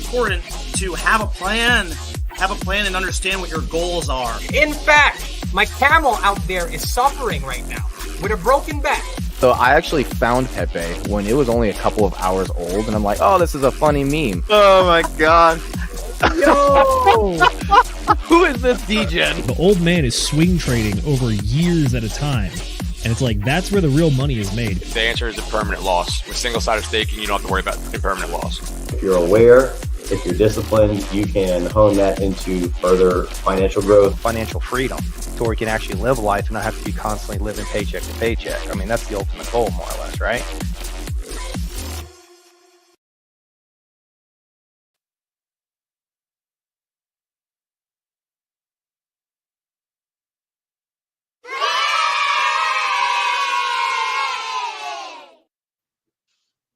important to have a plan and understand what your goals are. In fact, my camel out there is suffering right now with a broken back. So I actually found Pepe when it was only a couple of hours old, and I'm like, oh, this is a funny meme. Oh my god. Yo! Who is this Degen? The old man is swing trading over years at a time. And it's like, that's where the real money is made. The answer is a permanent loss. With single-sided staking, you don't have to worry about impermanent loss. If you're aware, if you're disciplined, you can hone that into further financial growth. Financial freedom, to where you can actually live life and not have to be constantly living paycheck to paycheck. I mean, that's the ultimate goal, more or less, right?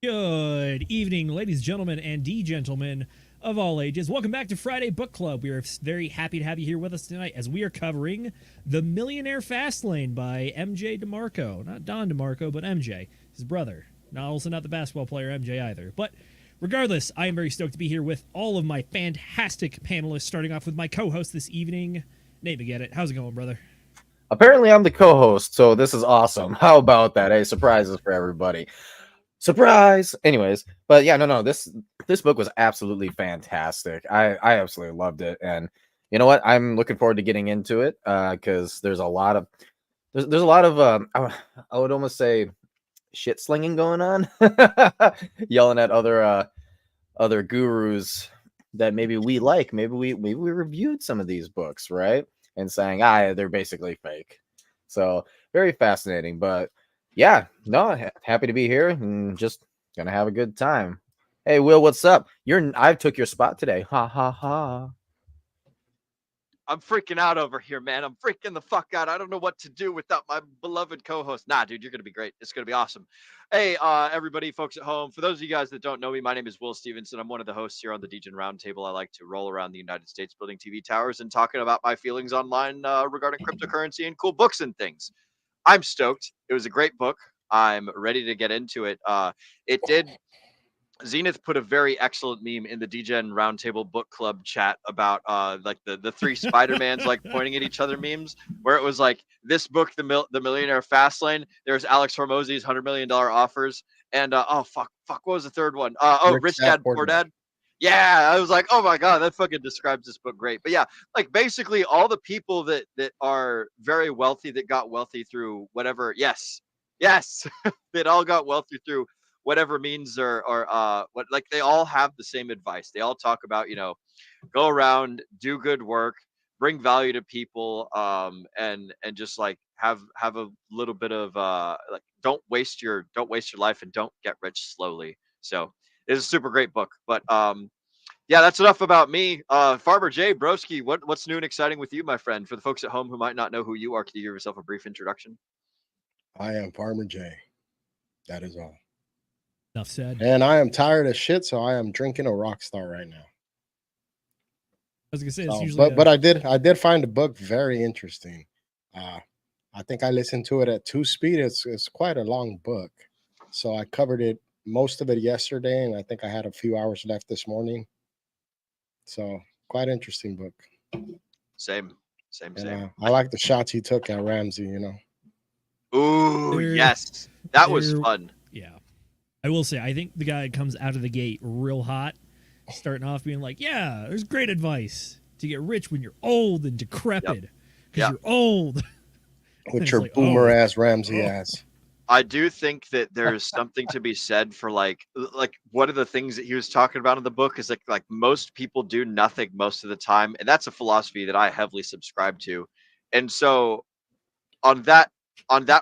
Good evening, ladies, gentlemen, and D-gentlemen of all ages. Welcome back to Friday Book Club. We are very happy to have you here with us tonight as we are covering The Millionaire Fastlane by MJ DeMarco. Not Don DeMarco, but MJ, his brother. Also not the basketball player MJ either. But regardless, I am very stoked to be here with all of my fantastic panelists, starting off with my co-host this evening, Nate McGettit. How's it going, brother? Apparently, I'm the co-host, so this is awesome. How about that? Hey, surprises for everybody. Surprise! Anyways, but yeah, no, this book was absolutely fantastic. I absolutely loved it, and you know what? I'm looking forward to getting into it because there's a lot of I would almost say shit slinging going on, yelling at other gurus that maybe we like. Maybe we reviewed some of these books, right? And saying they're basically fake. So very fascinating, but. Yeah, no, happy to be here and just gonna have a good time. Hey, Will, what's up? I took your spot today. Ha ha ha. I'm freaking out over here, man. I'm freaking the fuck out. I don't know what to do without my beloved co-host. Nah, dude, you're gonna be great. It's gonna be awesome. Hey, everybody, folks at home. For those of you guys that don't know me, my name is Will Stevenson. I'm one of the hosts here on the Degen Roundtable. I like to roll around the United States building TV towers and talking about my feelings online regarding cryptocurrency and cool books and things. I'm stoked. It was a great book. I'm ready to get into it. Zenith put a very excellent meme in the Degen Roundtable Book Club chat about like the three Spider-Mans like pointing at each other memes, where it was like this book, the Millionaire Fastlane. There's Alex Hormozy's $100 million offers, and fuck, what was the third one? Rich Dad Poor Dad. Yeah, I was like, oh my god, that fucking describes this book great. But yeah, like basically all the people that are very wealthy that got wealthy through whatever, yes, that all got wealthy through whatever means or what, like they all have the same advice. They all talk about, go around, do good work, bring value to people, and just like have a little bit of like don't waste your life and don't get rich slowly. So it's a super great book, but yeah, that's enough about me. Farmer Jay Broski, what's new and exciting with you, my friend? For the folks at home who might not know who you are, can you give yourself a brief introduction? I am Farmer Jay. That is all. Enough said. And I am tired of shit, so I am drinking a Rockstar right now. I was gonna say, it's usually but I did find the book very interesting. I think I listened to it at 2 speed. It's quite a long book, so I covered it. Most of it yesterday, and I think I had a few hours left this morning. So quite interesting book. Same. I like the shots he took at Ramsey, Ooh, yes. That was fun. Yeah. I will say, I think the guy comes out of the gate real hot, starting off being like, yeah, there's great advice to get rich when you're old and decrepit. Because you're old. With your boomer ass Ramsey ass. I do think that there's something to be said for like one of the things that he was talking about in the book is like most people do nothing most of the time, and that's a philosophy that I heavily subscribe to. And so on that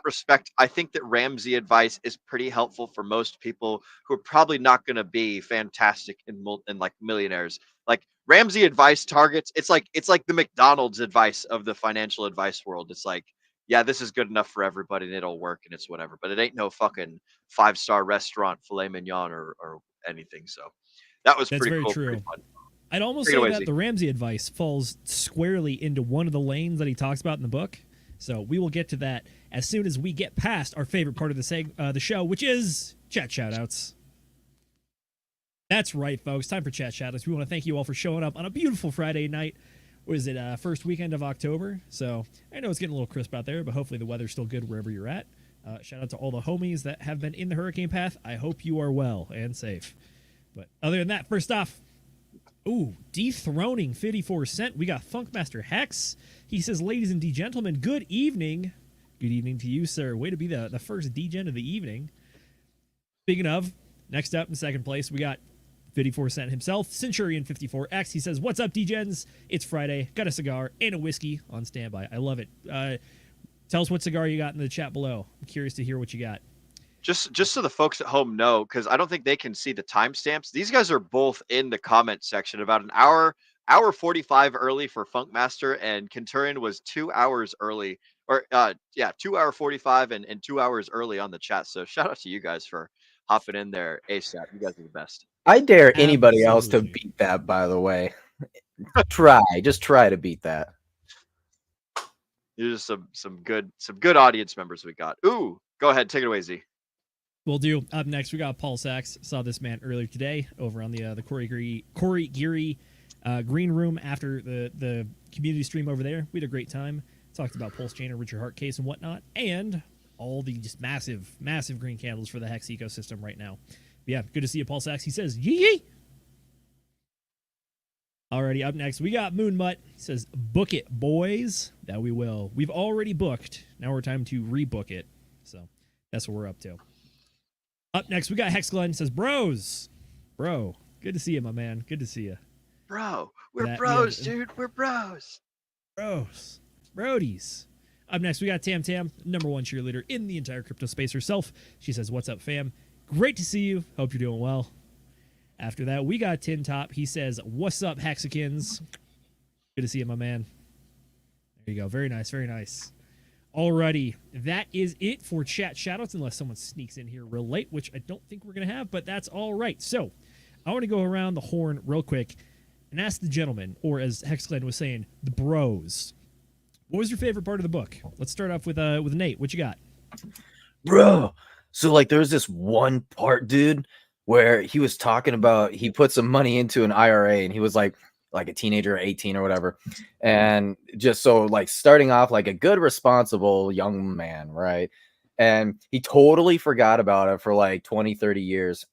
respect, I think that Ramsey advice is pretty helpful for most people who are probably not going to be fantastic in like millionaires. Like Ramsey advice targets, it's like the McDonald's advice of the financial advice world. It's like, yeah, this is good enough for everybody and it'll work and it's whatever, but it ain't no fucking 5-star restaurant filet mignon or anything. So that's pretty very cool. True. Pretty fun. I'd almost say that the Ramsey advice falls squarely into one of the lanes that he talks about in the book. So we will get to that as soon as we get past our favorite part of the show, which is chat shoutouts. That's right, folks. Time for chat shoutouts. We want to thank you all for showing up on a beautiful Friday night. Was it first weekend of October? So I know it's getting a little crisp out there, but hopefully the weather's still good wherever you're at. Shout out to all the homies that have been in the hurricane path. I hope you are well and safe. But other than that, first off, dethroning 54 Cent. We got Funkmaster Hex. He says, ladies and gentlemen, good evening. Good evening to you, sir. Way to be the first Degen of the evening. Speaking of, next up in second place, we got 54 Cent himself, Centurion54X. He says, what's up, Degens? It's Friday. Got a cigar and a whiskey on standby. I love it. Tell us what cigar you got in the chat below. I'm curious to hear what you got. Just so the folks at home know, because I don't think they can see the timestamps. These guys are both in the comment section about an hour 45 early for Funkmaster, and Centurion was 2 hours early, or 2 hour 45 and 2 hours early on the chat. So shout out to you guys for hopping in there ASAP. You guys are the best. I dare anybody else to Absolutely. beat that, by the way. Just try to beat that. There's some good audience members we got. Ooh, go ahead, take it away, Z. We'll do. Up next, we got Paul Sachs. Saw this man earlier today over on the Corey Geary green room after the community stream over there. We had a great time. Talked about Pulse Chain and Richard Hart case and whatnot, and all the just massive green candles for the Hex ecosystem right now. But yeah, good to see you, Paul Sachs. He says, yee. Alrighty, up next, we got Moonmutt. He says, book it, boys. That we will. We've already booked. Now we're time to rebook it. So that's what we're up to. Up next, we got Hex Glenn. He says, bros. Bro, good to see you, my man. Good to see you. Bro, we're bros, dude. We're bros. Bros. Brodies. Up next, we got Tam Tam, #1 cheerleader in the entire crypto space herself. She says, what's up, fam? Great to see you. Hope you're doing well. After that, we got Tin Top. He says, what's up, Hexicans? Good to see you, my man. There you go. Very nice, very nice. Alrighty, that is it for chat shoutouts, unless someone sneaks in here real late, which I don't think we're going to have, but that's all right. So, I want to go around the horn real quick and ask the gentleman, or as Hexglen was saying, the bros. What was your favorite part of the book? Let's start off with Nate. What you got? Bro, so like there's this one part, dude, where he was talking about he put some money into an IRA and he was like a teenager, 18 or whatever. And just so like starting off like a good, responsible young man, right? And he totally forgot about it for like 20, 30 years,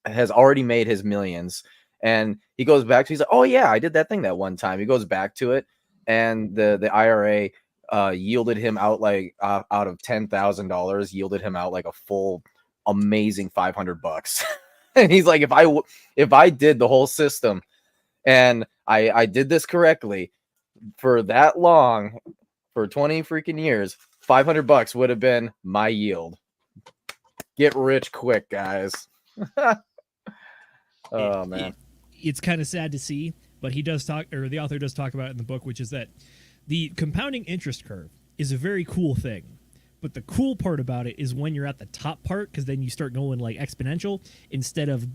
has already made his millions. And he goes back to, he's like, oh yeah, I did that thing that one time. He goes back to it. And the IRA yielded him out like out of $10,000, yielded him out like a full amazing $500. And he's like, if I did the whole system and I did this correctly for that long, for 20 freaking years, $500 would have been my yield. Get rich quick, guys. Oh man, it's kind of sad to see, but he does talk, or the author does talk about it in the book, which is that the compounding interest curve is a very cool thing. But the cool part about it is when you're at the top part, because then you start going like exponential instead of,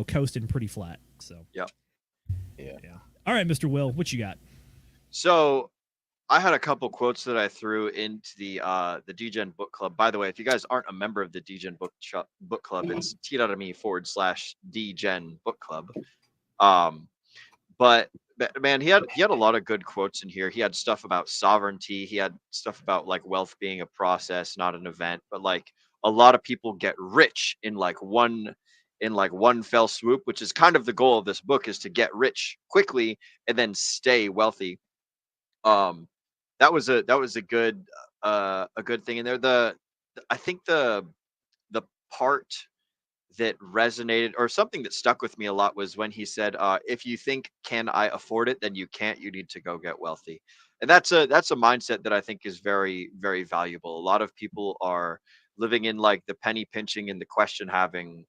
coasting pretty flat. So yeah. All right, Mr. Will, what you got? So I had a couple quotes that I threw into the Degen Book Club. By the way, if you guys aren't a member of the Degen Book Club, it's t.me/Degen Book Club. But man, he had a lot of good quotes in here. He had stuff about sovereignty. He had stuff about like wealth being a process, not an event. But like a lot of people get rich in one fell swoop, which is kind of the goal of this book, is to get rich quickly and then stay wealthy. That was a good thing in there. I think the part that resonated, or something that stuck with me a lot, was when he said, if you think, can I afford it, then you can't. You need to go get wealthy. And that's a mindset that I think is very, very valuable. A lot of people are living in like the penny pinching and the question having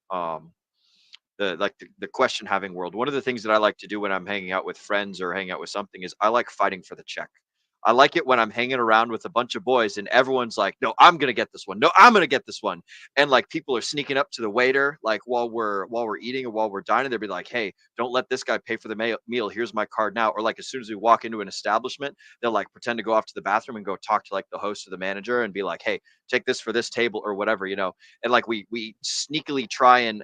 the question having world. One of the things that I like to do when I'm hanging out with friends or hanging out with something is I like fighting for the check. I like it when I'm hanging around with a bunch of boys and everyone's like, no, I'm going to get this one. No, I'm going to get this one. And like people are sneaking up to the waiter, like while we're eating or while we're dining, they'll be like, hey, don't let this guy pay for the meal. Here's my card now. Or like as soon as we walk into an establishment, they'll like pretend to go off to the bathroom and go talk to like the host or the manager and be like, hey, take this for this table or whatever, And like we sneakily try and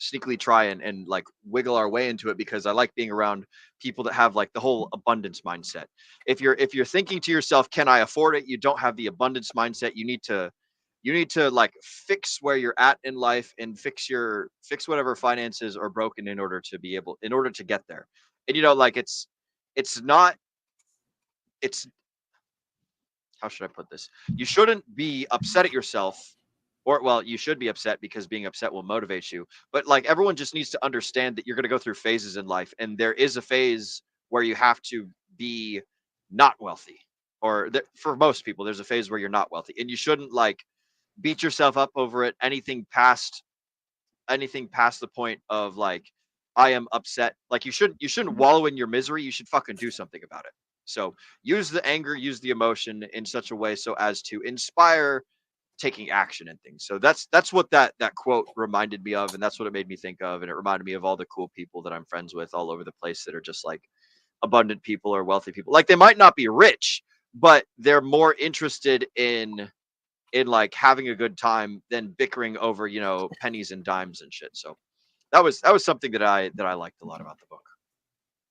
sneakily try and like wiggle our way into it, because I like being around people that have like the whole abundance mindset. If you're thinking to yourself, can I afford it? You don't have the abundance mindset. You need to like fix where you're at in life and fix whatever finances are broken in order to get there. And like it's not it's how should I put this? You shouldn't be upset at yourself, or well, you should be upset because being upset will motivate you. But like everyone just needs to understand that you're going to go through phases in life, and there is a phase where you have to be not wealthy, or for most people, there's a phase where you're not wealthy, and you shouldn't like beat yourself up over it. Anything past the point of like I am upset, like you shouldn't wallow in your misery. You should fucking do something about it. So use the anger, use the emotion in such a way so as to inspire taking action and things. So that's what that quote reminded me of, and that's what it made me think of, and it reminded me of all the cool people that I'm friends with all over the place that are just like abundant people or wealthy people. Like they might not be rich, but they're more interested in like having a good time than bickering over pennies and dimes and shit. So that was something that I liked a lot about the book.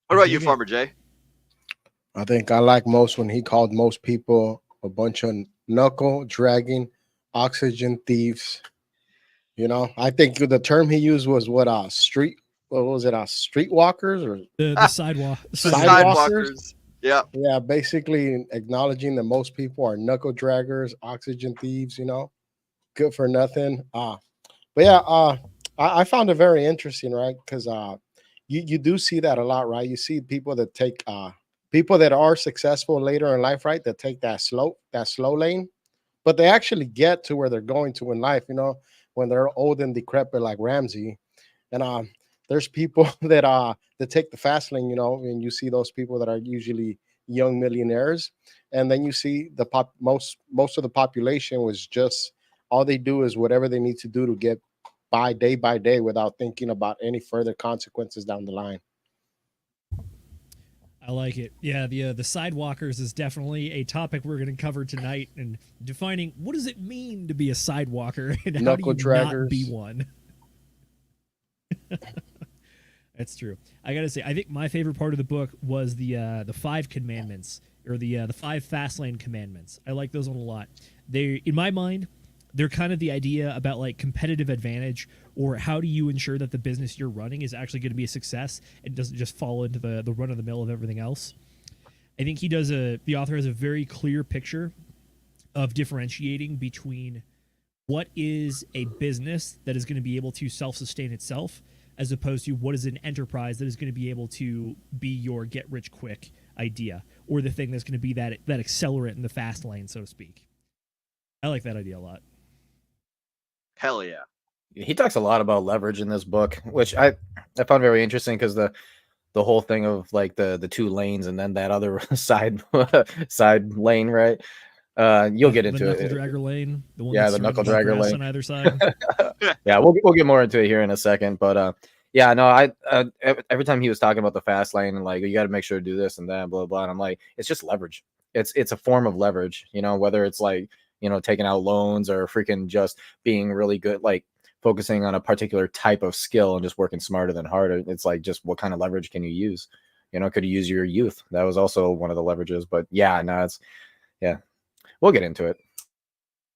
What about you, Farmer Jay? I think I like most when he called most people a bunch of knuckle dragging oxygen thieves. I think the term he used was what was it? Streetwalkers or the sidewalk sidewalkers. Yeah, basically acknowledging that most people are knuckle draggers, oxygen thieves. Good for nothing. But yeah, I found it very interesting, right? Because you do see that a lot, right? You see people that take people that are successful later in life, right? That take that slow lane, but they actually get to where they're going to in life. When they're old and decrepit, like Ramsey, and there's people that take the fast lane, and you see those people that are usually young millionaires, and then you see most of the population was just all they do is whatever they need to do to get by day by day without thinking about any further consequences down the line. I like it. Yeah, the sidewalkers is definitely a topic we're going to cover tonight, and defining what does it mean to be a sidewalker and how do you not be one. That's true. I gotta say, I think my favorite part of the book was the 5 commandments, or the 5 Fastlane commandments. I like those one a lot. They, in my mind, they're kind of the idea about like competitive advantage, or how do you ensure that the business you're running is actually going to be a success and doesn't just fall into the run of the mill of everything else. I think the author has a very clear picture of differentiating between what is a business that is going to be able to self-sustain itself, as opposed to what is an enterprise that is going to be able to be your get-rich-quick idea, or the thing that's going to be that accelerant in the fast lane, so to speak. I like that idea a lot. Hell yeah. He talks a lot about leverage in this book, which I found very interesting, because the whole thing of like the 2 lanes and then that other side lane, right? You'll get into the it. Knuckle dragger lane. The one the knuckle dragger lane on either side. Yeah, we'll get more into it here in a second, but yeah, no, I every time he was talking about the fast lane and like you got to make sure to do this and that, blah blah, and I'm like, it's just leverage. It's a form of leverage, whether it's like taking out loans or freaking just being really good, like focusing on a particular type of skill and just working smarter than harder. It's like, just what kind of leverage can you use? Could you use your youth? That was also one of the leverages. But yeah, no, we'll get into it.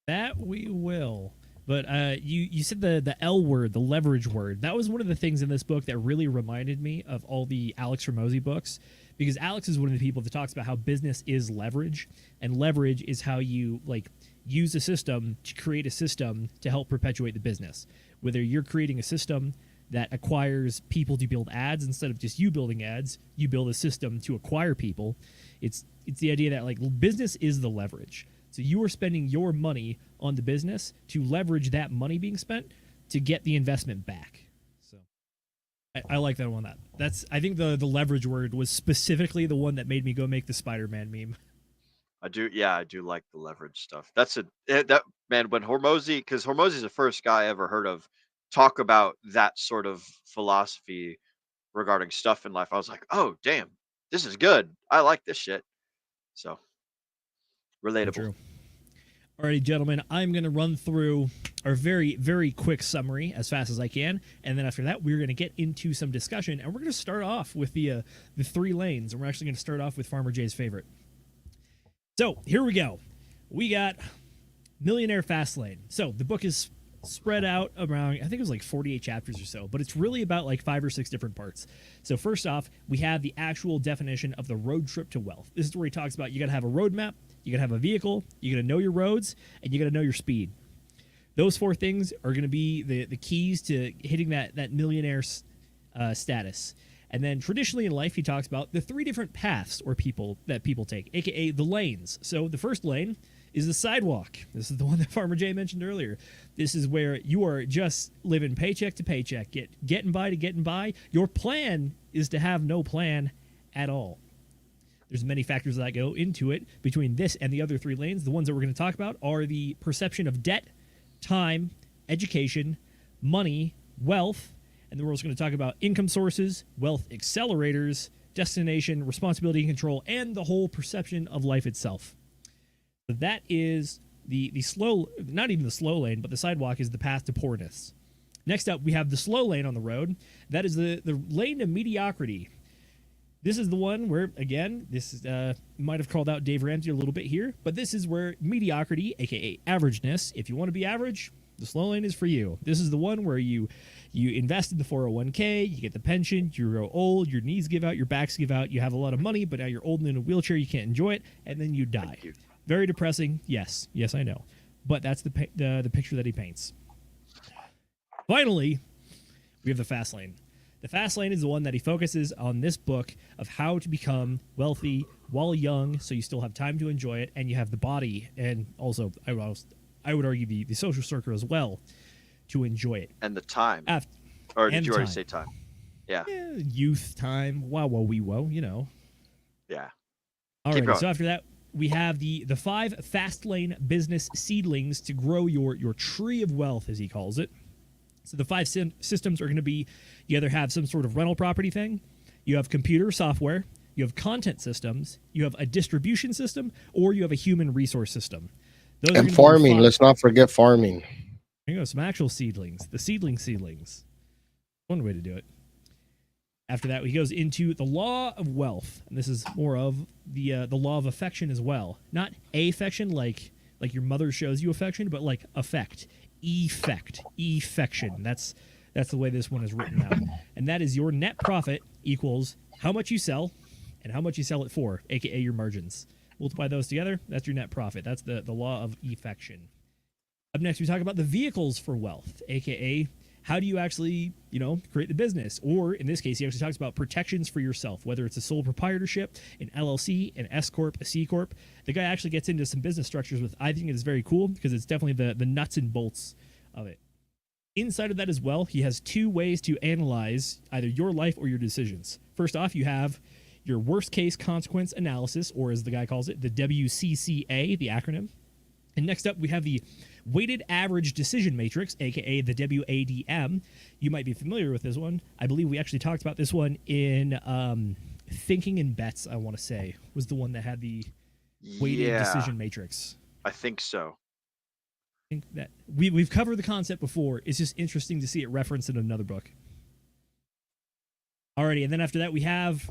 That we will. But you said the L word, the leverage word. That was one of the things in this book that really reminded me of all the Alex Hormozi books, because Alex is one of the people that talks about how business is leverage, and leverage is how you like use a system to create a system to help perpetuate the business. Whether you're creating a system that acquires people to build ads instead of just you building ads, you build a system to acquire people. It's the idea that like business is the leverage. So you are spending your money on the business to leverage that money being spent to get the investment back. So I like that one. I think the leverage word was specifically the one that made me go make the Spider-Man meme. I do like the leverage stuff. That man, when Hormozi, because Hormozi's the first guy I ever heard of talk about that sort of philosophy regarding stuff in life. I was like, oh damn, this is good. I like this shit. So relatable. True. Alrighty, gentlemen, I'm going to run through our very, very quick summary as fast as I can, and then after that, we're going to get into some discussion, and we're going to start off with the 3 lanes, and we're actually going to start off with Farmer Jay's favorite. So, here we go. We got Millionaire Fastlane. So, the book is spread out around, I think it was like 48 chapters or so, but it's really about like 5 or 6 different parts. So, first off, we have the actual definition of the road trip to wealth. This is where he talks about you got to have a roadmap, you got to have a vehicle, you got to know your roads, and you got to know your speed. Those 4 things are going to be the keys to hitting that millionaire status. And then traditionally in life, he talks about the 3 different paths or people take, aka the lanes. So the first lane is the sidewalk. This is the one that Farmer Jay mentioned earlier. This is where you are just living paycheck to paycheck, getting by to getting by. Your plan is to have no plan at all. There's many factors that go into it between this and the other 3 lanes. The ones that we're going to talk about are the perception of debt, time, education, money, wealth, and then we're also going to talk about income sources, wealth accelerators, destination, responsibility and control, and the whole perception of life itself. So that is the slow, not even the slow lane, but the sidewalk is the path to poorness. Next up, we have the slow lane on the road. That is the lane to mediocrity. This is the one where, again, this is, might have called out Dave Ramsey a little bit here, but this is where mediocrity, aka averageness, if you want to be average, the slow lane is for you. This is the one where you invest in the 401k, you get the pension, you grow old, your knees give out, your backs give out, you have a lot of money, but now you're old and in a wheelchair, you can't enjoy it, and then you die. Very depressing. Yes, I know. But that's the picture that he paints. Finally, we have the fast lane. The fast lane is the one that he focuses on this book of how to become wealthy while young, so you still have time to enjoy it, and you have the body, and also, I would argue, the social circle as well, to enjoy it. And the time. Or did you already say time? Yeah. Youth, time, wee-wo, you know. Yeah. All right, so after that, we have the 5 fast lane business seedlings to grow your tree of wealth, as he calls it. So the 5 systems are going to be, you either have some sort of rental property thing, you have computer software, you have content systems, you have a distribution system, or you have a human resource system. Those and farming, let's not forget farming. There you go, some actual seedlings, the seedlings. One way to do it. After that, he goes into the law of wealth, and this is more of the law of affection as well. Not affection like your mother shows you affection, but like affect. Effection. That's the way this one is written out. And that is your net profit equals how much you sell and how much you sell it for, aka your margins. Multiply those together, that's your net profit. That's the law of effection. Up next, we talk about the vehicles for wealth, aka how do you actually, create the business? Or in this case, he actually talks about protections for yourself, whether it's a sole proprietorship, an LLC, an S Corp, a C Corp. The guy actually gets into some business structures with, I think it is very cool because it's definitely the nuts and bolts of it. Inside of that as well, he has 2 ways to analyze either your life or your decisions. First off, you have your worst case consequence analysis, or as the guy calls it, the WCCA, the acronym. And next up, we have the weighted average decision matrix, aka the WADM. You might be familiar with this one. I believe we actually talked about this one in Thinking in Bets, I want to say, was the one that had the weighted decision matrix. I think so. I think that we've covered the concept before. It's just interesting to see it referenced in another book. Alrighty, and then after that, we have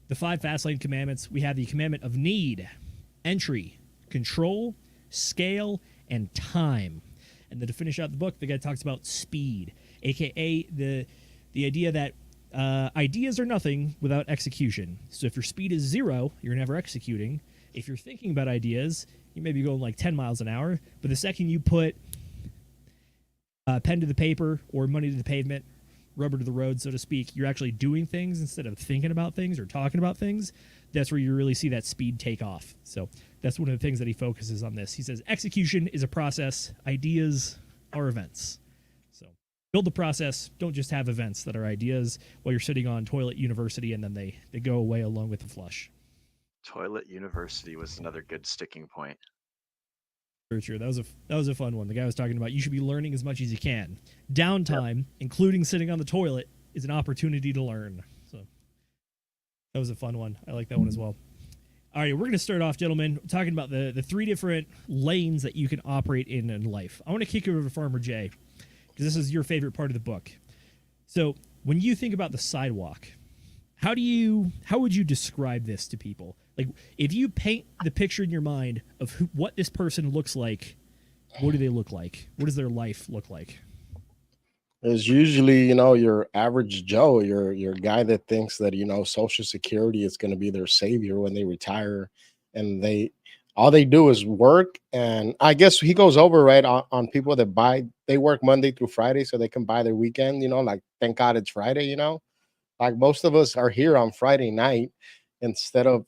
the 5 Fastlane commandments. We have the commandment of need, entry, control, scale, and time. And then to finish out the book, the guy talks about speed, aka the idea that ideas are nothing without execution. So if your speed is 0, you're never executing. If you're thinking about ideas, you may be going like 10 miles an hour, but the second you put pen to the paper or money to the pavement, rubber to the road, so to speak, you're actually doing things instead of thinking about things or talking about things. That's where you really see that speed take off. So that's one of the things that he focuses on this. He says execution is a process, ideas are events. So build the process, don't just have events that are ideas while you're sitting on Toilet University and then they go away along with the flush. Toilet University was another good sticking point. Very true. That was a fun one. The guy was talking about you should be learning as much as you can. Downtime, including sitting on the toilet, is an opportunity to learn. So that was a fun one. I like that one as well. All right, we're going to start off, gentlemen, talking about the three different lanes that you can operate in life. I want to kick it over to Farmer Jay, because this is your favorite part of the book. So when you think about the sidewalk, how would you describe this to people? Like, if you paint the picture in your mind of what this person looks like, what do they look like? What does their life look like? It's usually, your average Joe, your guy that thinks that, Social Security is going to be their savior when they retire, and all they do is work. And I guess he goes over right on people that they work Monday through Friday so they can buy their weekend, like, thank God it's Friday, like most of us are here on Friday night instead of,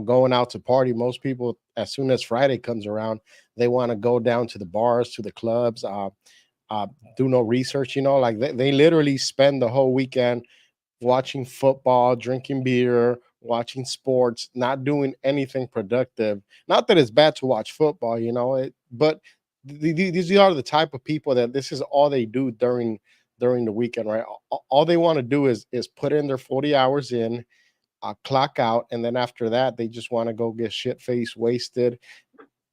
going out to party. Most people, as soon as Friday comes around, they want to go down to the bars, to the clubs, do no research, like they literally spend the whole weekend watching football, drinking beer, watching sports, not doing anything productive. Not that it's bad to watch football, but these are the type of people that this is all they do during the weekend, right? All they want to do is put in their 40 hours in, clock out, and then after that they just want to go get shit-faced, wasted.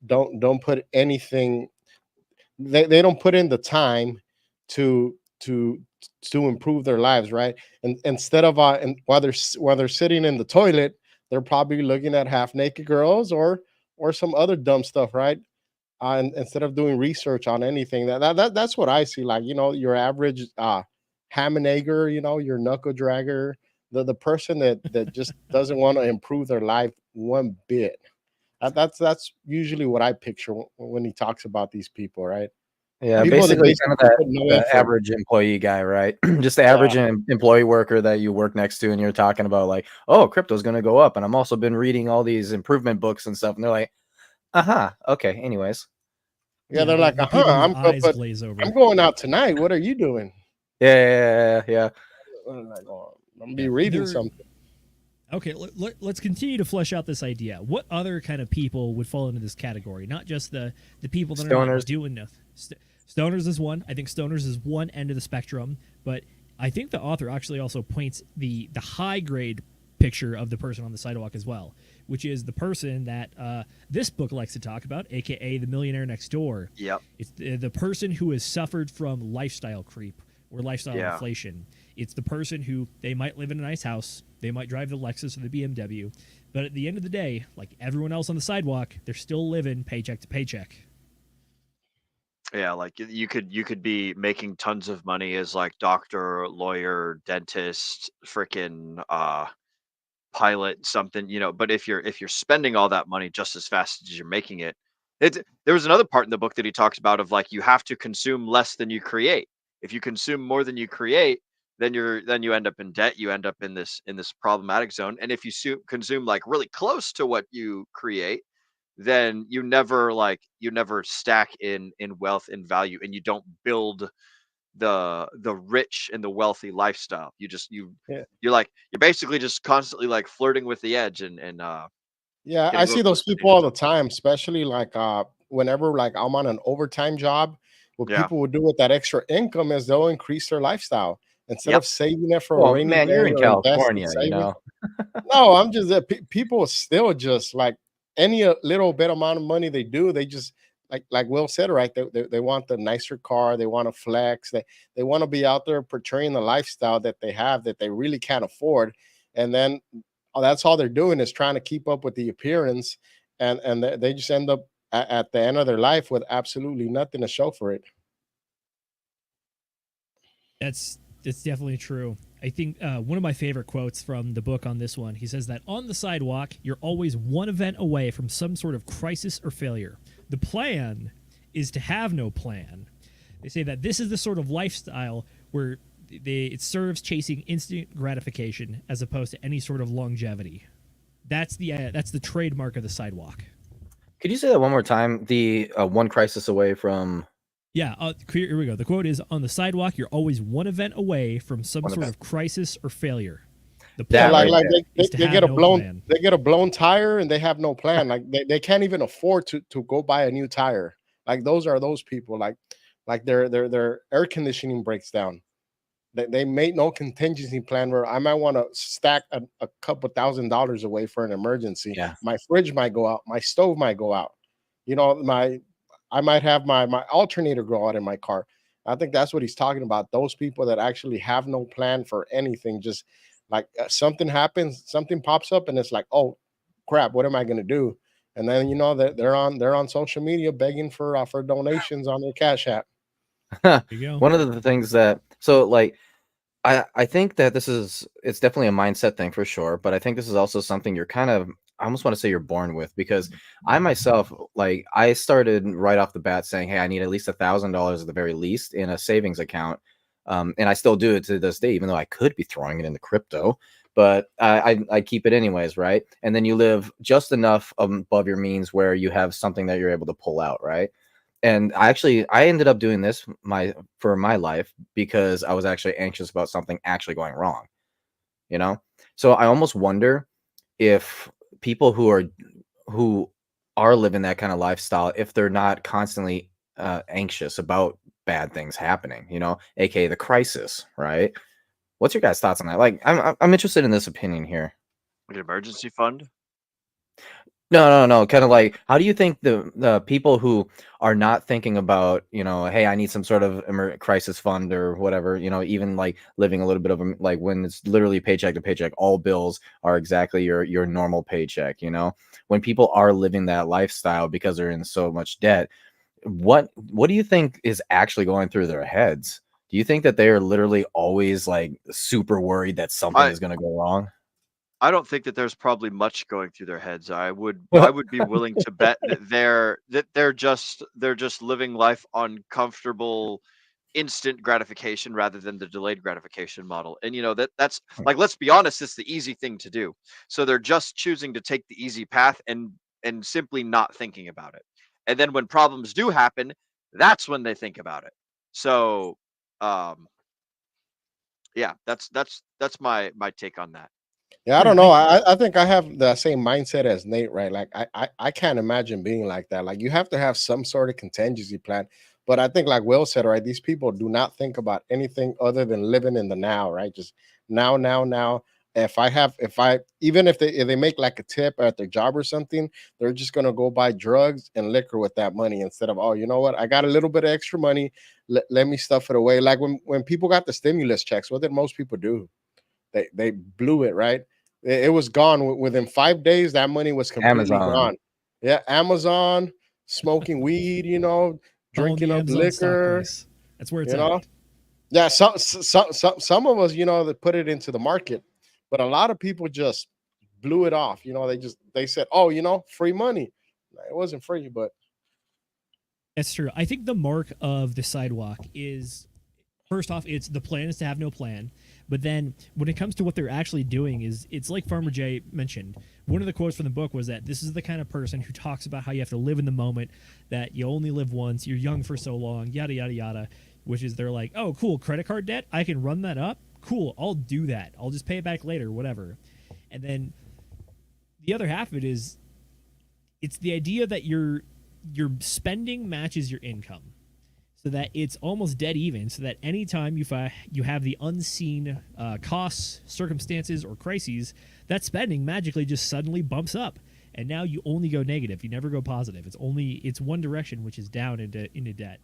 Don't put anything. They don't put in the time to improve their lives, right? And instead of and while they're sitting in the toilet, they're probably looking at half-naked girls or some other dumb stuff, right? And instead of doing research on anything, that's what I see. Like, your average ham and egger, your knuckle dragger, the person that just doesn't want to improve their life one bit. That's usually what I picture when he talks about these people, right? Yeah, People basically kind of put no the effort. average employee guy, right? Just the average employee worker that you work next to, and you're talking about like, oh, crypto's going to go up, and I'm also been reading all these improvement books and stuff, and they're like, okay. Anyways, Yeah, they're like, people whose eyes but glaze over. I'm going out tonight. What are you doing? yeah. I'm like, oh, I'm be reading something. Okay, let's continue to flesh out this idea. What other kind of people would fall into this category? Not just the people that are not doing nothing. Stoners is one. I think stoners is one end of the spectrum, but I think the author actually also points the high grade picture of the person on the sidewalk as well, which is the person that this book likes to talk about, aka the millionaire next door. Yep. It's the person who has suffered from lifestyle creep or lifestyle inflation. It's the person who they might live in a nice house, they might drive the Lexus or the BMW, but at the end of the day, like everyone else on the sidewalk, they're still living paycheck to paycheck. Yeah, like you could be making tons of money as like doctor, lawyer, dentist, freaking pilot, something, but if you're spending all that money just as fast as you're making it, there was another part in the book that he talks about of like you have to consume less than you create. If you consume more than you create, then you end up in debt, you end up in this problematic zone. And if you consume like really close to what you create, then you never stack in wealth and value, and you don't build the rich and the wealthy lifestyle. You're basically just constantly like flirting with the edge and Yeah, I see those people all the time, especially like whenever like I'm on an overtime job. What people will do with that extra income is they'll increase their lifestyle instead of saving it for a rainy day. You're in or California, No, I'm just people still just like any little bit amount of money they do, they just like Will said, right? They want the nicer car, they want to flex, they want to be out there portraying the lifestyle that they have that they really can't afford, and then that's all they're doing is trying to keep up with the appearance, and they just end up at the end of their life with absolutely nothing to show for it. That's definitely true. I think one of my favorite quotes from the book on this one, he says that on the sidewalk, you're always one event away from some sort of crisis or failure. The plan is to have no plan. They say that this is the sort of lifestyle where it serves chasing instant gratification as opposed to any sort of longevity. That's the trademark of the sidewalk. Could you say that one more time? The one crisis away from... Yeah, here we go. The quote is, on the sidewalk, you're always one event away from some sort of crisis or failure. The plan they get a blown tire and they have no plan. Like they can't even afford to go buy a new tire. Like those are those people. Like their air conditioning breaks down. They made no contingency plan where I might want to stack a couple $1,000s away for an emergency. Yeah. My fridge might go out, my stove might go out. You know, I might have my alternator go out in my car. I think that's what he's talking about. Those people that actually have no plan for anything, just like something happens, something pops up, and it's like, oh crap, what am I going to do? And then you know that they're on social media begging for donations on their Cash App. There you go. One of the things that like I think that it's definitely a mindset thing for sure, but I think this is also something you're kind of, I almost want to say you're born with, because I myself, like, I started right off the bat saying, hey, I need at least $1,000 at the very least in a savings account. And I still do it to this day, even though I could be throwing it into crypto, but I keep it anyways, right? And then you live just enough above your means where you have something that you're able to pull out, right? And I ended up doing this for my life because I was actually anxious about something actually going wrong, you know? So I almost wonder if people who are living that kind of lifestyle, if they're not constantly anxious about bad things happening, you know, aka the crisis, right? What's your guys' thoughts on that? Like, I'm interested in this opinion here. Like an emergency fund. No. Kind of like, how do you think the people who are not thinking about, you know, hey, I need some sort of crisis fund or whatever, you know, even like living a little bit of like when it's literally paycheck to paycheck, all bills are exactly your normal paycheck, you know, when people are living that lifestyle because they're in so much debt, what do you think is actually going through their heads? Do you think that they are literally always like super worried that something is going to go wrong? I don't think that there's probably much going through their heads. I would be willing to bet that they're just living life on comfortable instant gratification rather than the delayed gratification model. And you know that's like, let's be honest, it's the easy thing to do. So they're just choosing to take the easy path and simply not thinking about it. And then when problems do happen, that's when they think about it. So yeah, that's my take on that. Yeah, I don't know. I think I have the same mindset as Nate, right? Like I can't imagine being like that. Like you have to have some sort of contingency plan. But I think, like Will said, right, these people do not think about anything other than living in the now, right? Just now, now, now. If they make like a tip at their job or something, they're just gonna go buy drugs and liquor with that money instead of, oh, you know what, I got a little bit of extra money, let me stuff it away. Like when people got the stimulus checks, what did most people do? They blew it, right? It was gone within 5 days. That money was completely gone. Yeah, Amazon, smoking weed, you know, drinking up liquor. That's where it's at. Yeah, some of us, you know, that put it into the market, but a lot of people just blew it off. You know, they said, oh, you know, free money. It wasn't free, but that's true. I think the mark of the sidewalk is, first off, it's the plan is to have no plan. But then when it comes to what they're actually doing, it's like Farmer Jay mentioned. One of the quotes from the book was that this is the kind of person who talks about how you have to live in the moment, that you only live once, you're young for so long, yada, yada, yada, which is they're like, oh, cool, credit card debt, I can run that up. Cool, I'll do that. I'll just pay it back later, whatever. And then the other half of it is it's the idea that your spending matches your income, so that it's almost dead even, so that anytime you have the unseen costs, circumstances, or crises, that spending magically just suddenly bumps up. And now you only go negative. You never go positive. It's one direction, which is down into debt.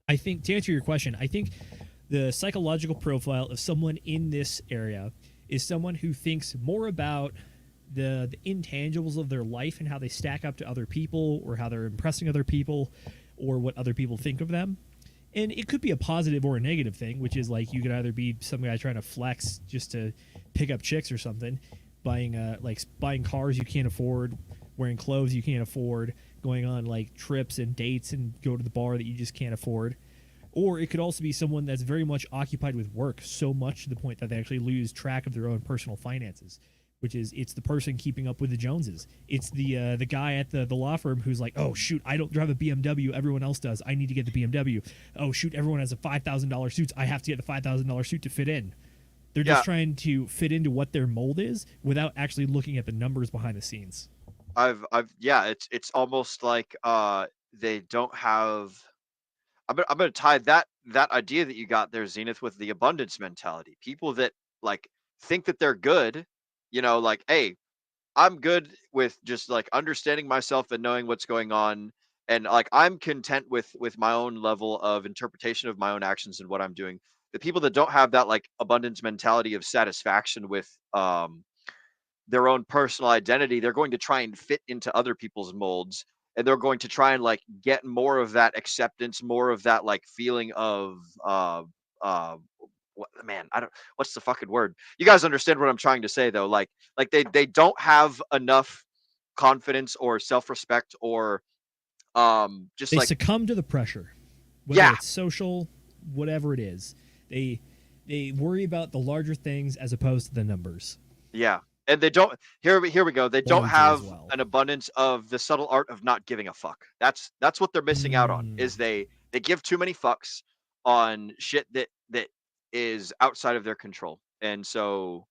I think, to answer your question, I think the psychological profile of someone in this area is someone who thinks more about the intangibles of their life and how they stack up to other people, or how they're impressing other people, or what other people think of them. And it could be a positive or a negative thing, which is like you could either be some guy trying to flex just to pick up chicks or something, buying cars you can't afford, wearing clothes you can't afford, going on like trips and dates and go to the bar that you just can't afford. Or it could also be someone that's very much occupied with work, so much to the point that they actually lose track of their own personal finances, which is, it's the person keeping up with the Joneses. It's the guy at the law firm who's like, oh, shoot, I don't drive a BMW. Everyone else does. I need to get the BMW. Oh, shoot, everyone has a $5,000 suit. I have to get the $5,000 suit to fit in. They're just trying to fit into what their mold is without actually looking at the numbers behind the scenes. It's almost like they don't have. I'm gonna tie that idea that you got there, Zenith, with the abundance mentality. People that like think that they're good, like, hey, I'm good with just like understanding myself and knowing what's going on, and like I'm content with my own level of interpretation of my own actions and what I'm doing. The people that don't have that like abundance mentality of satisfaction with their own personal identity, they're going to try and fit into other people's molds, and they're going to try and like get more of that acceptance, more of that like feeling of uh man, I don't, what's the fucking word? You guys understand what I'm trying to say though. Like they don't have enough confidence or self-respect or just They like, succumb to the pressure, whether yeah, it's social, whatever it is. They worry about the larger things as opposed to the numbers. yeah. And they don't, here we go. They don't Loyalty as have well. an abundance of the subtle art of not giving a fuck. That's what they're missing out on, is they give too many fucks on shit that is outside of their control. And so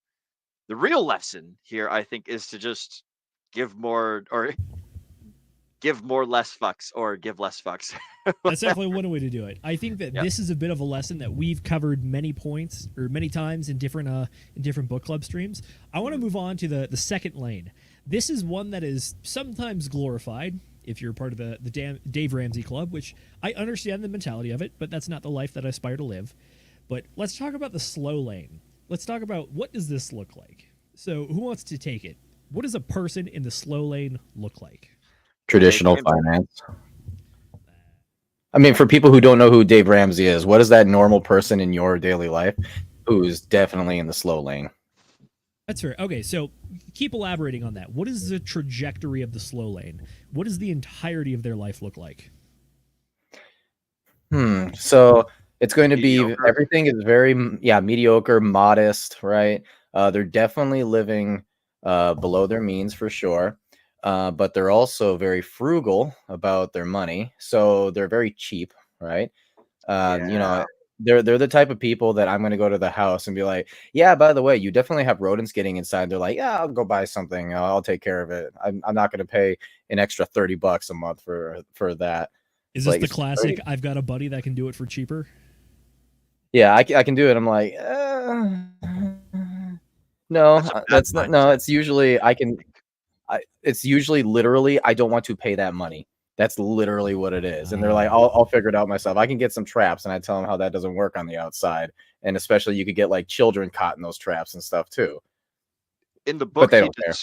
the real lesson here, I think, is to just give more, or give more less fucks, or give less fucks. That's definitely one way to do it. I think that Yeah. this is a bit of a lesson that we've covered many points or many times in different book club streams. I want to move on to the second lane. This is one that is sometimes glorified if you're part of the Dave Ramsey Club, which I understand the mentality of it, but that's not the life that I aspire to live. But let's talk about the slow lane. Let's talk about, what does this look like? So who wants to take it? What does a person in the slow lane look like? Traditional finance. I mean, for people who don't know who Dave Ramsey is, what is that normal person in your daily life who's definitely in the slow lane? That's fair. Okay, so keep elaborating on that. What is the trajectory of the slow lane? What does the entirety of their life look like? So it's going to Mediocre. be, everything is very, mediocre, modest, right? They're definitely living below their means for sure. But they're also very frugal about their money. So they're very cheap, right? They're the type of people that I'm going to go to the house and be like, yeah, by the way, you definitely have rodents getting inside. They're like, yeah, I'll go buy something. I'll take care of it. I'm not going to pay an extra $30 a month for that. Is this the classic, I've got a buddy that can do it for cheaper? Yeah, I can do it. I'm like, no, that's not. No, it's usually it's usually literally, I don't want to pay that money. That's literally what it is. And they're like, I'll figure it out myself. I can get some traps, and I tell them how that doesn't work on the outside. And especially you could get like children caught in those traps and stuff too. In the book, But they don't care.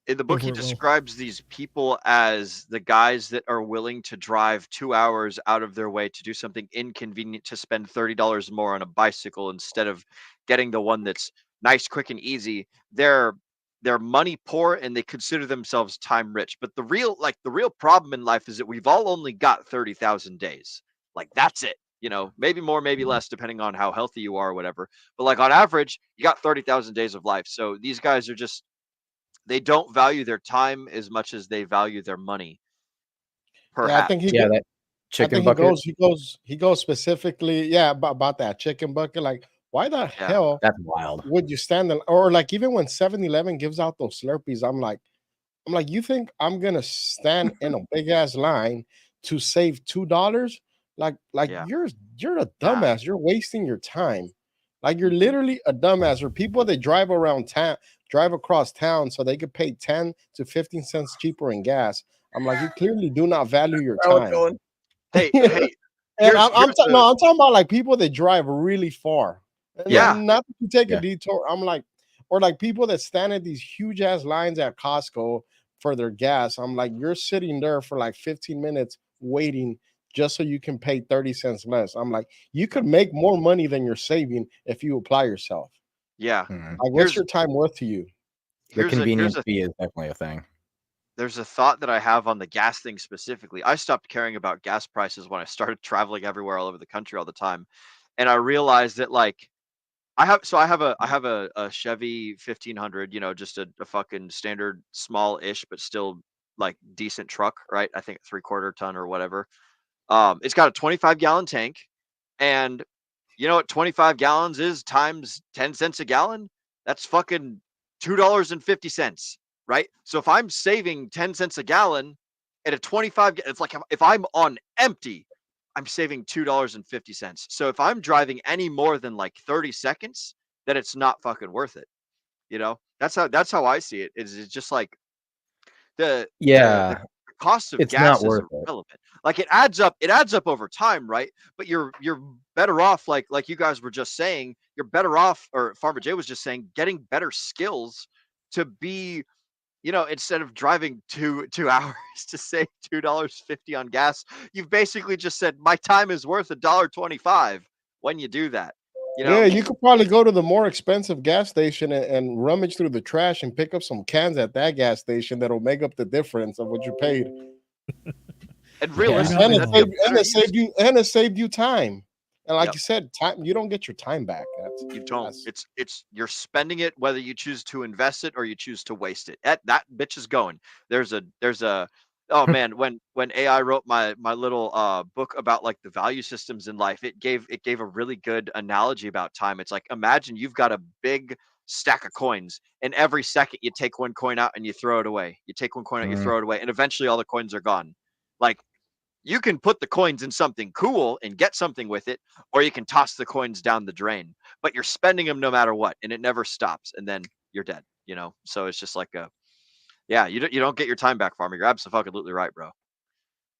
In the book, he describes these people as the guys that are willing to drive 2 hours out of their way to do something inconvenient, to spend $30 more on a bicycle instead of getting the one that's nice, quick, and easy. They're money poor, and they consider themselves time rich. But the real problem in life is that we've all only got 30,000 days. Like, that's it. Maybe more, maybe less, depending on how healthy you are or whatever. But like on average, you got 30,000 days of life. So these guys are just, they don't value their time as much as they value their money. Perhaps. Yeah, I think that chicken bucket. He goes specifically, about that chicken bucket. Like, why the hell that's wild would you stand in, or like even when 7-Eleven gives out those Slurpees, I'm like, you think I'm gonna stand in a big ass line to save $2? Like you're a dumbass. You're wasting your time. Like, you're literally a dumbass. Or people that drive across town so they could pay 10 to 15 cents cheaper in gas. I'm like, you clearly do not value your time. Hey, and I'm talking about like people that drive really far. Not to take a detour. I'm like, or like people that stand at these huge ass lines at Costco for their gas. I'm like, you're sitting there for like 15 minutes waiting just so you can pay 30 cents less. I'm like, you could make more money than you're saving if you apply yourself. Yeah. Like, what's your time worth to you? The convenience fee is definitely a thing. There's a thought that I have on the gas thing specifically. I stopped caring about gas prices when I started traveling everywhere all over the country all the time. And I realized that, like, I have a Chevy 1500, just a fucking standard small-ish, but still like decent truck, right? I think 3/4 ton or whatever. It's got a 25-gallon tank, and you know what 25 gallons is times 10 cents a gallon? That's fucking $2.50, right? So if I'm saving 10 cents a gallon at a 25, it's like if I'm on empty I'm saving $2.50. So if I'm driving any more than like 30 seconds, then it's not fucking worth it. You know, that's how I see it. It's just like the Yeah, cost of it's not gas is worth it. irrelevant. Like it adds up over time, right? But you're better off, like you guys were just saying, you're better off, or Farmer J was just saying, getting better skills to be, instead of driving two hours to save $2.50 on gas, you've basically just said my time is worth $1.25 when you do that. You Yeah, know, you could probably go to the more expensive gas station and rummage through the trash and pick up some cans at that gas station that'll make up the difference of what you paid. and Yeah, realistically, not that'd wrong. be a better use. It saved you time. And like Yep. you said, time, you don't get your time back. You don't. That's It's you're spending it whether you choose to invest it or you choose to waste it. That bitch is going. There's a oh man, when AI wrote my little book about like the value systems in life, it gave a really good analogy about time. It's like, imagine you've got a big stack of coins, and every second you take one coin out and you throw it away. You take one coin out, you Mm. throw it away, and eventually all the coins are gone. Like, you can put the coins in something cool and get something with it, or you can toss the coins down the drain, but you're spending them no matter what, and it never stops, and then you're dead, so it's just like you don't get your time back, Farmer. You're absolutely right, bro.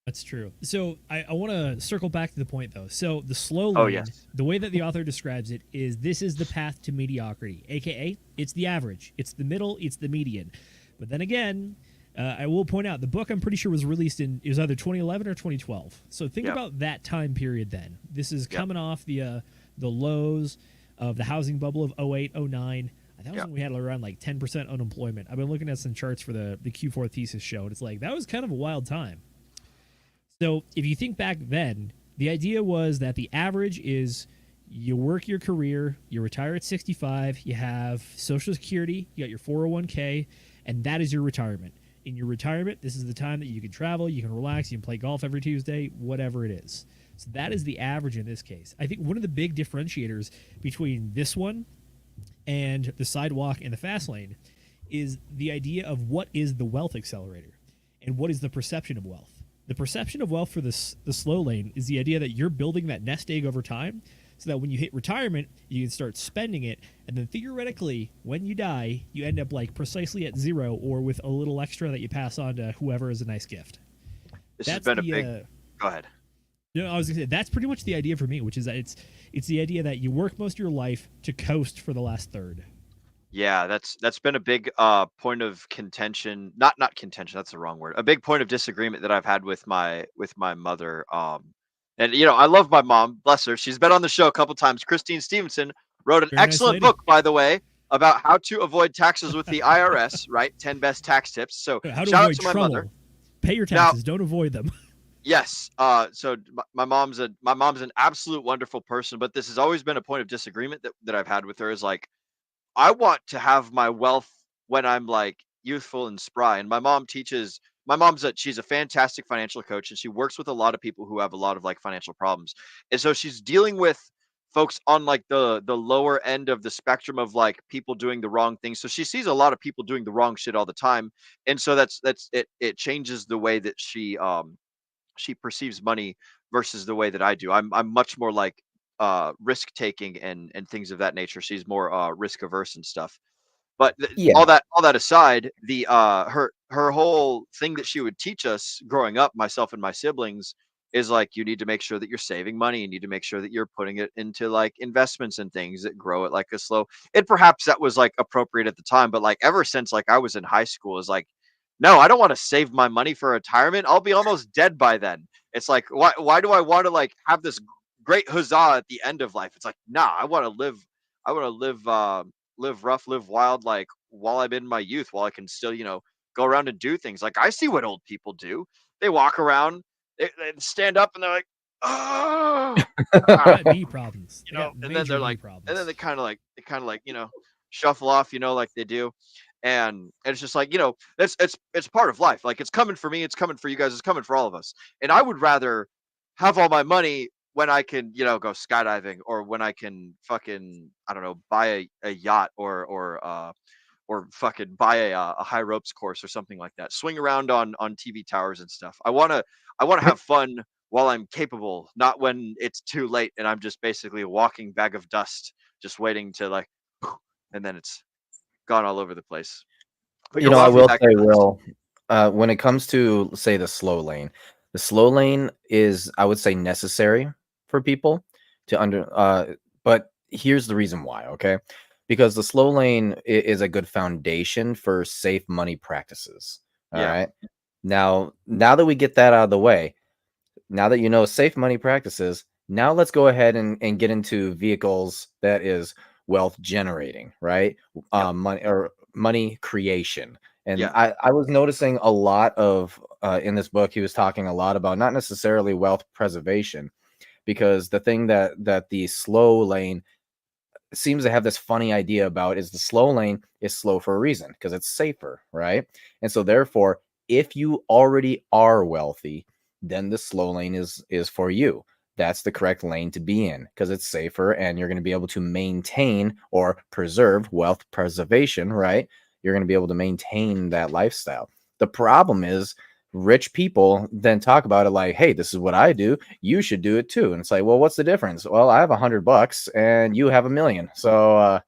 That's true. So I want to circle back to the point, though. So the slow lane, Oh, yes. the way that the author describes it is this is the path to mediocrity, aka it's the average, it's the middle, it's the median. But then again, I will point out the book I'm pretty sure was released it was either 2011 or 2012. So think Yeah. about that time period then. This is Yeah. coming off the lows of the housing bubble of 08, 09. That was Yeah. when we had around like 10% unemployment. I've been looking at some charts for the Q4 thesis show, and it's like that was kind of a wild time. So if you think back then, the idea was that the average is you work your career, you retire at 65, you have Social Security, you got your 401k, and that is your retirement. In your retirement, this is the time that you can travel, you can relax, you can play golf every Tuesday, whatever it is. So that is the average in this case. I think one of the big differentiators between this one and the sidewalk and the fast lane is the idea of what is the wealth accelerator and what is the perception of wealth. The perception of wealth for the slow lane is the idea that you're building that nest egg over time so that when you hit retirement, you can start spending it. And then theoretically, when you die, you end up like precisely at zero or with a little extra that you pass on to whoever as a nice gift. This That's has been the, a big. Go ahead. No, I was going to say, that's pretty much the idea for me, which is that it's the idea that you work most of your life to coast for the last third. Yeah, that's been a big point of contention. Not contention, that's the wrong word. A big point of disagreement that I've had with my mother. And I love my mom, bless her. She's been on the show a couple times. Christine Stevenson wrote an Very nice excellent lady. book, by the way, about how to avoid taxes with the IRS, right? 10 best tax tips. So How to shout out avoid to my trouble. mother. Pay your Now- taxes. Don't avoid them. Yes. So my mom's an absolute wonderful person, but this has always been a point of disagreement that I've had with her, is like, I want to have my wealth when I'm like youthful and spry. And she's a fantastic financial coach, and she works with a lot of people who have a lot of like financial problems. And so she's dealing with folks on like the lower end of the spectrum of like people doing the wrong things. So she sees a lot of people doing the wrong shit all the time. And so that's it changes the way that she perceives money versus the way that I do. I'm much more like risk taking and things of that nature. She's more risk averse and stuff. But Yeah. all that aside, the her whole thing that she would teach us growing up, myself and my siblings, is like, you need to make sure that you're saving money. You need to make sure that you're putting it into like investments and things that grow at like a slow. And perhaps that was like appropriate at the time, but like ever since like I was in high school, is like, no, I don't want to save my money for retirement. I'll be almost dead by then. It's like, why do I want to like have this great huzzah at the end of life? It's like, nah, I want to live rough, live wild, like while I'm in my youth, while I can still, go around and do things. Like I see what old people do. They walk around, they stand up, and they're like, oh, Got knee problems. They got and then major they're knee like, problems. and then they kind of like, shuffle off, like they do. And it's just like, it's part of life. Like, it's coming for me, it's coming for you guys, it's coming for all of us. And I would rather have all my money when I can, go skydiving, or when I can fucking, I don't know, buy a yacht, or fucking buy a high ropes course or something like that. Swing around on TV towers and stuff. I want to have fun while I'm capable, not when it's too late and I'm just basically a walking bag of dust, just waiting to like, and then it's gone all over the place. But You you're know, I welcome will back, say, Nicholas. Will, when it comes to, say, the slow lane is, I would say, necessary for people to but here's the reason why, okay? Because the slow lane is a good foundation for safe money practices. All Yeah. right. Now that we get that out of the way, now that you know safe money practices, now let's go ahead and get into vehicles that is wealth generating, right? Yep. Money creation. And Yeah. I was noticing a lot of in this book, he was talking a lot about not necessarily wealth preservation, because the thing that the slow lane seems to have this funny idea about is the slow lane is slow for a reason, because it's safer, right? And so therefore, if you already are wealthy, then the slow lane is for you. That's the correct lane to be in, because it's safer and you're going to be able to maintain or preserve wealth preservation, right? You're going to be able to maintain that lifestyle. The problem is rich people then talk about it like, hey, this is what I do, you should do it too. And it's like, well, what's the difference? Well, I have $100 and you have $1 million. So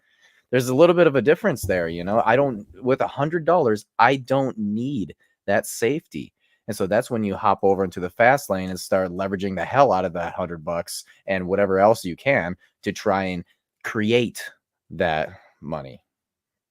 there's a little bit of a difference there. I don't, with $100, I don't need that safety. And so that's when you hop over into the fast lane and start leveraging the hell out of that $100 and whatever else you can to try and create that money.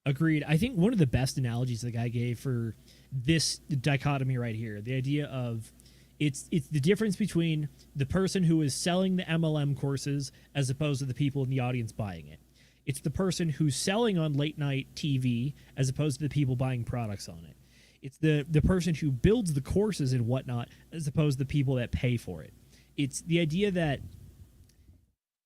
Agreed. I think one of the best analogies the guy gave for this dichotomy right here, the idea of it's the difference between the person who is selling the MLM courses as opposed to the people in the audience buying it. It's the person who's selling on late night TV as opposed to the people buying products on it. It's the person who builds the courses and whatnot as opposed to the people that pay for it. It's the idea that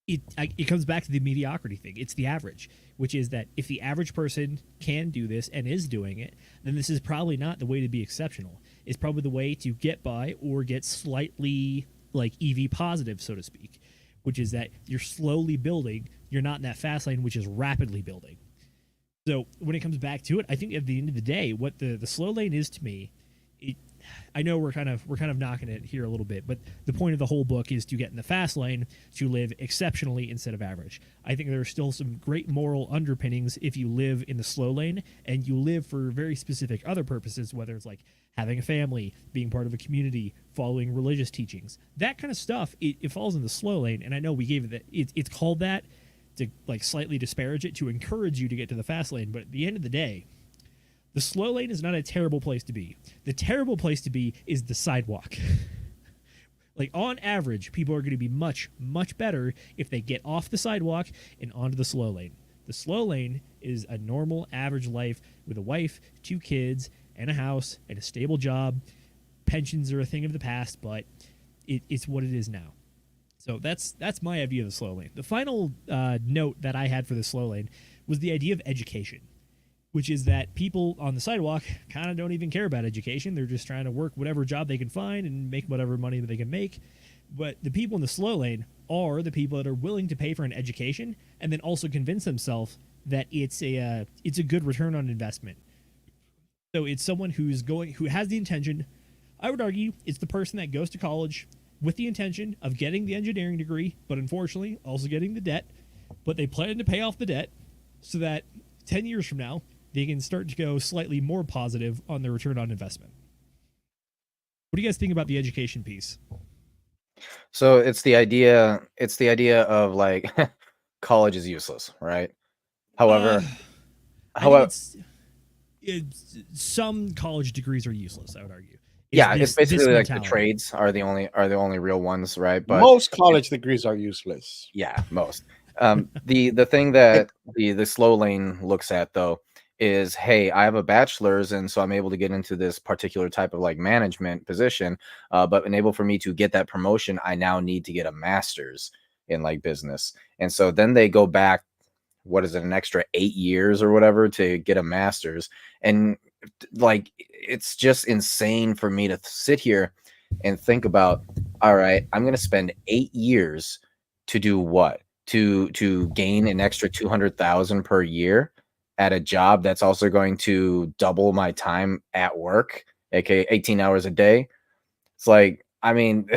it comes back to the mediocrity thing. It's the average, which is that if the average person can do this and is doing it, then this is probably not the way to be exceptional. It's probably the way to get by or get slightly like EV positive, so to speak, which is that you're slowly building. You're not in that fast lane, which is rapidly building. So when it comes back to it, I think at the end of the day, what the slow lane is to me, I know we're kind of knocking it here a little bit, but the point of the whole book is to get in the fast lane to live exceptionally instead of average. I think there are still some great moral underpinnings if you live in the slow lane and you live for very specific other purposes, whether it's like having a family, being part of a community, following religious teachings. That kind of stuff, it falls in the slow lane, and I know we gave it that. It's called that to like slightly disparage it, to encourage you to get to the fast lane, but at the end of the day, the slow lane is not a terrible place to be. The terrible place to be is the sidewalk. Like, on average, people are going to be much, much better if they get off the sidewalk and onto the slow lane. The slow lane is a normal, average life with a wife, 2 kids, and a house, and a stable job. Pensions are a thing of the past, but it's what it is now. So that's my idea of the slow lane. The final note that I had for the slow lane was the idea of education, which is that people on the sidewalk kind of don't even care about education. They're just trying to work whatever job they can find and make whatever money that they can make. But the people in the slow lane are the people that are willing to pay for an education and then also convince themselves that it's a good return on investment. So it's someone who has the intention. I would argue it's the person that goes to college with the intention of getting the engineering degree, but unfortunately also getting the debt. But they plan to pay off the debt so that 10 years from now, they can start to go slightly more positive on their return on investment. What do you guys think about the education piece? So it's the idea of like college is useless, right? However, I think it's some college degrees are useless, I would argue. it's basically like the mentality. trades are the only real ones, right? But most college degrees are useless. yeah, most. The thing that the slow lane looks at though is, hey, I have a bachelor's and so I'm able to get into this particular type of like management position, but enable for me to get that promotion, I now need to get a master's in like business. And so then they go back, what is it, an extra 8 years or whatever to get a master's. And like, it's just insane for me to sit here and think about, all right, I'm going to spend 8 years to do what? To gain an extra 200,000 per year at a job that's also going to double my time at work, aka 18 hours a day. It's like, I mean,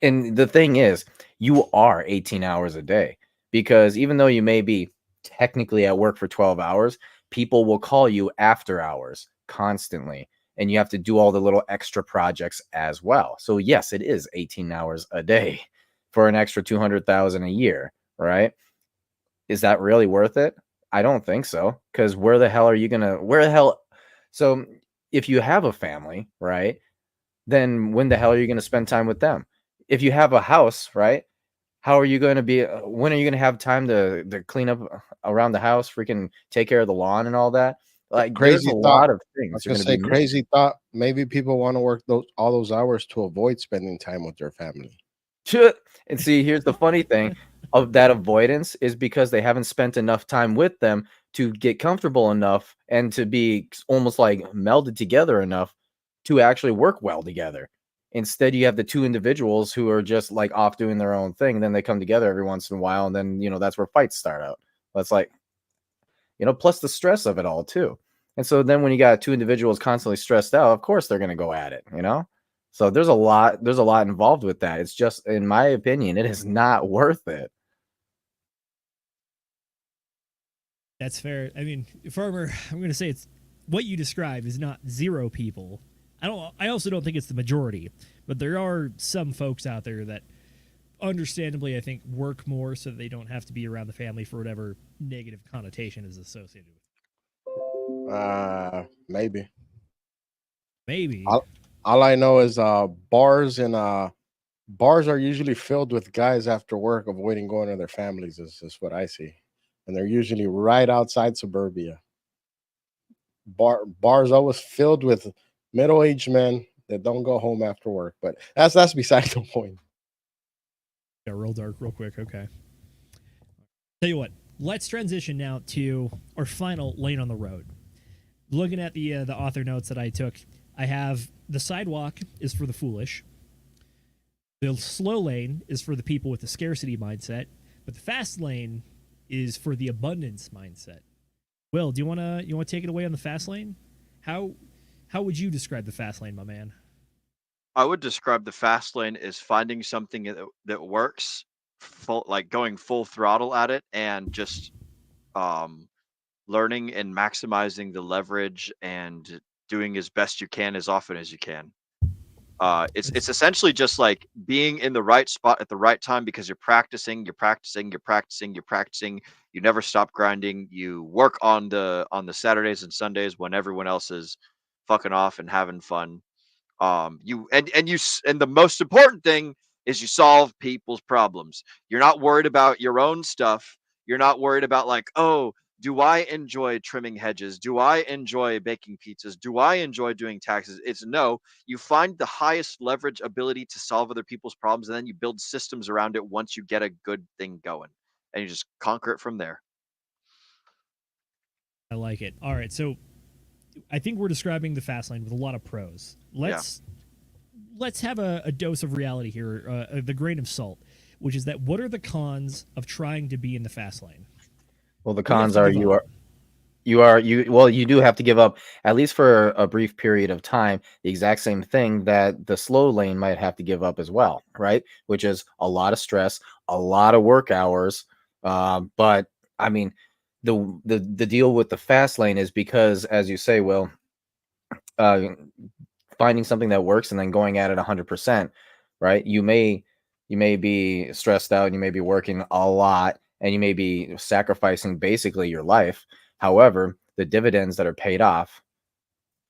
And the thing is, you are 18 hours a day, because even though you may be technically at work for 12 hours, people will call you after hours constantly, and you have to do all the little extra projects as well. So yes, it is 18 hours a day for an extra 200,000 a year, right? Is that really worth it? I don't think so, because where the hell? So if you have a family, right, then when the hell are you going to spend time with them? If you have a house, right, how are you going to be, when are you going to have time to clean up around the house, freaking take care of the lawn and all that? Like, there's Crazy a thought. lot of I things was you're gonna going to say be crazy thought. Maybe people want to work all those hours to avoid spending time with their family. missing. And see, here's the funny thing of that avoidance is because they haven't spent enough time with them to get comfortable enough and to be almost like melded together enough to actually work well together. Instead, you have the two individuals who are just like off doing their own thing. Then they come together every once in a while, and then that's where fights start out. That's like, plus the stress of it all too. And so then when you got two individuals constantly stressed out, of course they're going to go at it. So there's a lot involved with that. It's just, in my opinion, it is not worth it. That's fair. I mean, Farmer, I'm going to say it's what you describe is not zero people. I also don't think it's the majority, but there are some folks out there that understandably, I think, work more so they don't have to be around the family for whatever negative connotation is associated with it. Maybe. Maybe. All I know is bars are usually filled with guys after work avoiding going to their families. Is what I see, and they're usually right outside suburbia. Bars always filled with middle-aged men that don't go home after work. But that's beside the point. Yeah, real dark, real quick. Okay. Tell you what, let's transition now to our final lane on the road. Looking at the author notes that I took, I have the sidewalk is for the foolish. The slow lane is for the people with the scarcity mindset, but the fast lane is for the abundance mindset. Will, do you want to take it away on the fast lane? How would you describe the fast lane, my man? I would describe the fast lane as finding something that works, like going full throttle at it, and just learning and maximizing the leverage and doing as best you can as often as you can. It's essentially just like being in the right spot at the right time, because you're practicing. You never stop grinding. You work on the Saturdays and Sundays when everyone else is fucking off and having fun. And the most important thing is you solve people's problems. You're not worried about your own stuff. You're not worried about like, oh, do I enjoy trimming hedges? Do I enjoy baking pizzas? Do I enjoy doing taxes? It's no. You find the highest leverage ability to solve other people's problems, and then you build systems around it once you get a good thing going, and you just conquer it from there. I like it. All right, so I think we're describing the fast lane with a lot of pros. Let's have a dose of reality here, the grain of salt, which is that what are the cons of trying to be in the fast lane? Well, the cons are you do have to give up, at least for a brief period of time, the exact same thing that the slow lane might have to give up as well, right? Which is a lot of stress, a lot of work hours. But I mean, the deal with the fast lane is because, as you say, Will, finding something that works and then going at it 100%, right? You may be stressed out and you may be working a lot and you may be sacrificing basically your life. However, the dividends that are paid off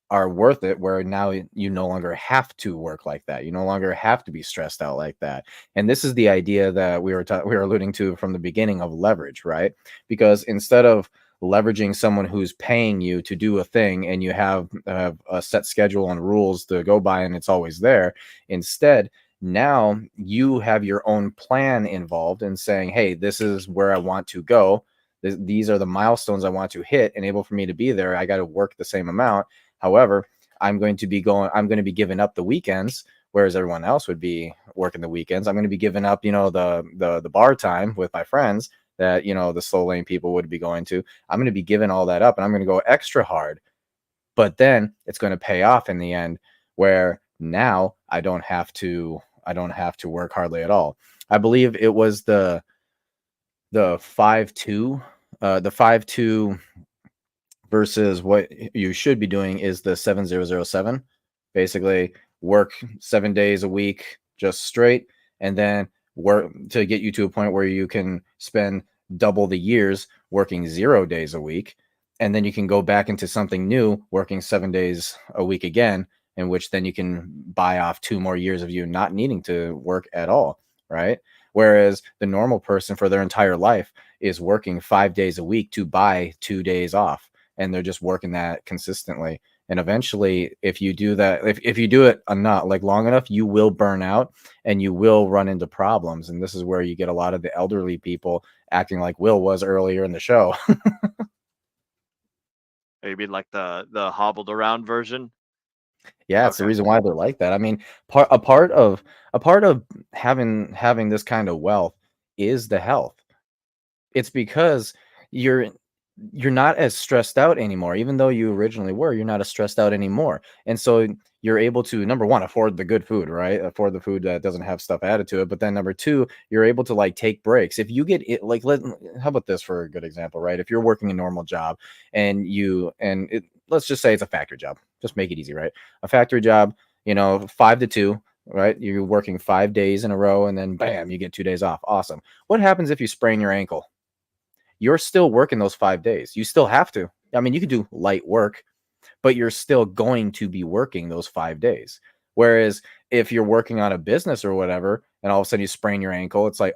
are worth it, where now you no longer have to work like that. You no longer have to be stressed out like that. And this is the idea that we were alluding to from the beginning of leverage, right? Because instead of leveraging someone who's paying you to do a thing and you have a set schedule and rules to go by and it's always there, instead, now you have your own plan involved in saying, hey, this is where I want to go. These are the milestones I want to hit. And able for me to be there, I got to work the same amount. However, I'm going to be giving up the weekends, whereas everyone else would be working the weekends. I'm going to be giving up, the bar time with my friends that, the slow lane people would be going to. I'm going to be giving all that up and I'm going to go extra hard. But then it's going to pay off in the end, where now I don't have to don't have to work hardly at all. I believe it was the 5-2, the 5-2 versus what you should be doing is the 7-0-0-7. Basically, work 7 days a week just straight, and then work to get you to a point where you can spend double the years working 0 days a week, and then you can go back into something new, working 7 days a week again, in which then you can buy off 2 more years of you not needing to work at all, right? Whereas the normal person for their entire life is working 5 days a week to buy 2 days off, and they're just working that consistently. And eventually, if you do that, if you do it not like long enough, you will burn out and you will run into problems. And this is where you get a lot of the elderly people acting like Will was earlier in the show. Maybe like the hobbled around version. Yeah, it's the reason why they're like that. I mean, a part of having this kind of wealth is the health. It's because you're not as stressed out anymore. Even though you originally were, you're not as stressed out anymore. And so you're able to, number one, afford the good food, right? Afford the food that doesn't have stuff added to it. But then number two, you're able to like take breaks. If you get it, like, how about this for a good example, right? If you're working a normal job and let's just say it's a factory job, just make it easy, right? A factory job, 5 to 2, right? You're working 5 days in a row and then bam, you get 2 days off. Awesome. What happens if you sprain your ankle? You're still working those 5 days. You still have to. I mean, you can do light work, but you're still going to be working those 5 days. Whereas if you're working on a business or whatever, and all of a sudden you sprain your ankle, it's like,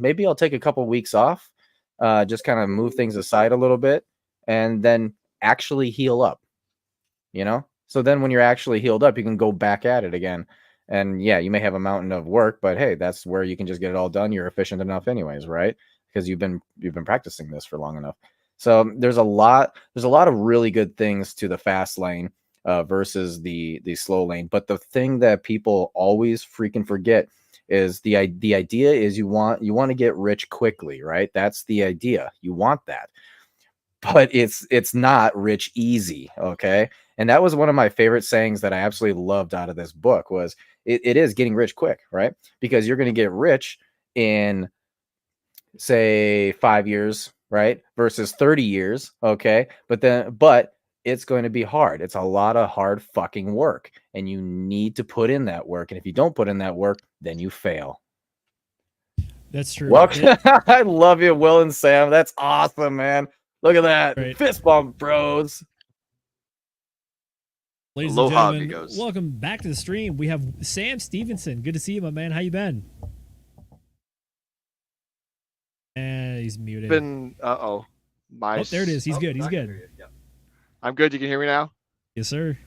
maybe I'll take a couple weeks off, just kind of move things aside a little bit, and then actually heal up, So then when you're actually healed up, you can go back at it again. And yeah, you may have a mountain of work, but hey, that's where you can just get it all done. You're efficient enough anyways, right? Because you've been practicing this for long enough. So there's a lot of really good things to the fast lane versus the slow lane. But the thing that people always freaking forget is the idea is you want to get rich quickly, right? That's the idea. You want that. But it's not rich easy, okay? And that was one of my favorite sayings that I absolutely loved out of this book was it is getting rich quick, right? Because you're going to get rich in say 5 years, right? Versus 30 years. Okay. But it's going to be hard. It's a lot of hard fucking work and you need to put in that work. And if you don't put in that work, then you fail. That's true. I love you, Will and Sam. That's awesome, man. Look at that. Right. Fist bump, bros. Ladies and gentlemen, welcome back to the stream. We have Sam Stevenson. Good to see you, my man. How you been? And he's muted. Oh, there it is. He's good. He's good. Yeah. I'm good. You can hear me now? Yes, sir.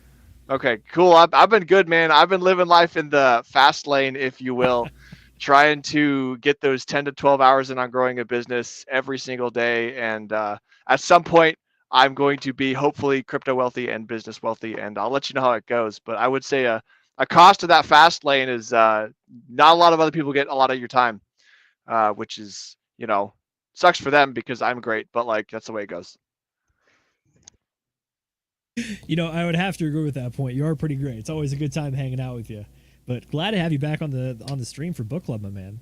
Okay, cool. I've been good, man. I've been living life in the fast lane, if you will, trying to get those 10 to 12 hours in on growing a business every single day. And at some point, I'm going to be hopefully crypto wealthy and business wealthy, and I'll let you know how it goes. But I would say a cost of that fast lane is not a lot of other people get a lot of your time, which is, sucks for them because I'm great, but like that's the way it goes. I would have to agree with that point. You are pretty great. It's always a good time hanging out with you. But glad to have you back on the stream for book club, my man.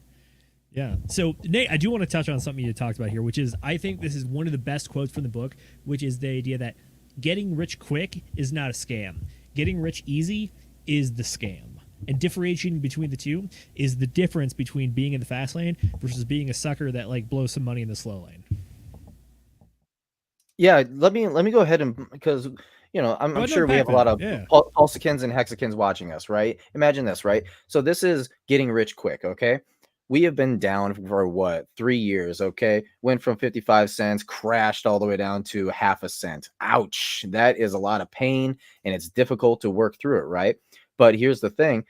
Yeah. So Nate, I do want to touch on something you talked about here, which is I think this is one of the best quotes from the book, which is the idea that getting rich quick is not a scam. Getting rich easy is the scam. And differentiating between the two is the difference between being in the fast lane versus being a sucker that like blows some money in the slow lane. Yeah, let me go ahead and because I'm sure we have a lot of Pulsicans and Hexicans watching us, right? Imagine this, right? So this is getting rich quick, okay? We have been down for 3 years, okay? Went from 55 cents, crashed all the way down to half a cent. Ouch. That is a lot of pain and it's difficult to work through it, right? But here's the thing.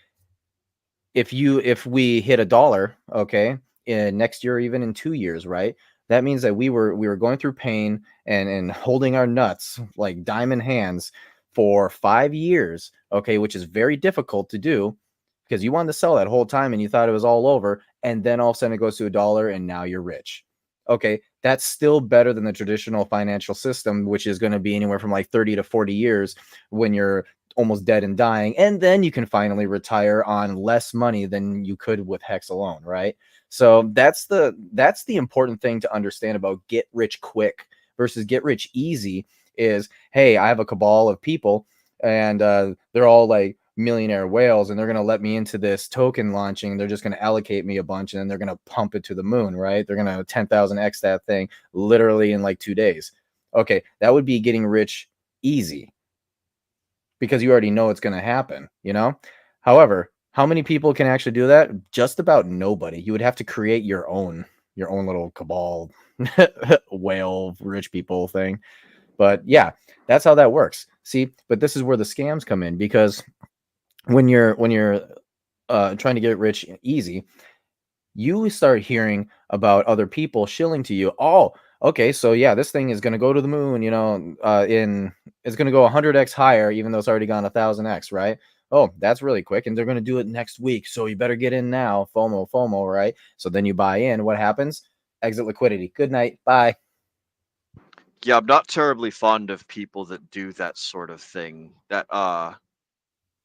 If we hit $1, okay, next year, even in 2 years, right? That means that we were going through pain and holding our nuts like diamond hands for 5 years, okay, which is very difficult to do because you wanted to sell that whole time and you thought it was all over, and then all of a sudden it goes to $1 and now you're rich. Okay, that's still better than the traditional financial system, which is going to be anywhere from like 30 to 40 years when you're almost dead and dying, and then you can finally retire on less money than you could with Hex alone, right? So that's the important thing to understand about get rich quick versus get rich easy is, hey, I have a cabal of people and they're all like millionaire whales, and they're going to let me into this token launching. They're just going to allocate me a bunch, and then they're going to pump it to the moon, right? They're going to 10,000x that thing literally in like 2 days. Okay, that would be getting rich easy because you already know it's going to happen, you know? However, how many people can actually do that? Just about nobody. You would have to create your own little cabal whale rich people thing. But yeah, that's how that works. See, but this is where the scams come in, because when you're trying to get rich easy, you start hearing about other people shilling to you. Oh, okay, so yeah, this thing is going to go to the moon, you know, it's going to go 100x higher, even though it's already gone 1000x, right? Oh, that's really quick, and they're going to do it next week, so you better get in now. FOMO, right? So then you buy in. What happens? Exit liquidity. Good night. Bye. Yeah, I'm not terribly fond of people that do that sort of thing.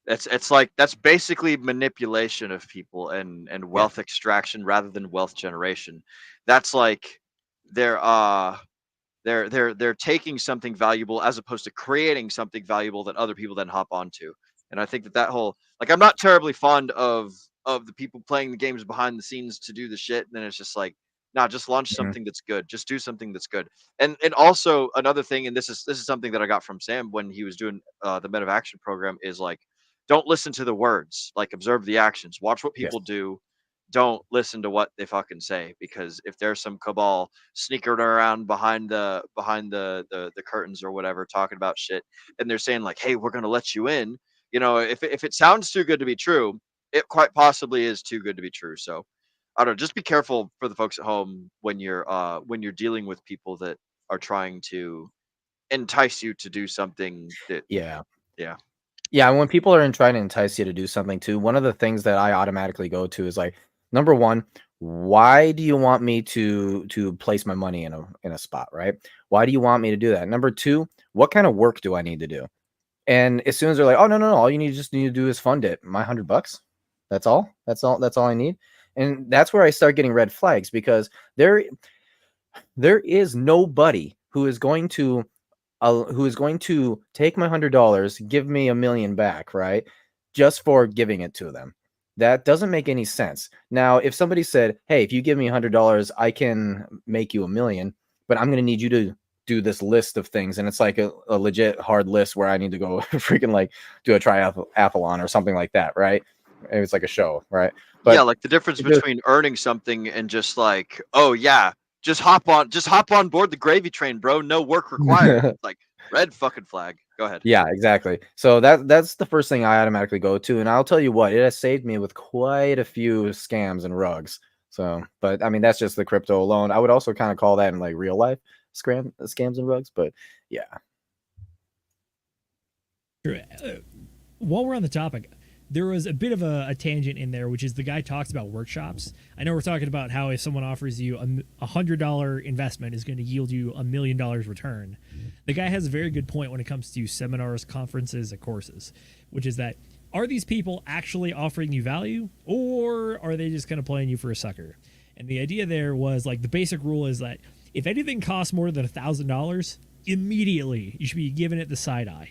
It's like that's basically manipulation of people and wealth extraction rather than wealth generation. That's like they're they're taking something valuable as opposed to creating something valuable that other people then hop onto. And I think that whole, like, I'm not terribly fond of the people playing the games behind the scenes to do the shit, and then it's just like, nah, just launch something that's good. Just do something that's good. And also another thing, and this is something that I got from Sam when he was doing the Men of Action program, is like, don't listen to the words, like observe the actions. Watch what people do. Don't listen to what they fucking say, because if there's some cabal sneaking around behind the curtains or whatever talking about shit, and they're saying like, hey, we're gonna let you in, you know, if it sounds too good to be true, it quite possibly is too good to be true. So I don't know, just be careful for the folks at home when you're dealing with people that are trying to entice you to do something that Yeah. yeah When people are trying to entice you to do something too, one of the things that I automatically go to is like, number one, why do you want me to place my money in a spot, right? Why do you want me to do that? Number two, what kind of work do I need to do? And as soon as they're like, oh no, all you just need to do is fund it. My $100. That's all I need. And that's where I start getting red flags, because there is nobody who is going to take my $100, give me $1 million back, right? Just for giving it to them. That doesn't make any sense. Now, if somebody said, hey, if you give me $100, I can make you $1 million, but I'm going to need you to do this list of things. And it's like a legit hard list where I need to go freaking like do a triathlon or something like that, right? It's like a show, right? But yeah, like the difference between earning something and just like, oh yeah, just hop on board the gravy train, bro. No work required. Like, red fucking flag. Go ahead. Yeah, exactly. So that's the first thing I automatically go to, and I'll tell you what, it has saved me with quite a few scams and rugs. So, but I mean, that's just the crypto alone. I would also kind of call that in like real life scams and rugs, but yeah. Sure. While we're on the topic, there was a bit of a tangent in there, which is the guy talks about workshops. I know we're talking about how if someone offers you a $100 investment is going to yield you $1 million return. The guy has a very good point when it comes to seminars, conferences, and courses, which is that, are these people actually offering you value, or are they just kind of playing you for a sucker? And the idea there was like, the basic rule is that if anything costs more than $1,000, immediately you should be giving it the side eye.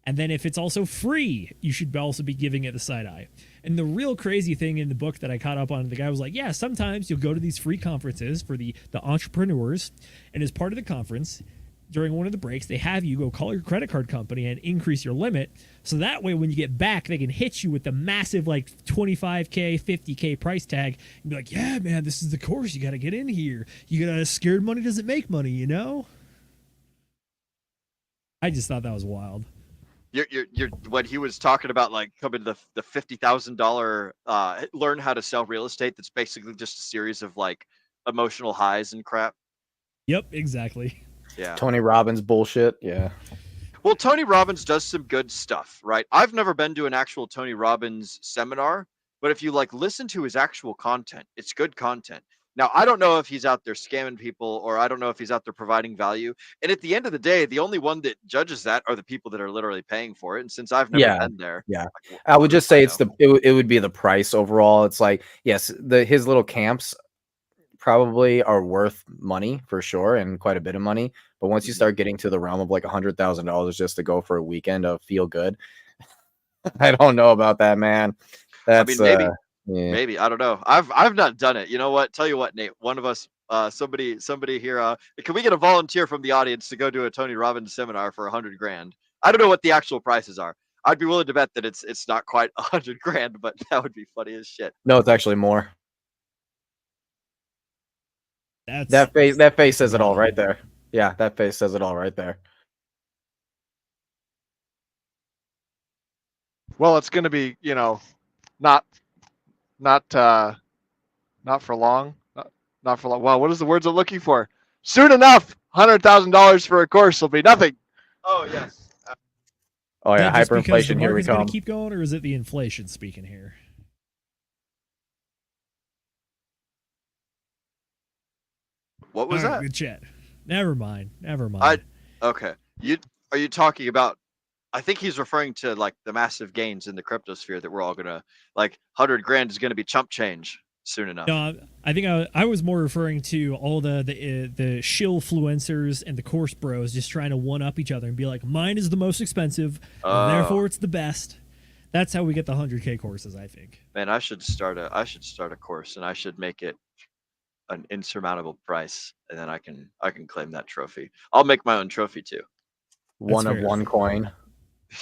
And then if it's also free, you should also be giving it the side eye. And the real crazy thing in the book that I caught up on, the guy was like, yeah, sometimes you'll go to these free conferences for the entrepreneurs, and as part of the conference, during one of the breaks, they have you go call your credit card company and increase your limit. So that way, when you get back, they can hit you with the massive like $25K, $50K price tag and be like, yeah, man, this is the course. You got to get in here. You got to scared money doesn't make money, you know? I just thought that was wild. You're when he was talking about like coming to the $50,000 learn how to sell real estate, that's basically just a series of like emotional highs and crap. Yep, exactly. Yeah. Tony Robbins bullshit. Yeah. Well, Tony Robbins does some good stuff, right? I've never been to an actual Tony Robbins seminar, but if you like listen to his actual content, it's good content. Now, I don't know if he's out there scamming people, or I don't know if he's out there providing value. And at the end of the day, the only one that judges that are the people that are literally paying for it. And since I've never been there, Yeah. like, I would just say you know? it would be the price overall. It's like, yes, his little camps probably are worth money for sure, and quite a bit of money. But once you start getting to the realm of like $100,000 just to go for a weekend of feel good, I don't know about that, man. That's maybe. yeah. Maybe, I don't know. I've not done it. You know what? Tell you what, Nate. One of us, somebody here. Can we get a volunteer from the audience to go do a Tony Robbins seminar for $100,000? I don't know what the actual prices are. I'd be willing to bet that it's not quite $100,000, but that would be funny as shit. No, it's actually more. That face says it all right there. Yeah, that face says it all right there. Well, it's going to be, not for long. Not for long. Wow, what is the words I'm looking for? Soon enough, $100,000 for a course will be nothing. Oh yes. Oh yeah, just because the hyperinflation. Here we market's gonna come. keep going, or is it the inflation speaking here? What was All right, that? good chat. Never mind. Okay. Are you talking about? I think he's referring to like the massive gains in the crypto sphere that we're all gonna like. $100,000 is gonna be chump change soon enough. No, I think I was more referring to all the shill-fluencers and the course bros just trying to one up each other and be like, mine is the most expensive, and therefore it's the best. That's how we get the 100K courses, I think. Man, I should start a course, and I should make it an insurmountable price, and then I can claim that trophy. I'll make my own trophy too. One That's of fair. one coin.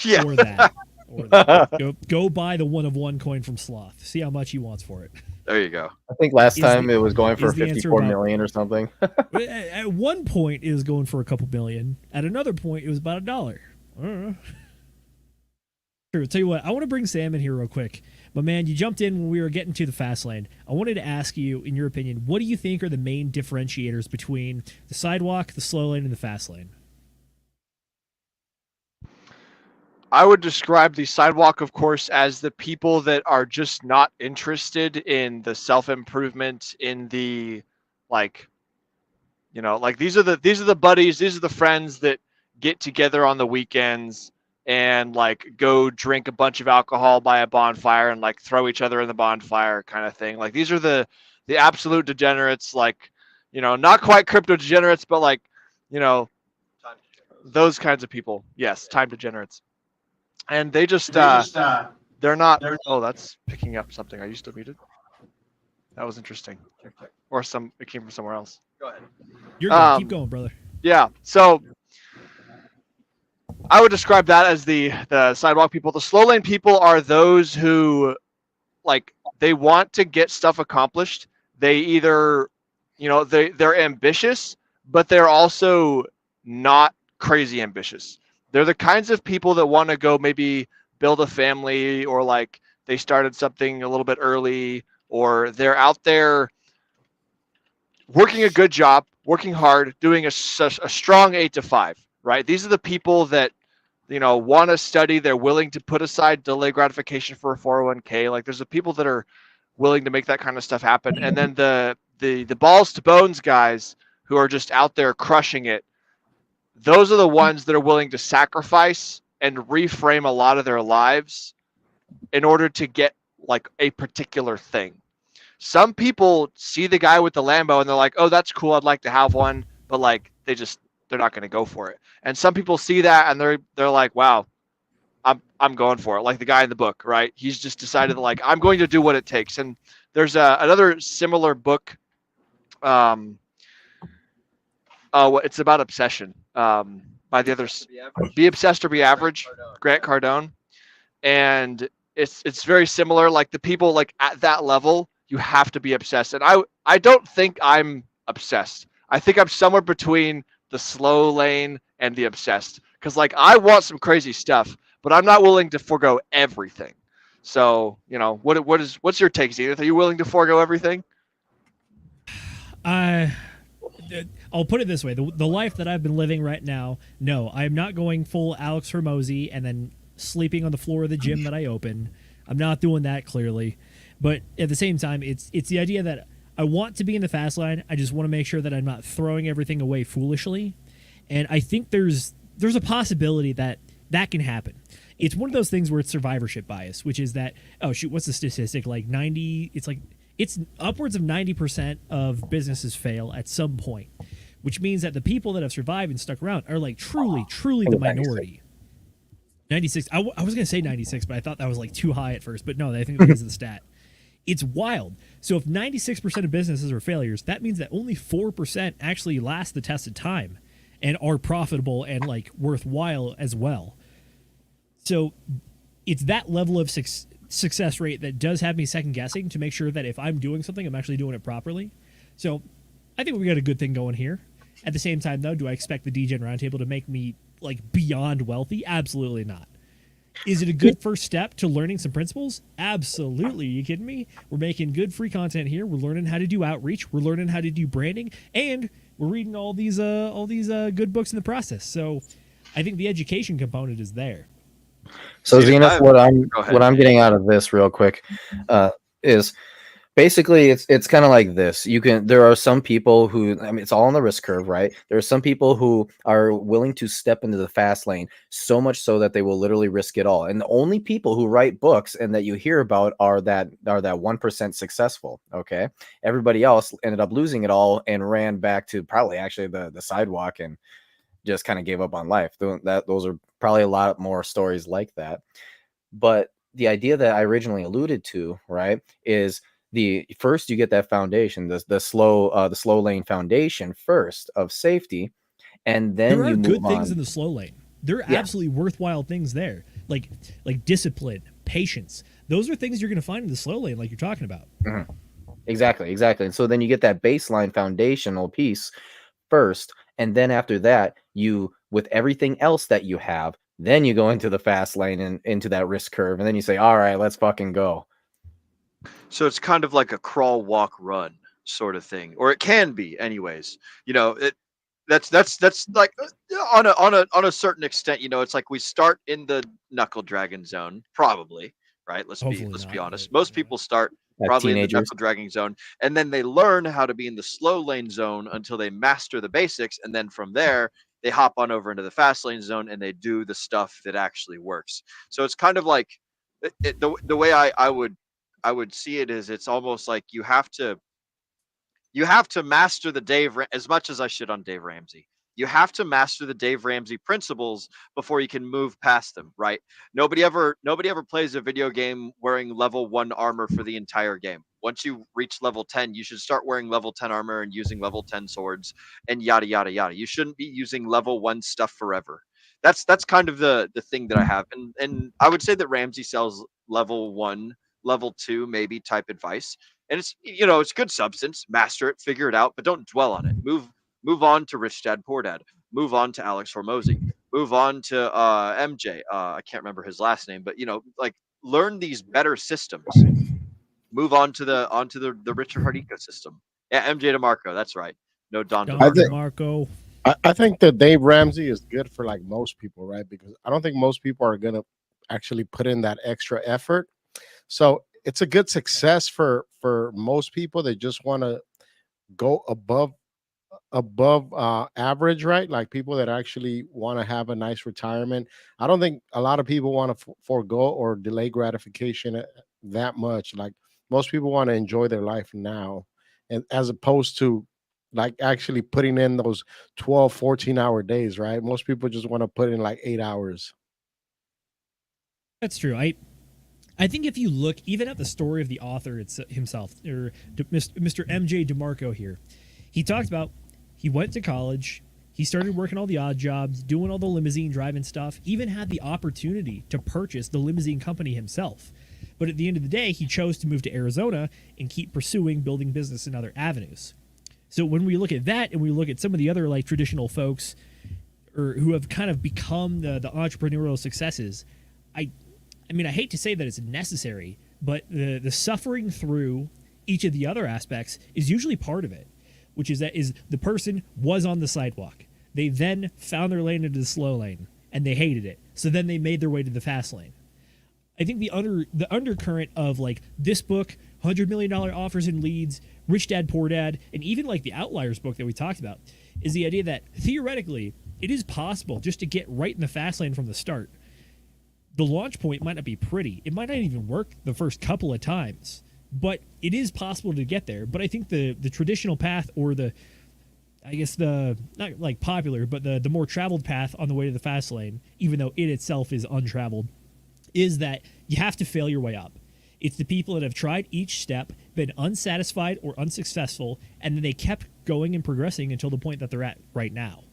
Yeah. Or that. Or that. Go buy the one of one coin from Sloth. See how much he wants for it. There you go. I think last Is time the- it was going for is the answer 54 about- million or something. At one point, it was going for a couple million. At another point, it was about $1. I don't know. Sure, tell you what, I want to bring Sam in here real quick. But man, you jumped in when we were getting to the Fastlane. I wanted to ask you, in your opinion, what do you think are the main differentiators between the sidewalk, the slow lane, and the fast lane? I would describe the sidewalk, of course, as the people that are just not interested in the self-improvement, in the like these are the buddies, these are the friends that get together on the weekends and like go drink a bunch of alcohol by a bonfire and like throw each other in the bonfire kind of thing. Like these are the absolute degenerates, like, not quite crypto degenerates, but like, those kinds of people. Yes, time degenerates. And they just they're not. Oh, that's picking up something. Are you still muted? That was interesting. Or it came from somewhere else. Go ahead. You're good. Keep going, brother. Yeah. So I would describe that as the sidewalk people. The slow lane people are those who, like, they want to get stuff accomplished. They either, they're ambitious, but they're also not crazy ambitious. They're the kinds of people that want to go maybe build a family, or like they started something a little bit early, or they're out there working a good job, working hard, doing a strong 8 to 5, right? These are the people that, want to study. They're willing to put aside delay gratification for a 401k. Like there's the people that are willing to make that kind of stuff happen. And then the balls to bones guys who are just out there crushing it. Those are the ones that are willing to sacrifice and reframe a lot of their lives in order to get like a particular thing. Some people see the guy with the Lambo and they're like, oh, that's cool, I'd like to have one, but like they're not going to go for it. And some people see that and they're like, wow, I'm going for it. Like the guy in the book, right? He's just decided that, like, I'm going to do what it takes. And there's another similar book. It's about obsession. By the others, Be Obsessed or Be Average, Grant Cardone. And it's very similar. Like the people like at that level, you have to be obsessed. And I don't think I'm obsessed. I think I'm somewhere between the slow lane and the obsessed. Because like I want some crazy stuff, but I'm not willing to forego everything. So, what's your take, Zenith? Are you willing to forego everything? I'll put it this way. The life that I've been living right now, no, I'm not going full Alex Hormozy and then sleeping on the floor of the gym that I open. I'm not doing that, clearly. But at the same time, it's the idea that I want to be in the fast lane. I just want to make sure that I'm not throwing everything away foolishly. And I think there's a possibility that that can happen. It's one of those things where it's survivorship bias, which is that, oh shoot, what's the statistic? Like 90, it's upwards of 90% of businesses fail at some point, which means that the people that have survived and stuck around are like truly the minority. 96. I was going to say 96, but I thought that was like too high at first. But no, I think that is the stat. It's wild. So if 96% of businesses are failures, that means that only 4% actually last the test of time and are profitable and like worthwhile as well. So it's that level of success rate that does have me second guessing to make sure that if I'm doing something, I'm actually doing it properly. So I think we got a good thing going here. At the same time, though, do I expect the Degen Roundtable to make me like beyond wealthy? Absolutely not. Is it a good first step to learning some principles? Absolutely. Are you kidding me? We're making good free content here. We're learning how to do outreach. We're learning how to do branding, and we're reading all these good books in the process. So I think the education component is there. So Zenith, what I'm getting out of this real quick is basically it's kind of like this. There are some people who, I mean, it's all on the risk curve, right? There are some people who are willing to step into the fast lane so much so that they will literally risk it all. And the only people who write books and that you hear about are that 1% successful. Okay. Everybody else ended up losing it all and ran back to probably actually the sidewalk and just kind of gave up on life. Those are probably a lot more stories like that. But the idea that I originally alluded to, right, is first you get that foundation, the slow lane foundation first of safety, and then there are you move good on. Things in the slow lane. There are absolutely worthwhile things there, like discipline, patience. Those are things you're going to find in the slow lane, like you're talking about. Mm-hmm. Exactly. And so then you get that baseline foundational piece first, and then after that, you, with everything else that you have, then you go into the fast lane and into that risk curve, and then you say, all right, let's fucking go. So it's kind of like a crawl, walk, run sort of thing, or it can be, anyways. You know, that's like on a certain extent. You know, it's like we start in the knuckle dragon zone, probably, right? Let's be honest. Most people start probably in the knuckle dragging zone, and then they learn how to be in the slow lane zone until they master the basics, and then from there they hop on over into the fast lane zone and they do the stuff that actually works. So it's kind of like the way I would see it is, it's almost like you have to master the as much as I shit on Dave Ramsey. You have to master the Dave Ramsey principles before you can move past them, right? Nobody ever plays a video game wearing level 1 armor for the entire game. Once you reach level 10, you should start wearing level 10 armor and using level 10 swords and yada yada yada. You shouldn't be using level 1 stuff forever. That's kind of the thing that I have. And I would say that Ramsey sells level 1, level 2 maybe type advice. And it's, you know, it's good substance. Master it, figure it out, but don't dwell on it. Move on to Rich Dad Poor Dad. Move on to Alex Hormozy. Move on to MJ. I can't remember his last name, but you know, like, learn these better systems. Move on to the Richard Hart ecosystem. Yeah, MJ DeMarco. That's right. No Don DeMarco. I think that Dave Ramsey is good for like most people, right? Because I don't think most people are gonna actually put in that extra effort. So it's a good success for most people that just want to go above average, right? Like people that actually want to have a nice retirement. I don't think a lot of people want to forego or delay gratification that much. Like most people want to enjoy their life now, and as opposed to like actually putting in those 12, 14-hour days, right? Most people just want to put in like 8 hours. That's true. I think if you look even at the story of the author himself, or Mr. MJ DeMarco here, he talked about he went to college, he started working all the odd jobs, doing all the limousine driving stuff, even had the opportunity to purchase the limousine company himself. But at the end of the day, he chose to move to Arizona and keep pursuing building business in other avenues. So when we look at that and we look at some of the other like traditional folks or who have kind of become the entrepreneurial successes, I mean, I hate to say that it's necessary, but the suffering through each of the other aspects is usually part of it, which is the person was on the sidewalk. They then found their lane into the slow lane, and they hated it. So then they made their way to the fast lane. I think the undercurrent of like this book $100 million offers and leads, Rich Dad, Poor Dad, and even like the Outliers book that we talked about, is the idea that theoretically it is possible just to get right in the fast lane from the start. The launch point might not be pretty. It might not even work the first couple of times, but it is possible to get there. But I think the traditional path, or the not like popular, but the more traveled path on the way to the fast lane, even though it itself is untraveled, is that you have to fail your way up. It's the people that have tried each step, been unsatisfied or unsuccessful, and then they kept going and progressing until the point that they're at right now.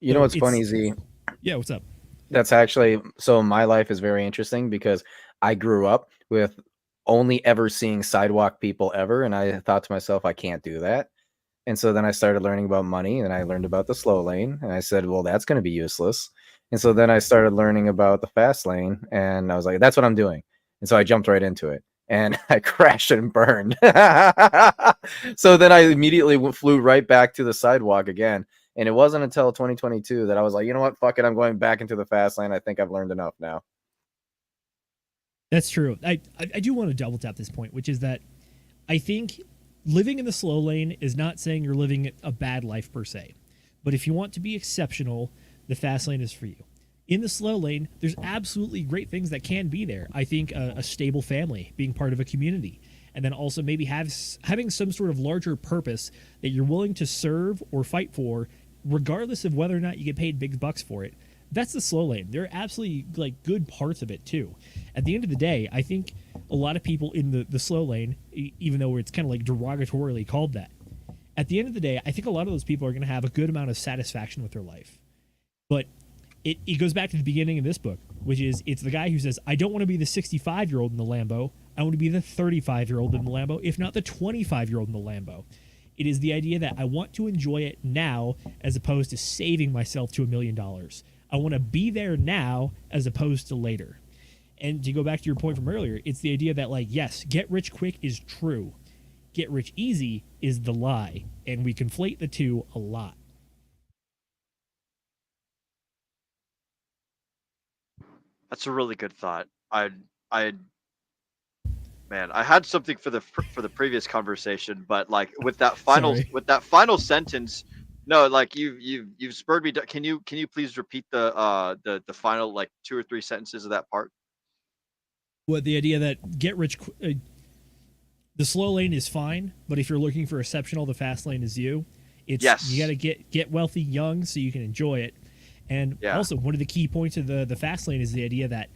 You know what's funny, Z? Yeah, what's up? That's actually, so my life is very interesting because I grew up with only ever seeing sidewalk people ever. And I thought to myself, I can't do that. And so then I started learning about money, and I learned about the slow lane. And I said, well, that's going to be useless. And so then I started learning about the fast lane, and I was like, that's what I'm doing. And so I jumped right into it, and I crashed and burned. So then I immediately flew right back to the sidewalk again. And it wasn't until 2022 that I was like, you know what? Fuck it. I'm going back into the fast lane. I think I've learned enough now. That's true. I do want to double tap this point, which is that I think living in the slow lane is not saying you're living a bad life per se. But if you want to be exceptional, the fast lane is for you. In the slow lane, there's absolutely great things that can be there. I think a stable family, being part of a community, and then also maybe having some sort of larger purpose that you're willing to serve or fight for, regardless of whether or not you get paid big bucks for it. That's the slow lane. There are absolutely like good parts of it too. At the end of the day, I think a lot of people in the slow lane, even though it's kind of like derogatorily called that, at the end of the day, I think a lot of those people are going to have a good amount of satisfaction with their life. But it goes back to the beginning of this book, which is it's the guy who says, I don't want to be the 65-year-old in the Lambo. I want to be the 35-year-old in the Lambo, if not the 25-year-old in the Lambo. It is the idea that I want to enjoy it now as opposed to saving myself to $1 million. I want to be there now as opposed to later. And to go back to your point from earlier, it's the idea that, like, yes, get rich quick is true. Get rich easy is the lie. And we conflate the two a lot. That's a really good thought. Man, I had something for the previous conversation, but like with that final sentence, no, like you've spurred me. Can you please repeat the final like 2 or 3 sentences of that part? What, the idea that get rich, the slow lane is fine, but if you're looking for exceptional, the fast lane is you. It's yes. You got to get wealthy young so you can enjoy it. And also one of the key points of the fast lane is the idea that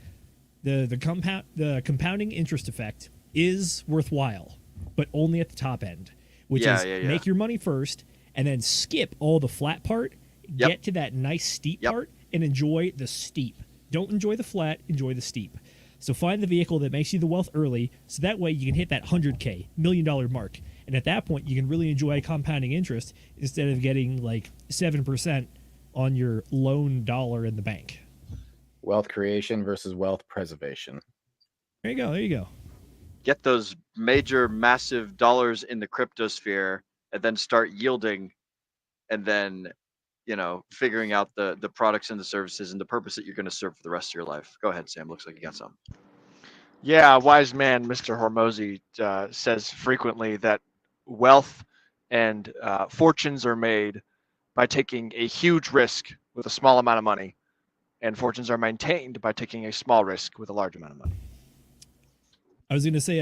the compounding interest effect is worthwhile, but only at the top end, which is make your money first and then skip all the flat part, get to that nice steep part, and enjoy the steep. Don't enjoy the flat, enjoy the steep. So find the vehicle that makes you the wealth early, so that way you can hit that $100K, $1 million mark. And at that point, you can really enjoy compounding interest instead of getting like 7% on your loan dollar in the bank. Wealth creation versus wealth preservation. There you go. Get those major, massive dollars in the cryptosphere, and then start yielding, and then, figuring out the products and the services and the purpose that you're going to serve for the rest of your life. Go ahead, Sam. Looks like you got some. Yeah, wise man, Mr. Hormozy, says frequently that wealth and fortunes are made by taking a huge risk with a small amount of money, and fortunes are maintained by taking a small risk with a large amount of money. I was going to say,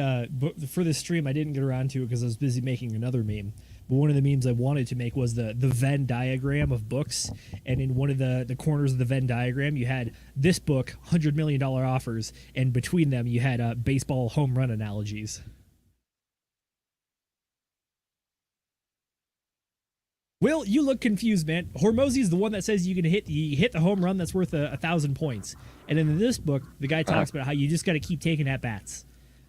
for this stream, I didn't get around to it because I was busy making another meme. But one of the memes I wanted to make was the Venn diagram of books. And in one of the corners of the Venn diagram, you had this book, $100 million offers. And between them, you had baseball home run analogies. Will, you look confused, man. Hormozy is the one that says you can hit the home run that's worth 1,000 points. And in this book, the guy talks about how you just got to keep taking at bats.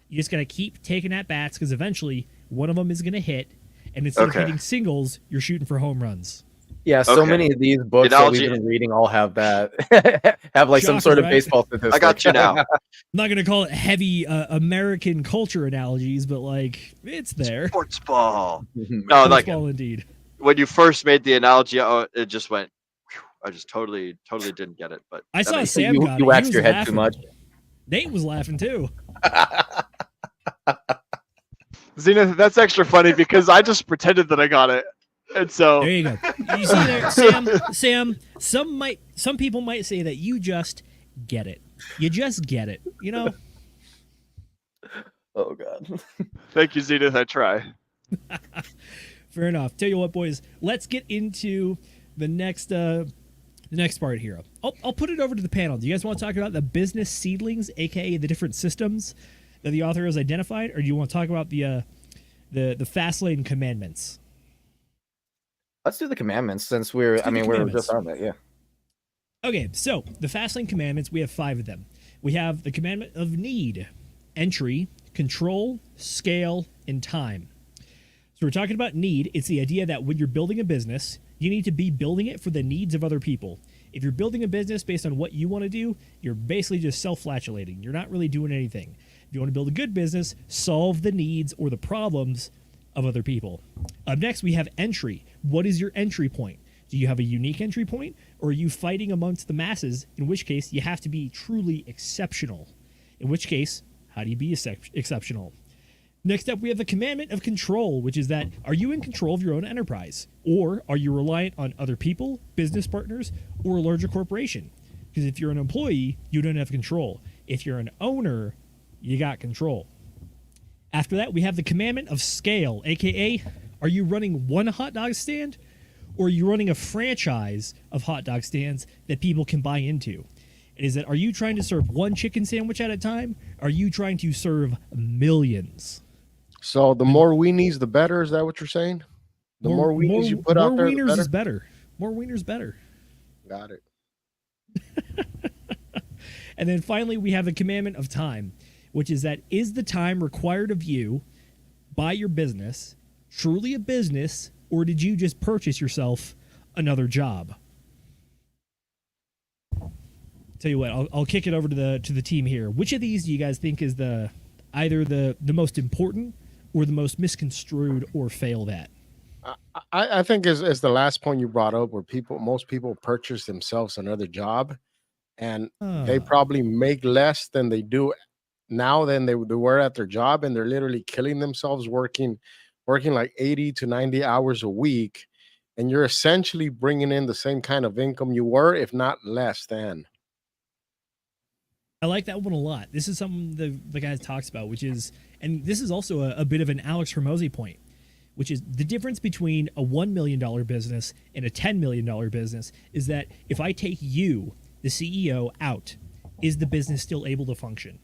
You just got to keep taking at bats because eventually one of them is going to hit. And instead of hitting singles, you're shooting for home runs. Yeah, so many of these books that we've been reading all have that, have like some sort of baseball statistic. I got you now. I'm not going to call it heavy American culture analogies, but like it's there. Sports ball. No, sports ball indeed. When you first made the analogy, it just went. I just totally didn't get it. But I saw Sam. You waxed your head too much. Nate was laughing too. Zenith, that's extra funny because I just pretended that I got it, and so There you go. You see there, Sam. Sam. Some people might say that you just get it. You just get it. You know. Oh God. thank you, Zenith. I try. Fair enough. Tell you what, boys. Let's get into the next part here. I'll put it over to the panel. Do you guys want to talk about the business seedlings, aka the different systems that the author has identified, or do you want to talk about the Fastlane commandments? Let's do the commandments since we're just on that. Yeah. Okay, so the Fastlane commandments, we have 5 of them. We have the commandment of need, entry, control, scale, and time. So we're talking about need. It's the idea that when you're building a business, you need to be building it for the needs of other people. If you're building a business based on what you want to do, you're basically just self-flatulating. You're not really doing anything. If you want to build a good business, solve the needs or the problems of other people. Up next, we have entry. What is your entry point? Do you have a unique entry point, or are you fighting amongst the masses, in which case you have to be truly exceptional? In which case, how do you be exceptional? Next up, we have the commandment of control, which is that, are you in control of your own enterprise? Or are you reliant on other people, business partners, or a larger corporation? Because if you're an employee, you don't have control. If you're an owner, you got control. After that, we have the commandment of scale, aka, are you running one hot dog stand, or are you running a franchise of hot dog stands that people can buy into? Is that, are you trying to serve one chicken sandwich at a time? Are you trying to serve millions? So the more weenies, the better. Is that what you're saying? The more weenies you put out there, more wieners the is better. More wieners better. Got it. And then finally, we have the commandment of time, which is that, is the time required of you by your business truly a business, or did you just purchase yourself another job? Tell you what, I'll kick it over to the team here. Which of these do you guys think is either the most important or the most misconstrued or failed at? I think is the last point you brought up, where most people purchase themselves another job, and they probably make less than they do now than they were at their job, and they're literally killing themselves working like 80 to 90 hours a week, and you're essentially bringing in the same kind of income you were, if not less than. I like that one a lot. This is something the guy talks about, which is, and this is also a bit of an Alex Hormozy point, which is the difference between a $1 million business and a $10 million business is that if I take you, the CEO, out, is the business still able to function?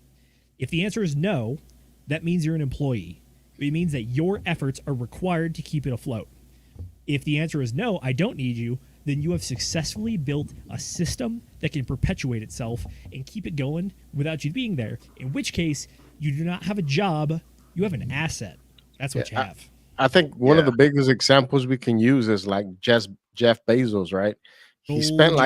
If the answer is no, that means you're an employee. It means that your efforts are required to keep it afloat. If the answer is no, I don't need you, then you have successfully built a system that can perpetuate itself and keep it going without you being there, in which case you do not have a job, you have an asset. That's what you have. I think one of the biggest examples we can use is like Jeff Bezos, right? He spent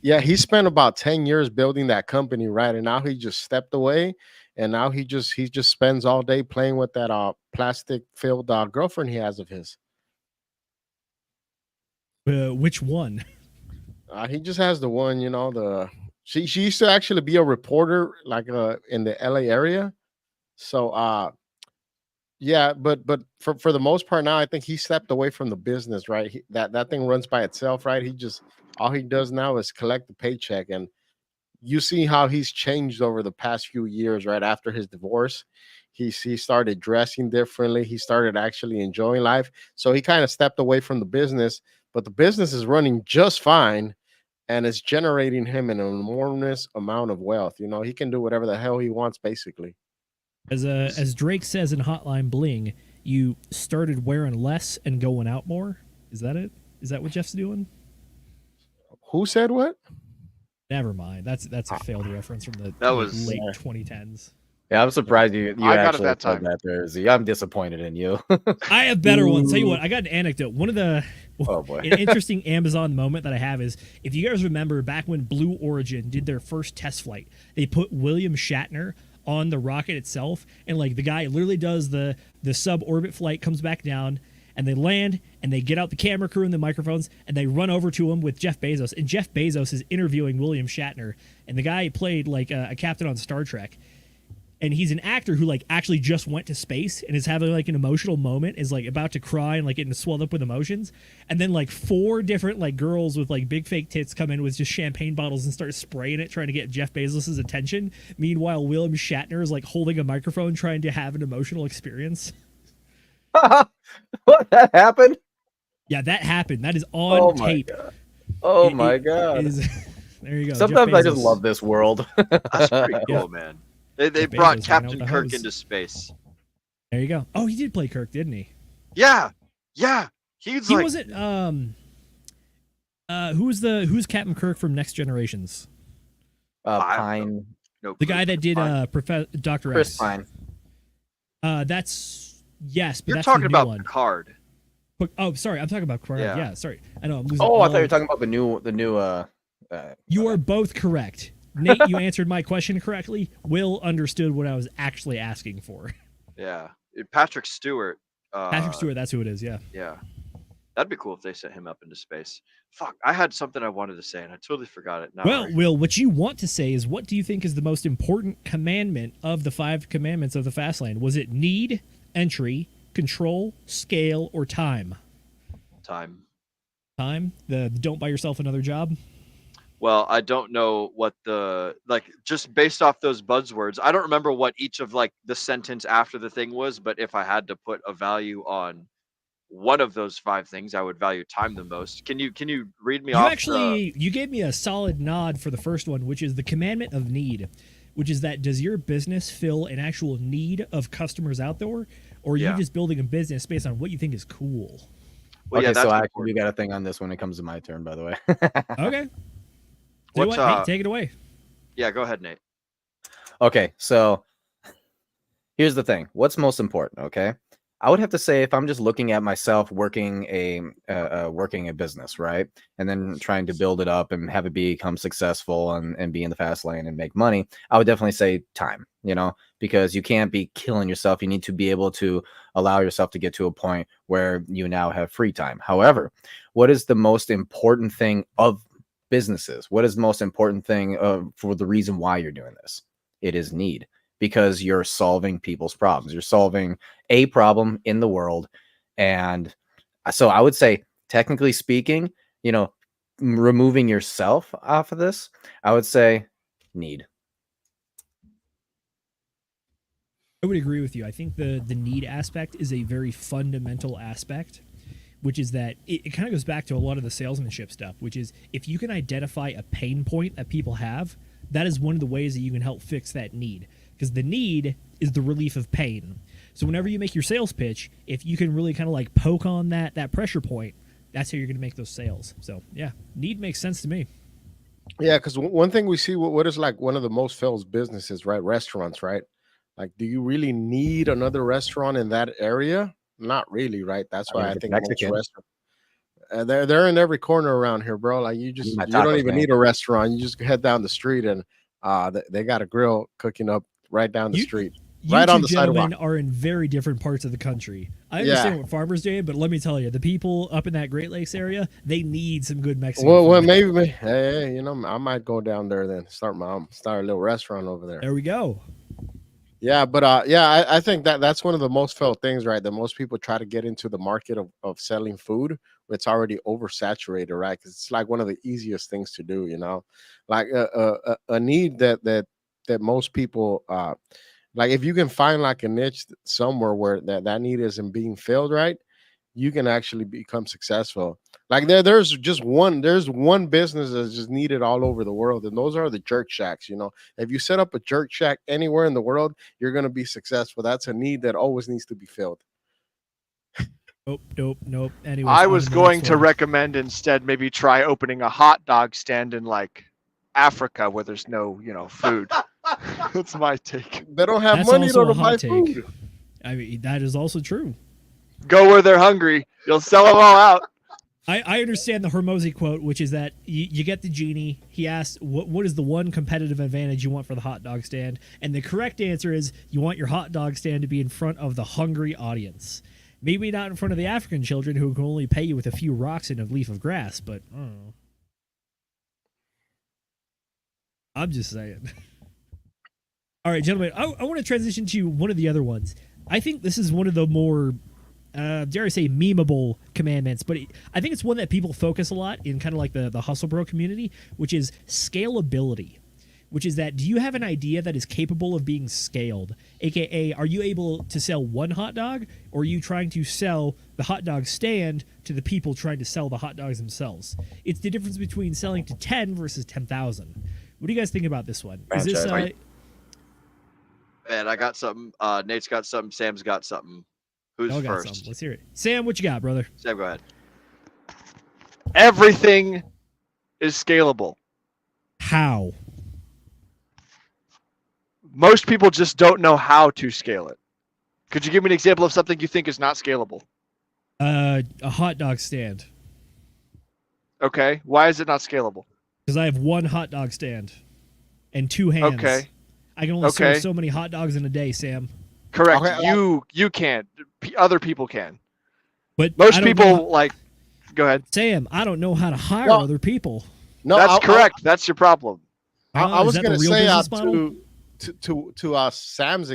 he spent about 10 years building that company, right? And now he just stepped away, and now he just spends all day playing with that plastic filled girlfriend he has of his. Which one? He just has the one, she used to actually be a reporter like in the LA area. So but for the most part now, I think he stepped away from the business, right? That thing runs by itself, right? All he does now is collect the paycheck, and you see how he's changed over the past few years, right? After his divorce, he started dressing differently. He started actually enjoying life. So he kind of stepped away from the business, but the business is running just fine, and it's generating him an enormous amount of wealth. He can do whatever the hell he wants, basically. As Drake says in Hotline Bling, you started wearing less and going out more. Is that it? Is that what Jeff's doing? Who said what? Never mind. That's a failed reference from the late 2010s. Yeah, I'm surprised you I got actually it that said time. that there, Z. I'm disappointed in you. I have better ones. Tell you what, I got an anecdote. One of the Oh boy. an interesting Amazon moment that I have is, if you guys remember back when Blue Origin did their first test flight, they put William Shatner on the rocket itself, and like the guy literally does the suborbit flight, comes back down, and they land, and they get out the camera crew and the microphones, and they run over to him with Jeff Bezos, and Jeff Bezos is interviewing William Shatner, and the guy played like a captain on Star Trek. and he's an actor who like actually just went to space and is having like an emotional moment, is like about to cry and like getting swelled up with emotions, and then like 4 different like girls with like big fake tits come in with just champagne bottles and start spraying it, trying to get Jeff Bezos's attention. Meanwhile, William Shatner is like holding a microphone trying to have an emotional experience. What, that happened? Yeah, that happened. That is on tape. God. Oh my God. There you go. Sometimes I just love this world. That's pretty cool, man. They Jeff brought Bezos hanging out Captain with the Kirk hoes. into space. There you go. Oh, he did play Kirk, didn't he? Yeah. He like, wasn't. Who's Captain Kirk from Next Generations? Pine. no The clue. guy that did Dr. Chris X. Pine. That's yes, but You're that's talking the new about one. Picard. Oh, sorry, I'm talking about Picard. Yeah. Yeah, sorry. I know I'm losing. Oh, I thought you were talking about the new. You are both correct. Nate, you answered my question correctly. Will understood what I was actually asking for. Yeah. Patrick Stewart. Patrick Stewart, that's who it is. Yeah. Yeah. That'd be cool if they sent him up into space. Fuck, I had something I wanted to say and I totally forgot it. Now Well, Will, what you want to say is, what do you think is the most important commandment of the 5 commandments of the Fastlane? Was it need, entry, control, scale, or time? time. Time? The don't buy yourself another job? Well, I don't know what the, like, just based off those buzzwords, I don't remember what each of like the sentence after the thing was, but if I had to put a value on one of those 5 things, I would value time the most. Can you read me You off? actually, you gave me a solid nod for the first one, which is the commandment of need, which is that does your business fill an actual need of customers out there, or are you just building a business based on what you think is cool? Well, Okay, yeah, that's so I important. actually got a thing on this when it comes to my turn, by the way. Okay. Tell you What's, what, Nate, take it away. Yeah, go ahead, Nate. Okay, so here's the thing. What's most important? Okay, I would have to say if I'm just looking at myself working a business, right, and then trying to build it up and have it become successful and be in the fast lane and make money, I would definitely say time. You know, because you can't be killing yourself. You need to be able to allow yourself to get to a point where you now have free time. However, what is the most important thing of businesses? What is the most important thing for the reason why you're doing this? It is need, because you're solving people's problems. You're solving a problem in the world. And so I would say, technically speaking, you know, removing yourself off of this, I would say need. I would agree with you. I think the need aspect is a very fundamental aspect, which is that it kind of goes back to a lot of the salesmanship stuff, which is if you can identify a pain point that people have, that is one of the ways that you can help fix that need, because the need is the relief of pain. So whenever you make your sales pitch, if you can really kind of like poke on that pressure point, that's how you're going to make those sales. So yeah, need makes sense to me. Yeah, because one thing we see, what is like one of the most failed businesses, right? Restaurants, right? Like, do you really need another restaurant in that area? Not really, right? That's why I think most restaurants, they're in every corner around here, bro. Like you don't even need a restaurant. You just head down the street and they got a grill cooking up right down the street, right on the sidewalk. Are in very different parts of the country. I understand what farmers do, but let me tell you, the people up in that Great Lakes area, they need some good Mexican food. Well, maybe, hey, you know, I might go down there then start a little restaurant over there. There we go. Yeah, but I think that's one of the most felt things, right? That most people try to get into the market of selling food. It's already oversaturated, right? Because it's like one of the easiest things to do, you know, like a need that most people like. If you can find like a niche somewhere where that need isn't being filled, right, you can actually become successful. Like there's one business that's just needed all over the world, and those are the jerk shacks. You know, if you set up a jerk shack anywhere in the world, you're gonna be successful. That's a need that always needs to be filled. Nope. Anyway, I was going to recommend instead maybe try opening a hot dog stand in like Africa where there's no, you know, food. That's my take. They don't have money to buy food. I mean, that is also true. Go where they're hungry. You'll sell them all out. I understand the Hormozy quote, which is that you get the genie. He asks, what is the one competitive advantage you want for the hot dog stand? And the correct answer is you want your hot dog stand to be in front of the hungry audience. Maybe not in front of the African children who can only pay you with a few rocks and a leaf of grass, but I don't know. I'm just saying. All right, gentlemen, I want to transition to one of the other ones. I think this is one of the more, dare I say, memeable commandments, but I think it's one that people focus a lot in kind of like the Hustle Bro community, which is scalability. Which is that, do you have an idea that is capable of being scaled? AKA, are you able to sell one hot dog, or are you trying to sell the hot dog stand to the people trying to sell the hot dogs themselves? It's the difference between selling to 10 versus 10,000. What do you guys think about this one? Is this Man, I got something. Nate's got something. Sam's got something. Who's y'all got first? something. Let's hear it. Sam, what you got, brother? Sam, go ahead. Everything is scalable. How? Most people just don't know how to scale it. Could you give me an example of something you think is not scalable? A hot dog stand. Okay. Why is it not scalable? Because I have one hot dog stand and 2 hands. Okay. I can only sell so many hot dogs in a day, Sam. Correct. Okay, You can't. Other people can. But Most people like. Go ahead. Sam, I don't know how to hire Well, other people. No, That's correct. That's your problem. I Is was that the going to real say business model? to Sam's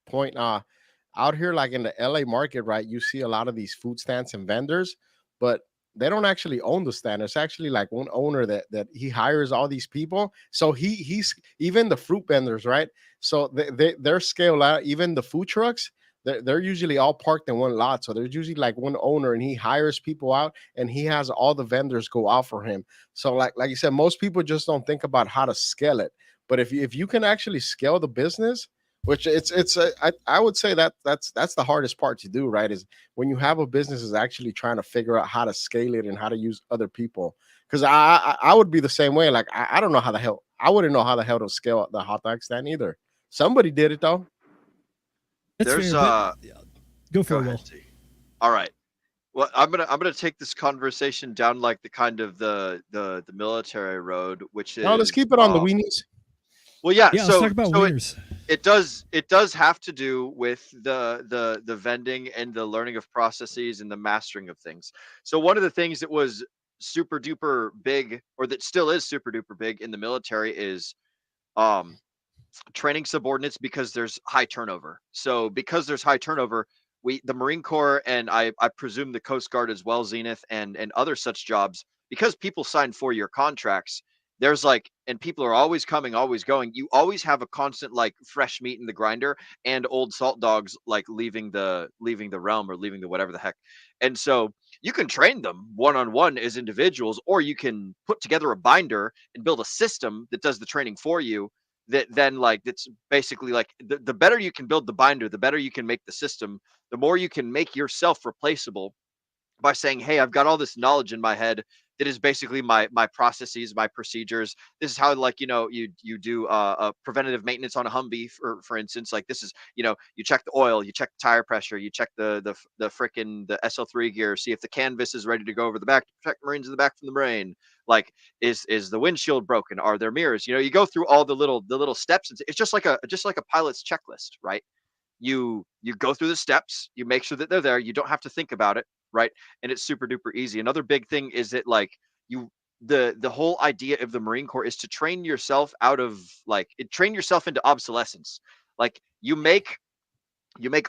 point, out here like in the LA market, right? You see a lot of these food stands and vendors, but they don't actually own the stand. It's actually like one owner that he hires all these people. So he's even the fruit vendors, right? So they're scaled out. Even the food trucks, they're usually all parked in one lot. So there's usually like one owner, and he hires people out, and he has all the vendors go out for him. So like you said, most people just don't think about how to scale it. But if you can actually scale the business, which I would say that's the hardest part to do, right? Is when you have a business is actually trying to figure out how to scale it and how to use other people. Because I would be the same way. Like I don't know how the hell, I wouldn't know how the hell to scale the hot dog stand either. Somebody did it though. That's There's fair, go for Go it, ahead, Will. T. All right. Well, I'm gonna take this conversation down like the kind of the military road, which is No, let's keep it on the weenies. Well, yeah. Yeah, So, let's talk about winners. it does have to do with the vending and the learning of processes and the mastering of things. So one of the things that was super duper big, or that still is super duper big in the military, is um training subordinates, because there's high turnover. So because there's high turnover, the Marine Corps, and I presume the Coast Guard as well, Zenith and other such jobs, because people sign 4-year contracts, there's like, and people are always coming, always going, you always have a constant like fresh meat in the grinder, and old salt dogs like leaving the realm, or leaving the whatever the heck. And so you can train them one-on-one as individuals, or you can put together a binder and build a system that does the training for you, that then like, that's basically like, the better you can build the binder, the better you can make the system, the more you can make yourself replaceable by saying, hey, I've got all this knowledge in my head that is basically my processes, my procedures. This is how, like, you do preventative maintenance on a Humvee, for instance. Like, this is, you check the oil, you check the tire pressure, you check the freaking the SL3 gear, see if the canvas is ready to go over the back to protect the Marines in the back from the rain. Like, is the windshield broken? Are there mirrors? You go through all the little steps. It's just like a pilot's checklist, right? You go through the steps, you make sure that they're there, you don't have to think about it, right? And it's super duper easy. Another big thing is that, like, the whole idea of the Marine Corps is to train yourself out of, like, train yourself into obsolescence. Like, you make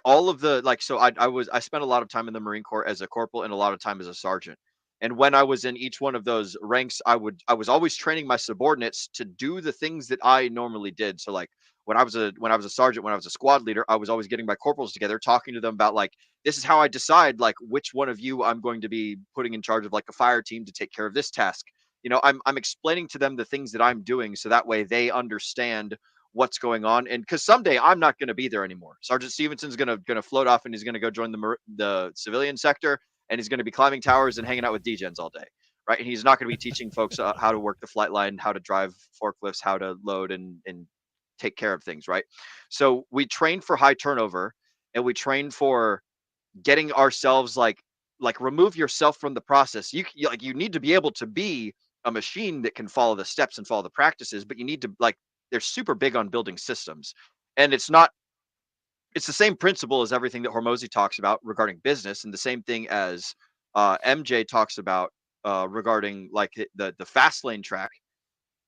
all of the, like, so I spent a lot of time in the Marine Corps as a corporal and a lot of time as a sergeant. And when I was in each one of those ranks, I was always training my subordinates to do the things that I normally did. So, like, when I was a sergeant, when I was a squad leader, I was always getting my corporals together, talking to them about, like, this is how I decide, like, which one of you I'm going to be putting in charge of, like, a fire team to take care of this task. I'm explaining to them the things that I'm doing, so that way they understand what's going on. And because someday I'm not going to be there anymore. Sergeant Stevenson's gonna float off, and he's gonna go join the civilian sector, and he's going to be climbing towers and hanging out with Degens all day, right? And he's not going to be teaching folks how to work the flight line, how to drive forklifts, how to load and take care of things, right? So we train for high turnover, and we train for getting ourselves like remove yourself from the process. You need to be able to be a machine that can follow the steps and follow the practices, but you need to, like, they're super big on building systems, and it's the same principle as everything that Hormozy talks about regarding business, and the same thing as MJ talks about regarding, like, the Fastlane track.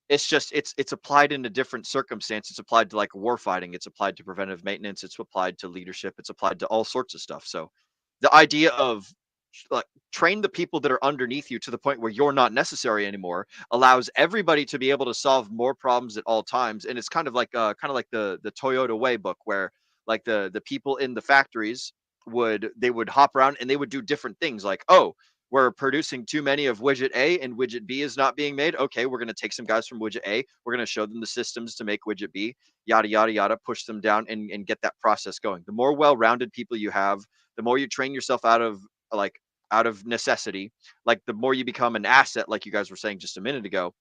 It's just it's applied in a different circumstance. It's applied to like war fighting. It's applied to preventive maintenance. It's applied to leadership. It's applied to all sorts of stuff. So the idea of like train the people that are underneath you to the point where you're not necessary anymore allows everybody to be able to solve more problems at all times. And it's kind of like the Toyota Way book, where like the people in the factories would hop around and they would do different things, like, oh, we're producing too many of widget A and widget B is not being made. Okay, we're going to take some guys from widget A. We're going to show them the systems to make widget B, yada, yada, yada, push them down and get that process going. The more well-rounded people you have, the more you train yourself out of necessity, like the more you become an asset, like you guys were saying just a minute ago.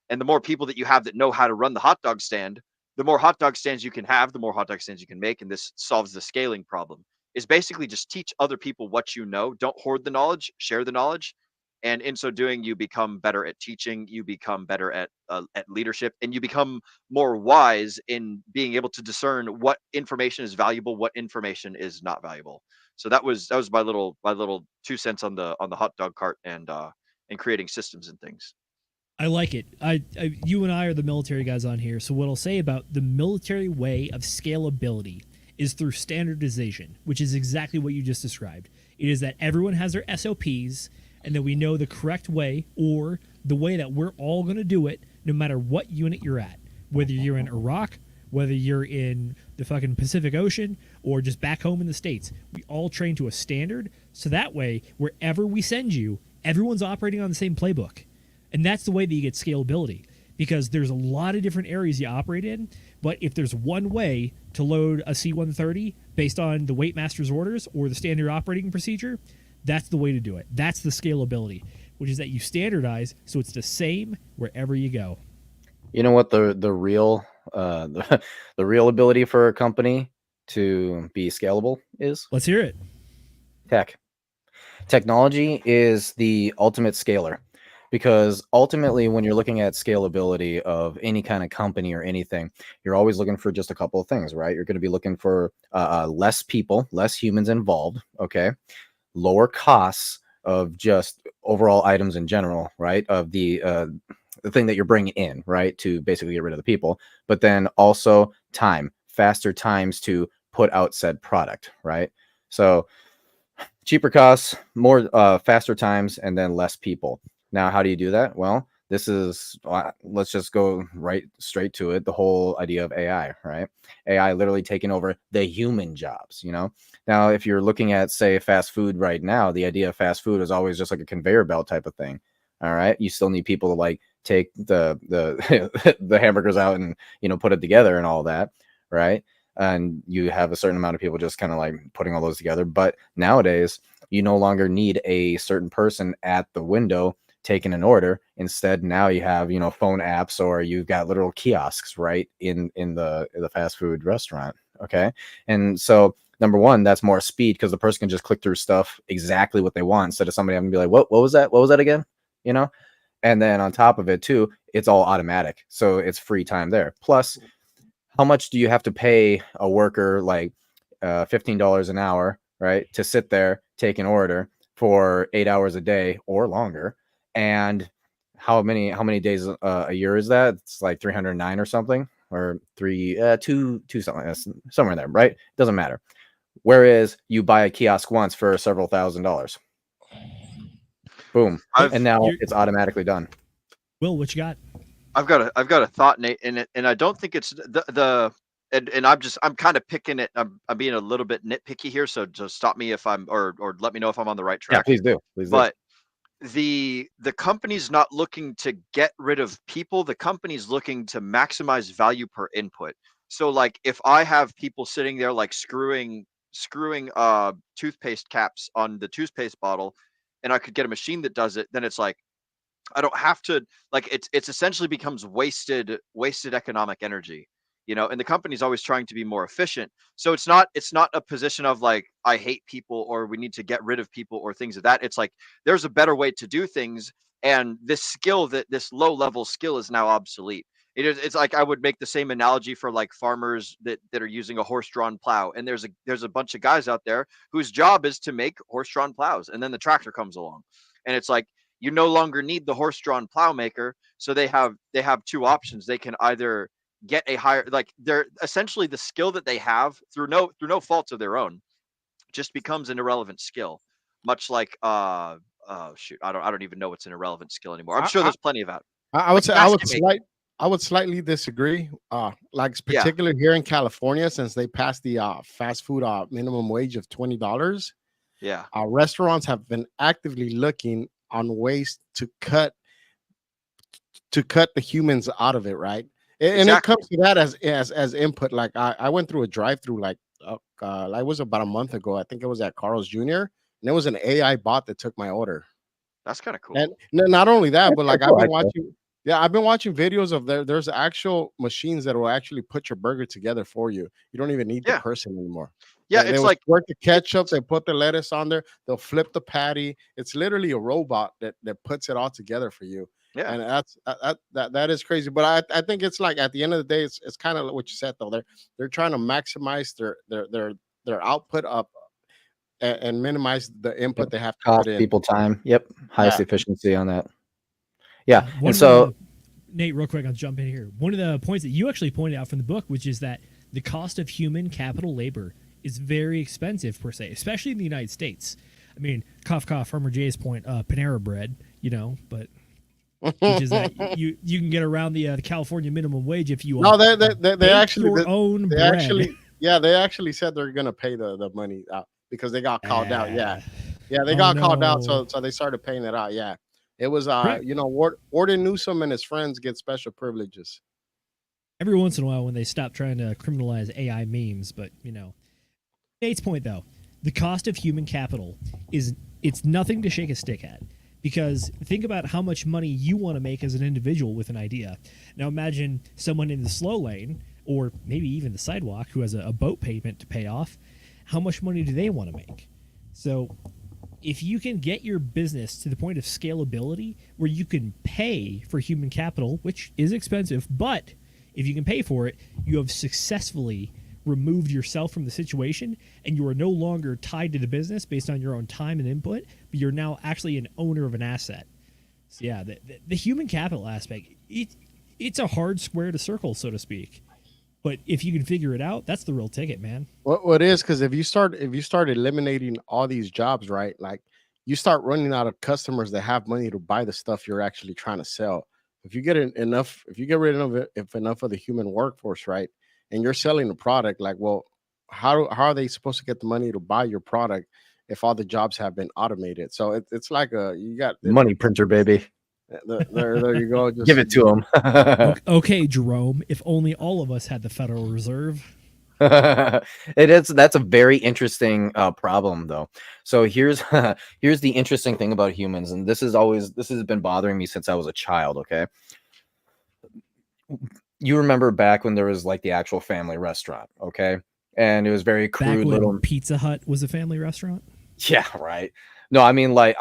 And the more people that you have that know how to run the hot dog stand, the more hot dog stands you can have, the more hot dog stands you can make. And this solves the scaling problem. Is basically just teach other people what you know. Don't hoard the knowledge, share the knowledge. And in so doing, you become better at teaching, you become better at leadership, and you become more wise in being able to discern what information is valuable, what information is not valuable. So that was my little 2 cents on the hot dog cart and creating systems and things. I like it. You and I are the military guys on here. So what I'll say about the military way of scalability is through standardization, which is exactly what you just described. It is that everyone has their SOPs and that we know the correct way, or the way that we're all going to do it, no matter what unit you're at. Whether you're in Iraq, whether you're in the fucking Pacific Ocean, or just back home in the States. We all train to a standard, so that way, wherever we send you, everyone's operating on the same playbook. And that's the way that you get scalability, because there's a lot of different areas you operate in, but if there's one way to load a C-130 based on the weight master's orders or the standard operating procedure, that's the way to do it. That's the scalability, which is that you standardize so it's the same wherever you go. You know what the real the real ability for a company to be scalable is? Let's hear it. Technology is the ultimate scaler, because ultimately when you're looking at scalability of any kind of company or anything, you're always looking for just a couple of things, right? You're going to be looking for less people, less humans involved, okay? Lower costs of just overall items in general, right? Of the thing that you're bringing in, right? To basically get rid of the people, but then also faster times to put out said product, right? So cheaper costs, more faster times, and then less people. Now, how do you do that? Well, this is, let's just go right straight to it. The whole idea of AI, right? AI literally taking over the human jobs, you know? Now, if you're looking at, say, fast food right now, the idea of fast food is always just like a conveyor belt type of thing. All right. You still need people to like take the the hamburgers out and, you know, put it together and all that. Right. And you have a certain amount of people just kind of like putting all those together. But nowadays, you no longer need a certain person at the window taking an order. Instead, now you have, you know, phone apps, or you've got literal kiosks right in the fast food restaurant. Okay. And so number one, that's more speed, because the person can just click through stuff exactly what they want, instead of somebody having to be like, what was that? What was that again? You know? And then on top of it too, it's all automatic. So it's free time there. Plus, how much do you have to pay a worker like $15 an hour, right, to sit there, take an order for 8 hours a day or longer? And how many days a year is that? It's like 309 or something, or two something, somewhere in there, right? Doesn't matter. Whereas you buy a kiosk once for several $1,000s. Boom. And now it's automatically done. Will, what you got? I've got a thought, Nate, in it, and I don't think it's and I'm kind of picking it. I'm being a little bit nitpicky here, so just stop me if I'm, or let me know if I'm on the right track. Yeah, please do. But the company's not looking to get rid of people. The company's looking to maximize value per input. So like if I have people sitting there like screwing toothpaste caps on the toothpaste bottle, and I could get a machine that does it, then it's like I don't have to, like, it's essentially becomes wasted economic energy, you know, and the company's always trying to be more efficient. So it's not a position of like, I hate people or we need to get rid of people or things of that. It's like, there's a better way to do things. And this low level skill is now obsolete. It's like, I would make the same analogy for like farmers that are using a horse-drawn plow. And there's a bunch of guys out there whose job is to make horse-drawn plows. And then the tractor comes along. And it's like, you no longer need the horse-drawn plow maker. So they have two options. They can either get a higher, like, they're essentially the skill that they have through no faults of their own just becomes an irrelevant skill, much like shoot, I don't even know what's an irrelevant skill anymore. I'm sure there's plenty of that. I would Like say I would slightly disagree. Like particularly here in California, since they passed the fast food minimum wage of $20. Yeah. Restaurants have been actively looking on ways to cut the humans out of it, right? And it comes to that as input. Like I went through a drive-through like I was about a month ago. I think it was at Carl's Jr. and there was an AI bot that took my order. That's kind of cool. And not only that, but like I've been watching videos of there's actual machines that will actually put your burger together for you. You don't even need the person anymore. Yeah, they it's like work the ketchup, they put the lettuce on there, they'll flip the patty. It's literally a robot that puts it all together for you. Yeah, and that is crazy. But I think it's like at the end of the day, it's kind of what you said though. They're trying to maximize their output up and minimize the input they have to cost put in. People time. Yep, highest efficiency on that. Yeah, Nate, real quick, I'll jump in here. One of the points that you actually pointed out from the book, which is that the cost of human capital labor is very expensive per se, especially in the United States. I mean, cough, Farmer Jay's point, Panera bread, but which is that you can get around the California minimum wage if you they actually your own bread. They actually said they're gonna pay the money out because they got called out. They got called out, so they started paying it out. Yeah, it was Warden Newsom and his friends get special privileges every once in a while when they stop trying to criminalize AI memes. But Nate's point though, the cost of human capital it's nothing to shake a stick at. Because think about how much money you want to make as an individual with an idea. Now imagine someone in the slow lane, or maybe even the sidewalk, who has a boat payment to pay off. How much money do they want to make? So if you can get your business to the point of scalability where you can pay for human capital, which is expensive, but if you can pay for it, you have successfully removed yourself from the situation, and you are no longer tied to the business based on your own time and input, but you're now actually an owner of an asset. So yeah, the human capital aspect, it's a hard square to circle, so to speak. But if you can figure it out, that's the real ticket, man. What is, because if you start eliminating all these jobs, right? Like you start running out of customers that have money to buy the stuff you're actually trying to sell. If you get enough of the human workforce, right? And you're selling a product, like, well, how are they supposed to get the money to buy your product if all the jobs have been automated? So it's like you got money printer, baby. There you go. Just give it to them. Okay, Jerome. If only all of us had the Federal Reserve. That's a very interesting problem, though. So here's the interesting thing about humans, and this has been bothering me since I was a child. Okay. You remember back when there was like the actual family restaurant, okay? And it was very crude little Pizza Hut was a family restaurant? Yeah, right. No, I mean like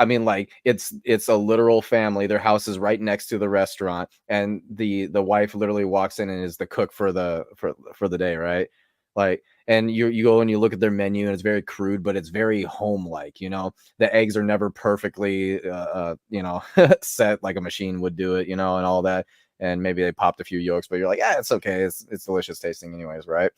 it's a literal family. Their house is right next to the restaurant, and the wife literally walks in and is the cook for the day, right? Like, and you go and you look at their menu and it's very crude, but it's very home-like, The eggs are never perfectly set like a machine would do it, and all that. And maybe they popped a few yolks, but you're like, yeah, it's okay. It's delicious tasting anyways, right?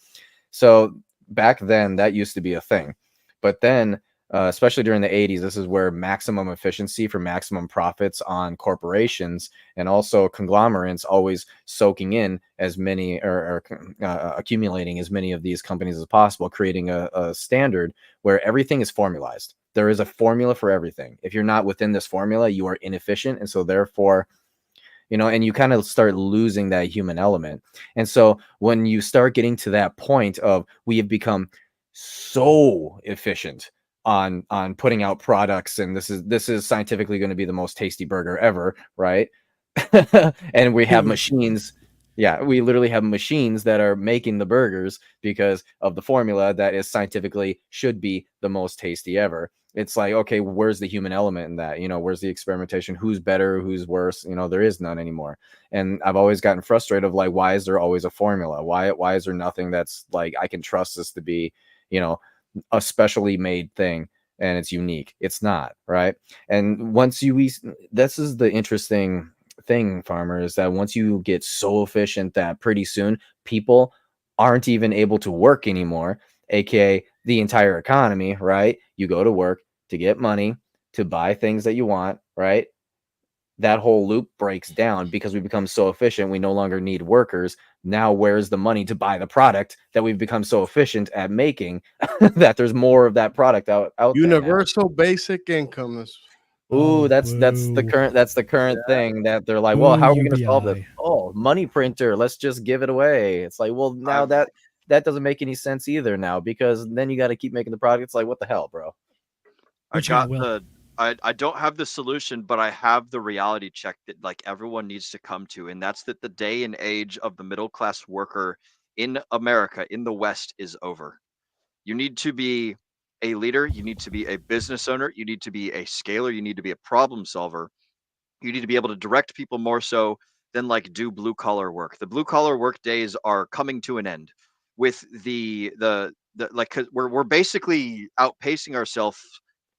So back then, that used to be a thing. But then, especially during the 80s, this is where maximum efficiency for maximum profits on corporations and also conglomerates always soaking in as many or accumulating as many of these companies as possible, creating a standard where everything is formalized. There is a formula for everything. If you're not within this formula, you are inefficient. And so therefore, and you kind of start losing that human element. And so when you start getting to that point of we have become so efficient on putting out products, and this is scientifically going to be the most tasty burger ever, right? And we have machines. Yeah, we literally have machines that are making the burgers because of the formula that is scientifically should be the most tasty ever. It's like, okay, where's the human element in that? Where's the experimentation? Who's better? Who's worse? There is none anymore. And I've always gotten frustrated of like, why is there always a formula? Why is there nothing that's like, I can trust this to be, a specially made thing? and it's unique. It's not, right? And once this is the interesting thing, farmer, is that once you get so efficient that pretty soon people aren't even able to work anymore, aka the entire economy, right? You go to work to get money to buy things that you want, right? That whole loop breaks down because we become so efficient. We no longer need workers. Now, where's the money to buy the product that we've become so efficient at making that there's more of that product out there now? Universal basic income is Ooh, Oh, that's the current thing that they're like, well, Boo, how are we going to solve this? UBI. Oh, money printer, let's just give it away. It's like, well, now I've- that doesn't make any sense either now, because then you got to keep making the product. It's like, what the hell, bro? What you got, Will? I don't have the solution, but I have the reality check that like everyone needs to come to, and that's that the day and age of the middle class worker in America, in the West, is over. You need to be a leader, you need to be a business owner, you need to be a scaler, you need to be a problem solver. You need to be able to direct people more so than like do blue collar work. The blue collar work days are coming to an end with the like, 'cause we're basically outpacing ourselves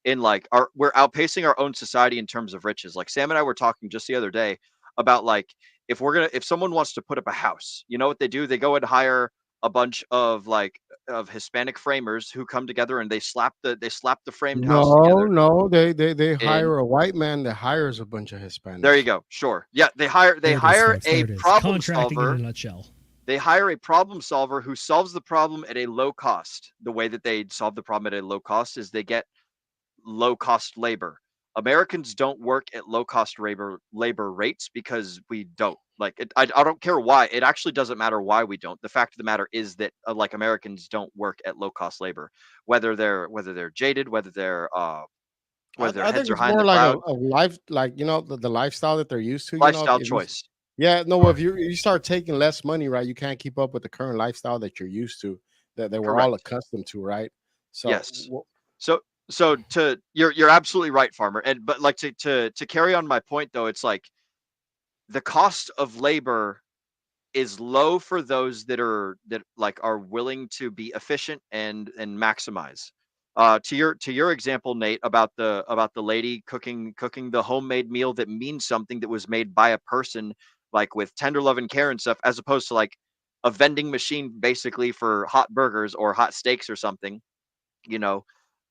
in like we're outpacing our own society in terms of riches. Like Sam and I were talking just the other day about like if someone wants to put up a house, you know what they do? They go and hire a bunch of like of Hispanic framers who come together and they slap the framed house together. no. They And hire a white man that hires a bunch of Hispanics. there you go. Sure. Yeah, they hire There it is, folks. a There it is. problem Contracting in solver. a nutshell. They hire a problem solver who solves the problem at a low cost. The way that they solve the problem at a low cost is they get low cost labor. Americans don't work at low cost labor rates because we don't. Like it, I don't care why. It actually doesn't matter why we don't. The fact of the matter is that like Americans don't work at low cost labor, whether they're jaded, whether their I think heads are it's high in more the like cloud. a life, like the lifestyle that they're used to. Lifestyle if choice. yeah, no. If you start taking less money, right, you can't keep up with the current lifestyle that you're used to, that we're all Correct. accustomed to, right? So Yes. So to you're absolutely right, farmer. And but like to carry on my point though, it's like the cost of labor is low for those that like are willing to be efficient and maximize. To your example, Nate, about the lady cooking the homemade meal that means something, that was made by a person like with tender love and care and stuff, as opposed to like a vending machine basically for hot burgers or hot steaks or something. You know,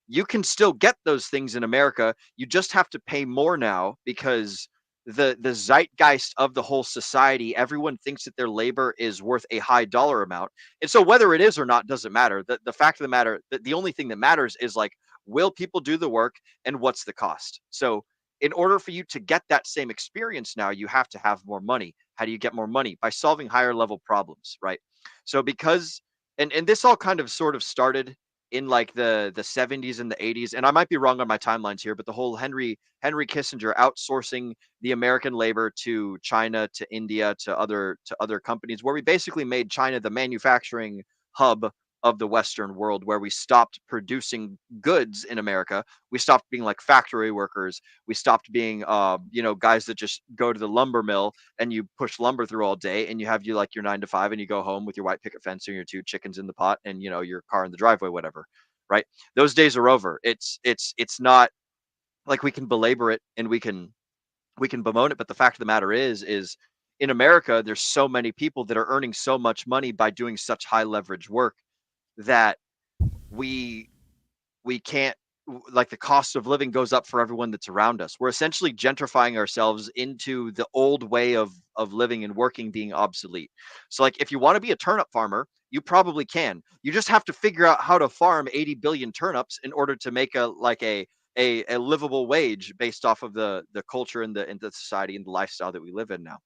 you can still get those things in America. You just have to pay more now because the zeitgeist of the whole society, everyone thinks that their labor is worth a high dollar amount. And so whether it is or not doesn't matter. The fact of the matter, the only thing that matters is like, will people do the work and what's the cost? So in order for you to get that same experience now, you have to have more money. How do you get more money? By solving higher level problems, right? So because and this all kind of sort of started in like the 70s and the 80s, and I might be wrong on my timelines here, but the whole Henry Kissinger outsourcing the American labor to China, to India, to other companies, where we basically made China the manufacturing hub of the Western world, where we stopped producing goods in America. We stopped being like factory workers. We stopped being guys that just go to the lumber mill and you push lumber through all day, and you have like your 9 to 5, and you go home with your white picket fence and your 2 chickens in the pot and your car in the driveway, whatever. Right? Those days are over. It's not like we can belabor it and we can bemoan it, but the fact of the matter is in America there's so many people that are earning so much money by doing such high leverage work that we can't, like, the cost of living goes up for everyone that's around us. We're essentially gentrifying ourselves into the old way of living and working being obsolete. So like if you want to be a turnip farmer, you probably can. You just have to figure out how to farm 80 billion turnips in order to make a livable wage based off of the culture and the society and the lifestyle that we live in now.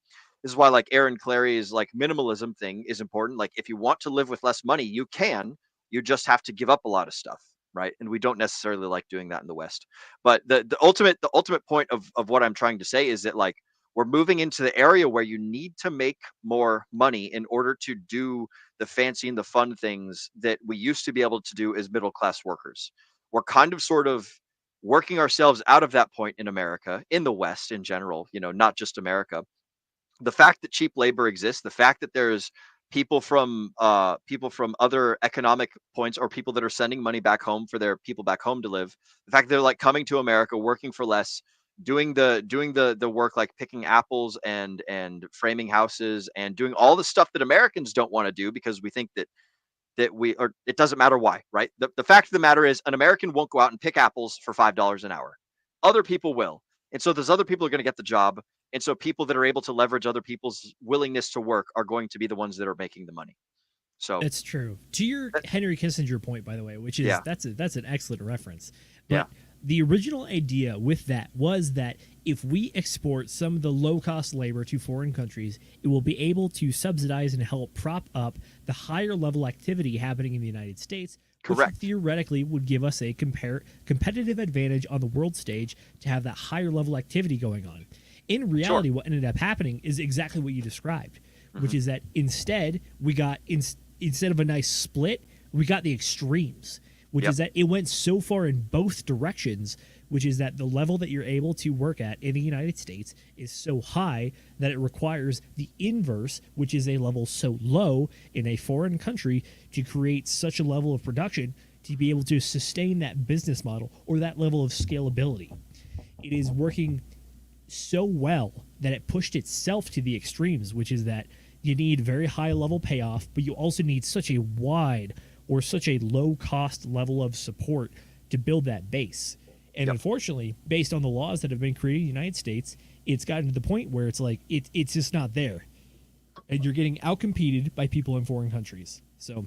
This is why like Aaron Clary's like minimalism thing is important. Like if you want to live with less money, you can. You just have to give up a lot of stuff, right? And we don't necessarily like doing that in the West. But the ultimate point of what I'm trying to say is that like we're moving into the area where you need to make more money in order to do the fancy and the fun things that we used to be able to do as middle class workers. We're kind of sort of working ourselves out of that point in America, in the West in general, not just America. The fact that cheap labor exists, the fact that there's people from other economic points, or people that are sending money back home for their people back home to live. The fact that they're like coming to America, working for less, doing the work, like picking apples and framing houses and doing all the stuff that Americans don't want to do because we think that or it doesn't matter why, right? The fact of the matter is an American won't go out and pick apples for $5 an hour. Other people will. And so those other people are going to get the job. And so people that are able to leverage other people's willingness to work are going to be the ones that are making the money. So it's true. To your Henry Kissinger point, by the way, which is that's an excellent reference. But the original idea with that was that if we export some of the low-cost labor to foreign countries, it will be able to subsidize and help prop up the higher level activity happening in the United States. Correct. Which theoretically would give us a competitive advantage on the world stage to have that higher level activity going on. In reality, what ended up happening is exactly what you described, which is that instead we got instead of a nice split, we got the extremes, which is that it went so far in both directions, which is that the level that you're able to work at in the United States is so high that it requires the inverse, which is a level so low in a foreign country, to create such a level of production to be able to sustain that business model or that level of scalability. It is working so well that it pushed itself to the extremes, which is that you need very high level payoff, but you also need such a wide or such a low cost level of support to build that base. And unfortunately, based on the laws that have been created in the United States, it's gotten to the point where it's like it's just not there, and you're getting outcompeted by people in foreign countries. So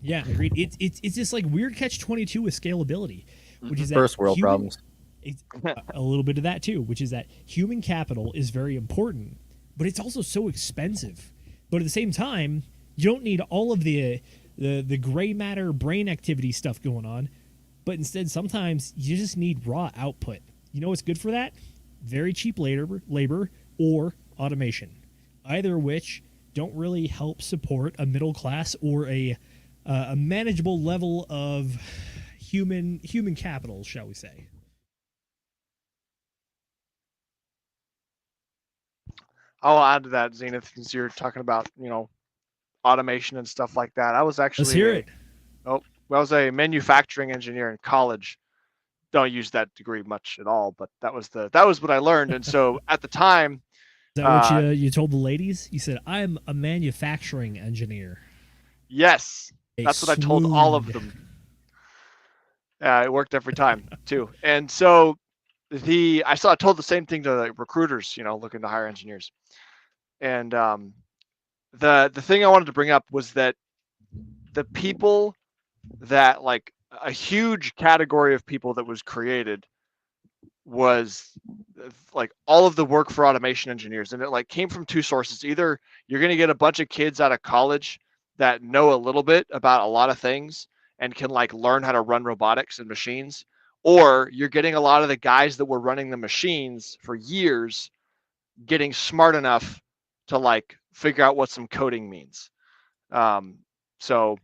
yeah, agreed. It's just like weird catch-22 with scalability, which is that first world problems. A little bit of that too, which is that human capital is very important, but it's also so expensive. But at the same time, you don't need all of the gray matter brain activity stuff going on, but instead sometimes you just need raw output. You know what's good for that? Very cheap labor or automation, either of which don't really help support a middle class or a manageable level of human capital, shall we say. I'll add to that, Zenith, since you're talking about, automation and stuff like that. I was actually Let's hear it. I was a manufacturing engineer in college. Don't use that degree much at all, but that was what I learned. And so at the time, is that what you told the ladies? You said, "I'm a manufacturing engineer." Yes, that's what I told all of them. Yeah, it worked every time too. And so I told the same thing to the recruiters, looking to hire engineers. And the thing I wanted to bring up was that the people that, like, a huge category of people that was created was like all of the work for automation engineers, and it like came from two sources. Either you're going to get a bunch of kids out of college that know a little bit about a lot of things and can like learn how to run robotics and machines, or you're getting a lot of the guys that were running the machines for years getting smart enough to like figure out what some coding means. So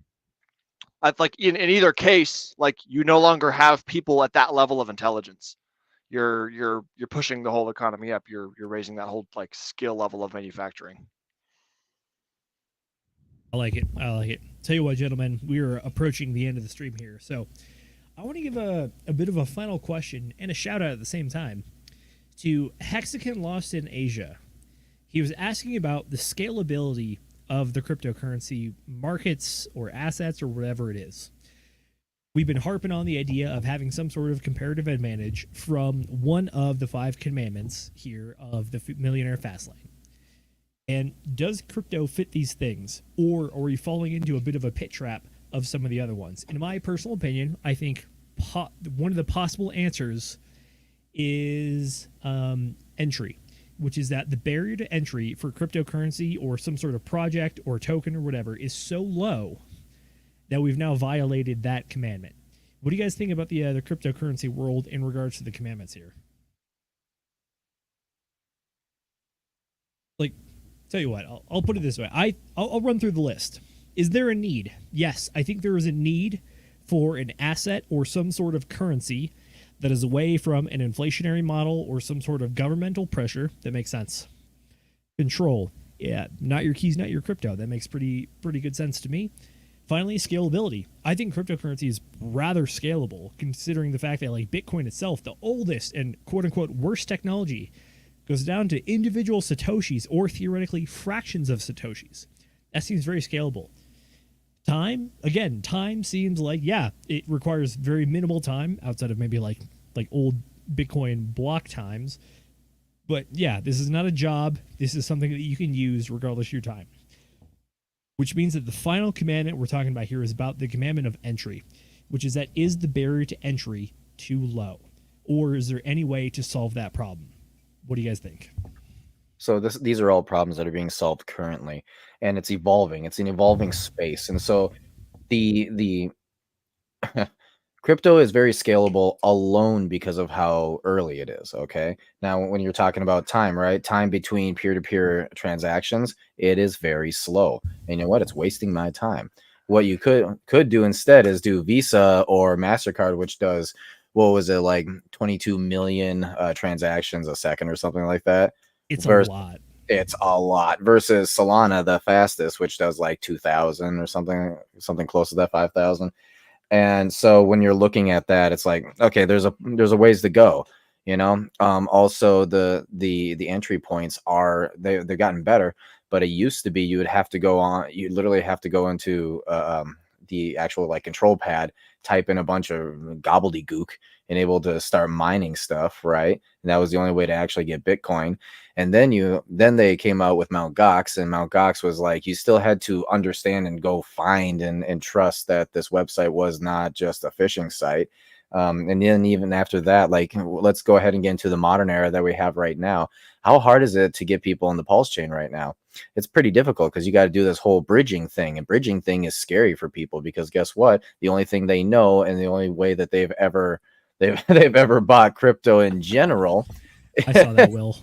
I like in either case, like, you no longer have people at that level of intelligence. You're pushing the whole economy up. You're raising that whole like skill level of manufacturing. I like it. Tell you what, gentlemen, we are approaching the end of the stream here, so I want to give a bit of a final question and a shout out at the same time to Hexagon Lost in Asia. He was asking about the scalability of the cryptocurrency markets or assets or whatever it is. We've been harping on the idea of having some sort of comparative advantage from one of the 5 commandments here of the Millionaire Fastlane. And does crypto fit these things, or are we falling into a bit of a pit trap of some of the other ones? In my personal opinion, I think one of the possible answers is entry, which is that the barrier to entry for cryptocurrency or some sort of project or token or whatever is so low that we've now violated that commandment. What do you guys think about the cryptocurrency world in regards to the commandments here? Like, tell you what, I'll put it this way. I'll run through the list. Is there a need? Yes, I think there is a need for an asset or some sort of currency that is away from an inflationary model or some sort of governmental pressure that makes sense. Control. Yeah, not your keys, not your crypto. That makes pretty good sense to me. Finally, scalability. I think cryptocurrency is rather scalable, considering the fact that like Bitcoin itself, the oldest and quote unquote worst technology, goes down to individual satoshis or theoretically fractions of satoshis. That seems very scalable. Time, again, time seems like, yeah, it requires very minimal time outside of maybe like old Bitcoin block times. But yeah, this is not a job. This is something that you can use regardless of your time. Which means that the final commandment we're talking about here is about the commandment of entry, which is that is the barrier to entry too low? Or is there any way to solve that problem? What do you guys think? So these are all problems that are being solved currently, and it's evolving. It's an evolving space, and so the crypto is very scalable alone because of how early it is. Okay, now when you're talking about time, right? Time between peer-to-peer transactions, it is very slow. And you know what? It's wasting my time. What you could do instead is do Visa or MasterCard, which does, what was it, like 22 million transactions a second or something like that. It's Versus, a lot. It's a lot versus Solana, the fastest, which does like 2,000 or something close to that, 5,000. And so when you're looking at that, it's like, okay, there's a ways to go, you know. Also the entry points they've gotten better, but it used to be you literally have to go into the actual like control pad, type in a bunch of gobbledygook, and able to start mining stuff, right? And that was the only way to actually get Bitcoin. And then they came out with Mt. Gox, and Mt. Gox was like, you still had to understand and go find and trust that this website was not just a phishing site. And then even after that, like, let's go ahead and get into the modern era that we have right now. How hard is it to get people in the Pulse chain right now? It's pretty difficult because you got to do this whole bridging thing, and bridging thing is scary for people because guess what? The only thing they know and the only way that they've ever bought crypto in general. I saw that, Will.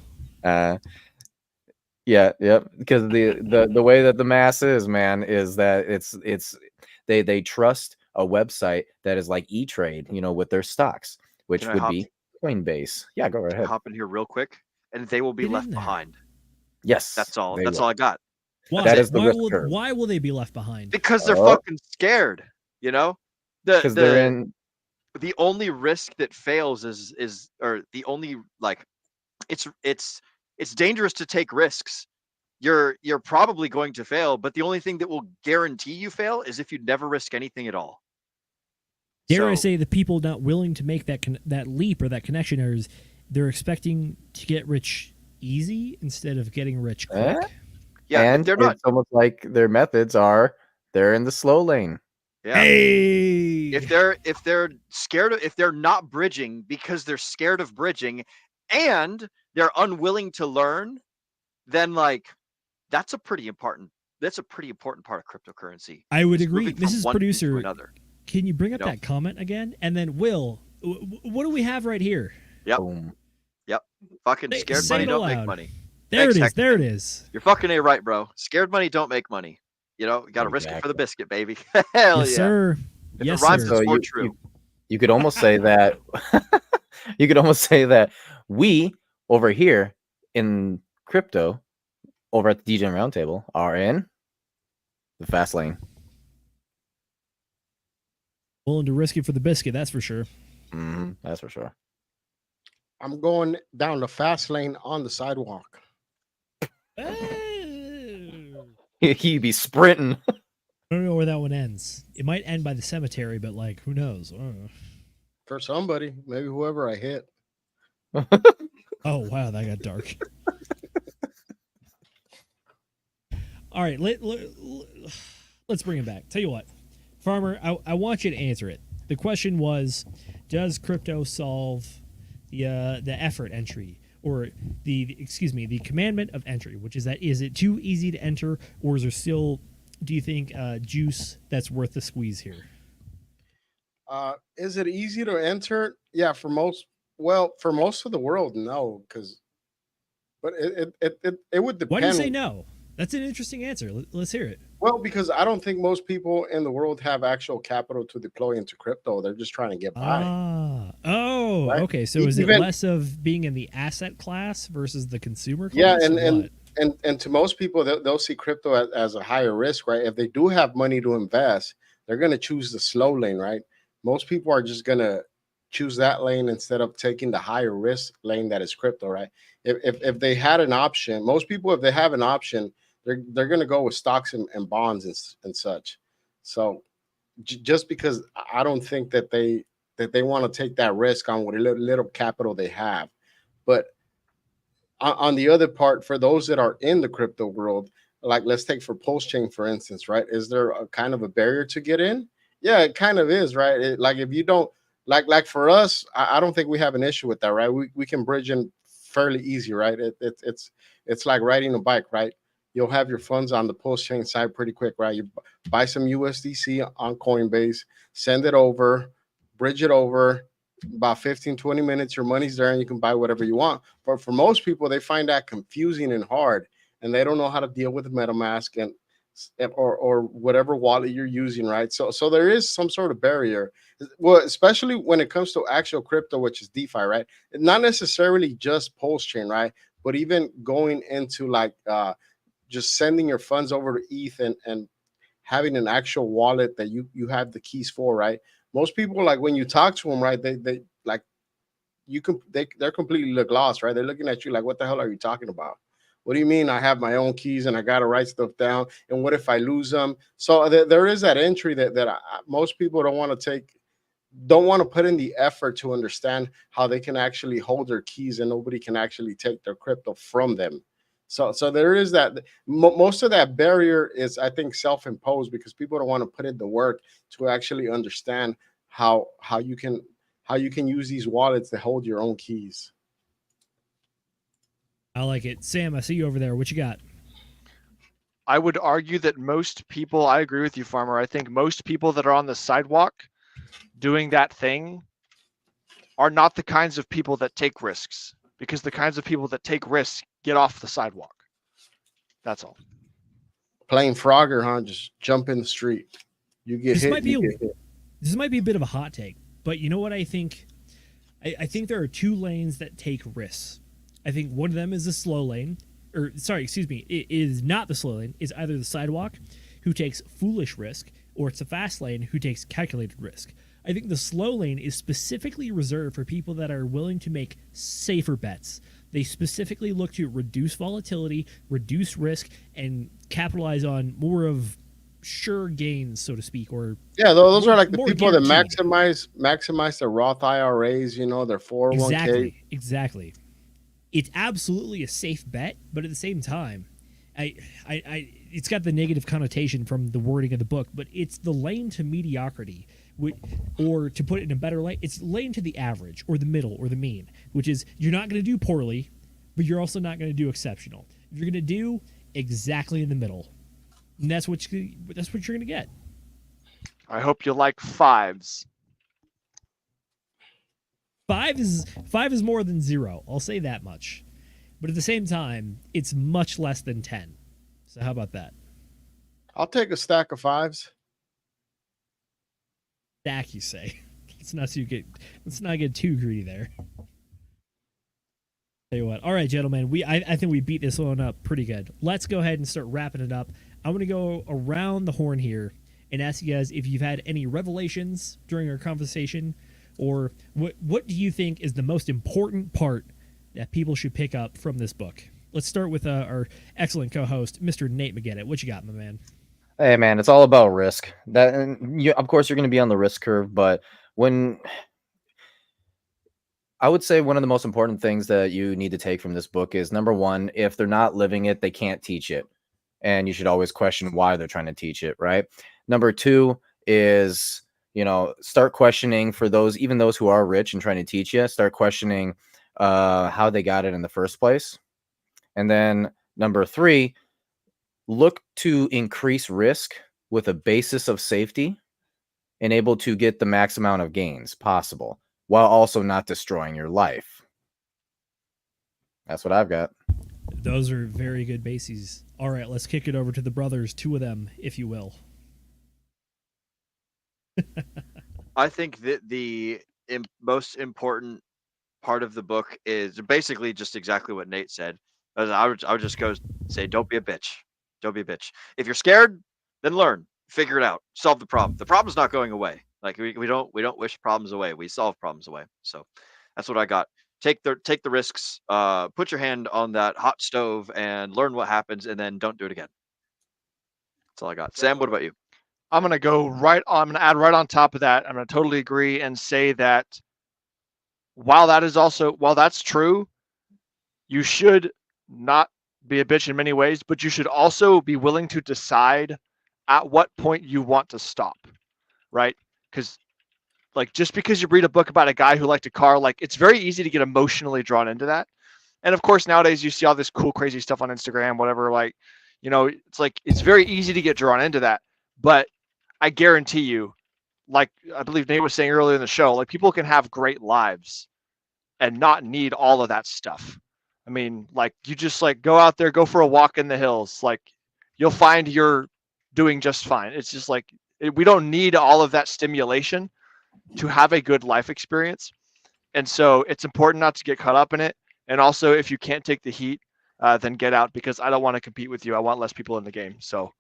Yeah, because the way that the mass is, man, is that they trust a website that is like E-Trade, you know, with their stocks, which would be Coinbase. Yeah, go right ahead. Hop in here real quick, and they will be Get in left there. behind. Yes, That's all. they That's will. all I got. Why? That is the risk curve. Why will they be left behind? Because they're Oh. fucking scared. You know, Because they're in. the only risk that fails is or the only like it's dangerous to take risks. You're probably going to fail, but the only thing that will guarantee you fail is if you never risk anything at all. Dare I say the people not willing to make that leap or that connection is they're expecting to get rich easy instead of getting rich quick. Yeah, and they're not. It's almost like their methods are they're in the slow lane. Yeah. Hey, If they're scared if they're not bridging because they're scared of bridging and they're unwilling to learn, then like that's a pretty important part of cryptocurrency. I would It's agree. moving from Mrs. one thing to Producer, another. can you bring up You know? that comment again? And then Will, what do we have right here? Yep. Boom. Fucking scared say money it don't aloud. make money. There Thanks, it is. Hex. There it is. You're fucking right, bro. Scared money don't make money. You know, you gotta risk it for the biscuit, baby. Hell Yes, yeah. sir. If Yes, it rhymes, sir. it's So more true. You could almost say that you could almost say that we over here in crypto over at the Degen Roundtable are in the fast lane. Willing to risk it for the biscuit, that's for sure. That's for sure. I'm going down the fast lane on the sidewalk. He'd be sprinting. I don't know where that one ends. It might end by the cemetery, but like, who knows? I don't know. For somebody, maybe whoever I hit. Oh wow, that got dark. All right, let's bring it back. Tell you what, Farmer, I want you to answer it. The question was, does crypto solve the effort entry or the commandment of entry, which is that is it too easy to enter, or is there still, do you think, juice that's worth the squeeze here? Is it easy to enter? Yeah, for most of the world, no, but it would depend. Why do you say no? That's an interesting answer. Let's hear it. Well, because I don't think most people in the world have actual capital to deploy into crypto. They're just trying to get by. Oh, Right? okay. So is it Even- less of being in the asset class versus the consumer class? Yeah, or and what? and to most people, they'll see crypto as a higher risk, right? If they do have money to invest, they're going to choose the slow lane, right? Most people are just going to choose that lane instead of taking the higher risk lane that is crypto, right? If they had an option, most people, if they have an option, they're going to go with stocks and bonds and such. So just because I don't think that they want to take that risk on what little capital they have, but on the other part, for those that are in the crypto world, like let's take for Pulse Chain, for instance, right? Is there a kind of a barrier to get in? Yeah, it kind of is, right? Like if you don't like for us, I don't think we have an issue with that, right? We can bridge in fairly easy, right? It's like riding a bike, right? You'll have your funds on the Pulse Chain side pretty quick, right? You buy some USDC on Coinbase, send it over, bridge it over, about 15, 20 minutes, your money's there and you can buy whatever you want. But for most people, they find that confusing and hard, and they don't know how to deal with MetaMask or whatever wallet you're using, right? So there is some sort of barrier. Well, especially when it comes to actual crypto, which is DeFi, right? Not necessarily just Pulse Chain, right? But even going into like just sending your funds over to ETH and having an actual wallet that you have the keys for, right? Most people, like when you talk to them, right, they like they're completely look lost, right? They're looking at you like, what the hell are you talking about? What do you mean I have my own keys and I got to write stuff down? And what if I lose them? So there is that entry that most people don't want to put in the effort to understand how they can actually hold their keys and nobody can actually take their crypto from them. So there is that. Most of that barrier is, I think, self-imposed because people don't want to put in the work to actually understand how you can use these wallets to hold your own keys. I like it. Sam, I see you over there. What you got? I would argue that most people, I agree with you, Farmer. I think most people that are on the sidewalk doing that thing are not the kinds of people that take risks, because the kinds of people that take risks get off the sidewalk. That's all. Playing Frogger, huh? Just jump in the street. You get This hit. might be this might be a bit of a hot take, but you know what I think? I think there are two lanes that take risks. I think one of them is the slow lane, or sorry, excuse me, it is not the slow lane. It's either the sidewalk, who takes foolish risk, or it's the fast lane, who takes calculated risk. I think the slow lane is specifically reserved for people that are willing to make safer bets. They specifically look to reduce volatility, reduce risk, and capitalize on more of sure gains, so to speak. Or yeah, those are like the people guaranteed. that maximize their Roth IRAs, their 401k. Exactly. It's absolutely a safe bet, but at the same time, it's got the negative connotation from the wording of the book, but it's the lane to mediocrity, or to put it in a better light, it's lane to the average or the middle or the mean, which is you're not going to do poorly, but you're also not going to do exceptional. You're going to do exactly in the middle, and that's what you're going to get. I hope you like fives. Five is more than 0. I'll say that much. But at the same time, it's much less than 10. So how about that? I'll take a stack of 5s. Stack, you say? Let's not get too greedy there. Tell you what. All right, gentlemen. I think we beat this one up pretty good. Let's go ahead and start wrapping it up. I'm going to go around the horn here and ask you guys if you've had any revelations during our conversation, or what do you think is the most important part that people should pick up from this book? Let's start with our excellent co-host, Mr. Nate McGinnis. What you got, my man? Hey, man, it's all about risk. Of course, you're going to be on the risk curve, but I would say one of the most important things that you need to take from this book is, number one, if they're not living it, they can't teach it. And you should always question why they're trying to teach it, right? Number two is, start questioning for those who are rich and trying to teach you, start questioning how they got it in the first place. And then number three, look to increase risk with a basis of safety and able to get the max amount of gains possible while also not destroying your life. That's what I've got. Those are very good bases. All right, let's kick it over to the brothers, two of them, if you will. I think that the most important part of the book is basically just exactly what Nate said. I would just go say, don't be a bitch. Don't be a bitch. If you're scared, then learn, figure it out, solve the problem. The problem's not going away. Like we don't wish problems away. We solve problems away. So that's what I got. Take the risks. Put your hand on that hot stove and learn what happens, and then don't do it again. That's all I got. Sam, what about you? I'm gonna add right on top of that. I'm gonna totally agree and say that while that's true, you should not be a bitch in many ways, but you should also be willing to decide at what point you want to stop, right? Because like just because you read a book about a guy who liked a car, like it's very easy to get emotionally drawn into that. And of course, nowadays you see all this cool, crazy stuff on Instagram, whatever. Like, it's like it's very easy to get drawn into that. But I guarantee you, like I believe Nate was saying earlier in the show, like people can have great lives and not need all of that stuff. I mean, like you just like go out there, go for a walk in the hills, like you'll find you're doing just fine. It's just like we don't need all of that stimulation to have a good life experience. And so it's important not to get caught up in it. And also, if you can't take the heat, then get out, because I don't want to compete with you. I want less people in the game. So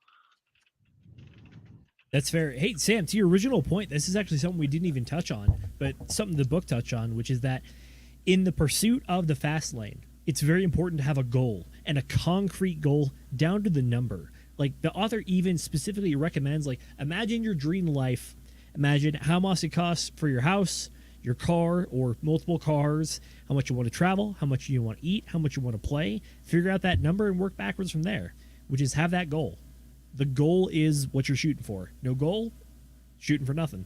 That's fair. Hey, Sam, to your original point, this is actually something we didn't even touch on, but something the book touched on, which is that in the pursuit of the fast lane, it's very important to have a goal, and a concrete goal down to the number. Like the author even specifically recommends, like, imagine your dream life. Imagine how much it costs for your house, your car, or multiple cars, how much you want to travel, how much you want to eat, how much you want to play. Figure out that number and work backwards from there, which is have that goal. The goal is what you're shooting for. No goal, shooting for nothing.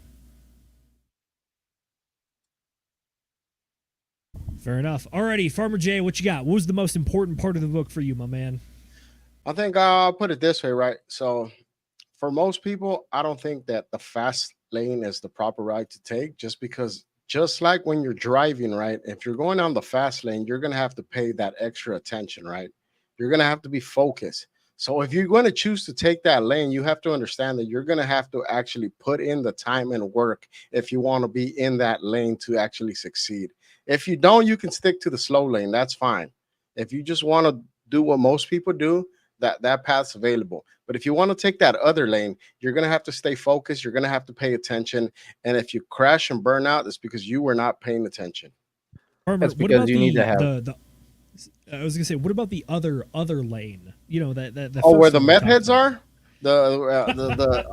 Fair enough. Alrighty, Farmer Jay, what you got? What was the most important part of the book for you, my man? I think I'll put it this way, right? So for most people, I don't think that the fast lane is the proper ride to take, just because just like when you're driving, right? If you're going on the fast lane, you're going to have to pay that extra attention, right? You're going to have to be focused. So if you're going to choose to take that lane, you have to understand that you're going to have to actually put in the time and work if you want to be in that lane to actually succeed. If you don't, you can stick to the slow lane. That's fine. If you just want to do what most people do, that path's available. But if you want to take that other lane, you're going to have to stay focused. You're going to have to pay attention. And if you crash and burn out, it's because you were not paying attention. Farmer, That's because you need to have I was gonna say, what about the other lane? You know that where the meth heads are, the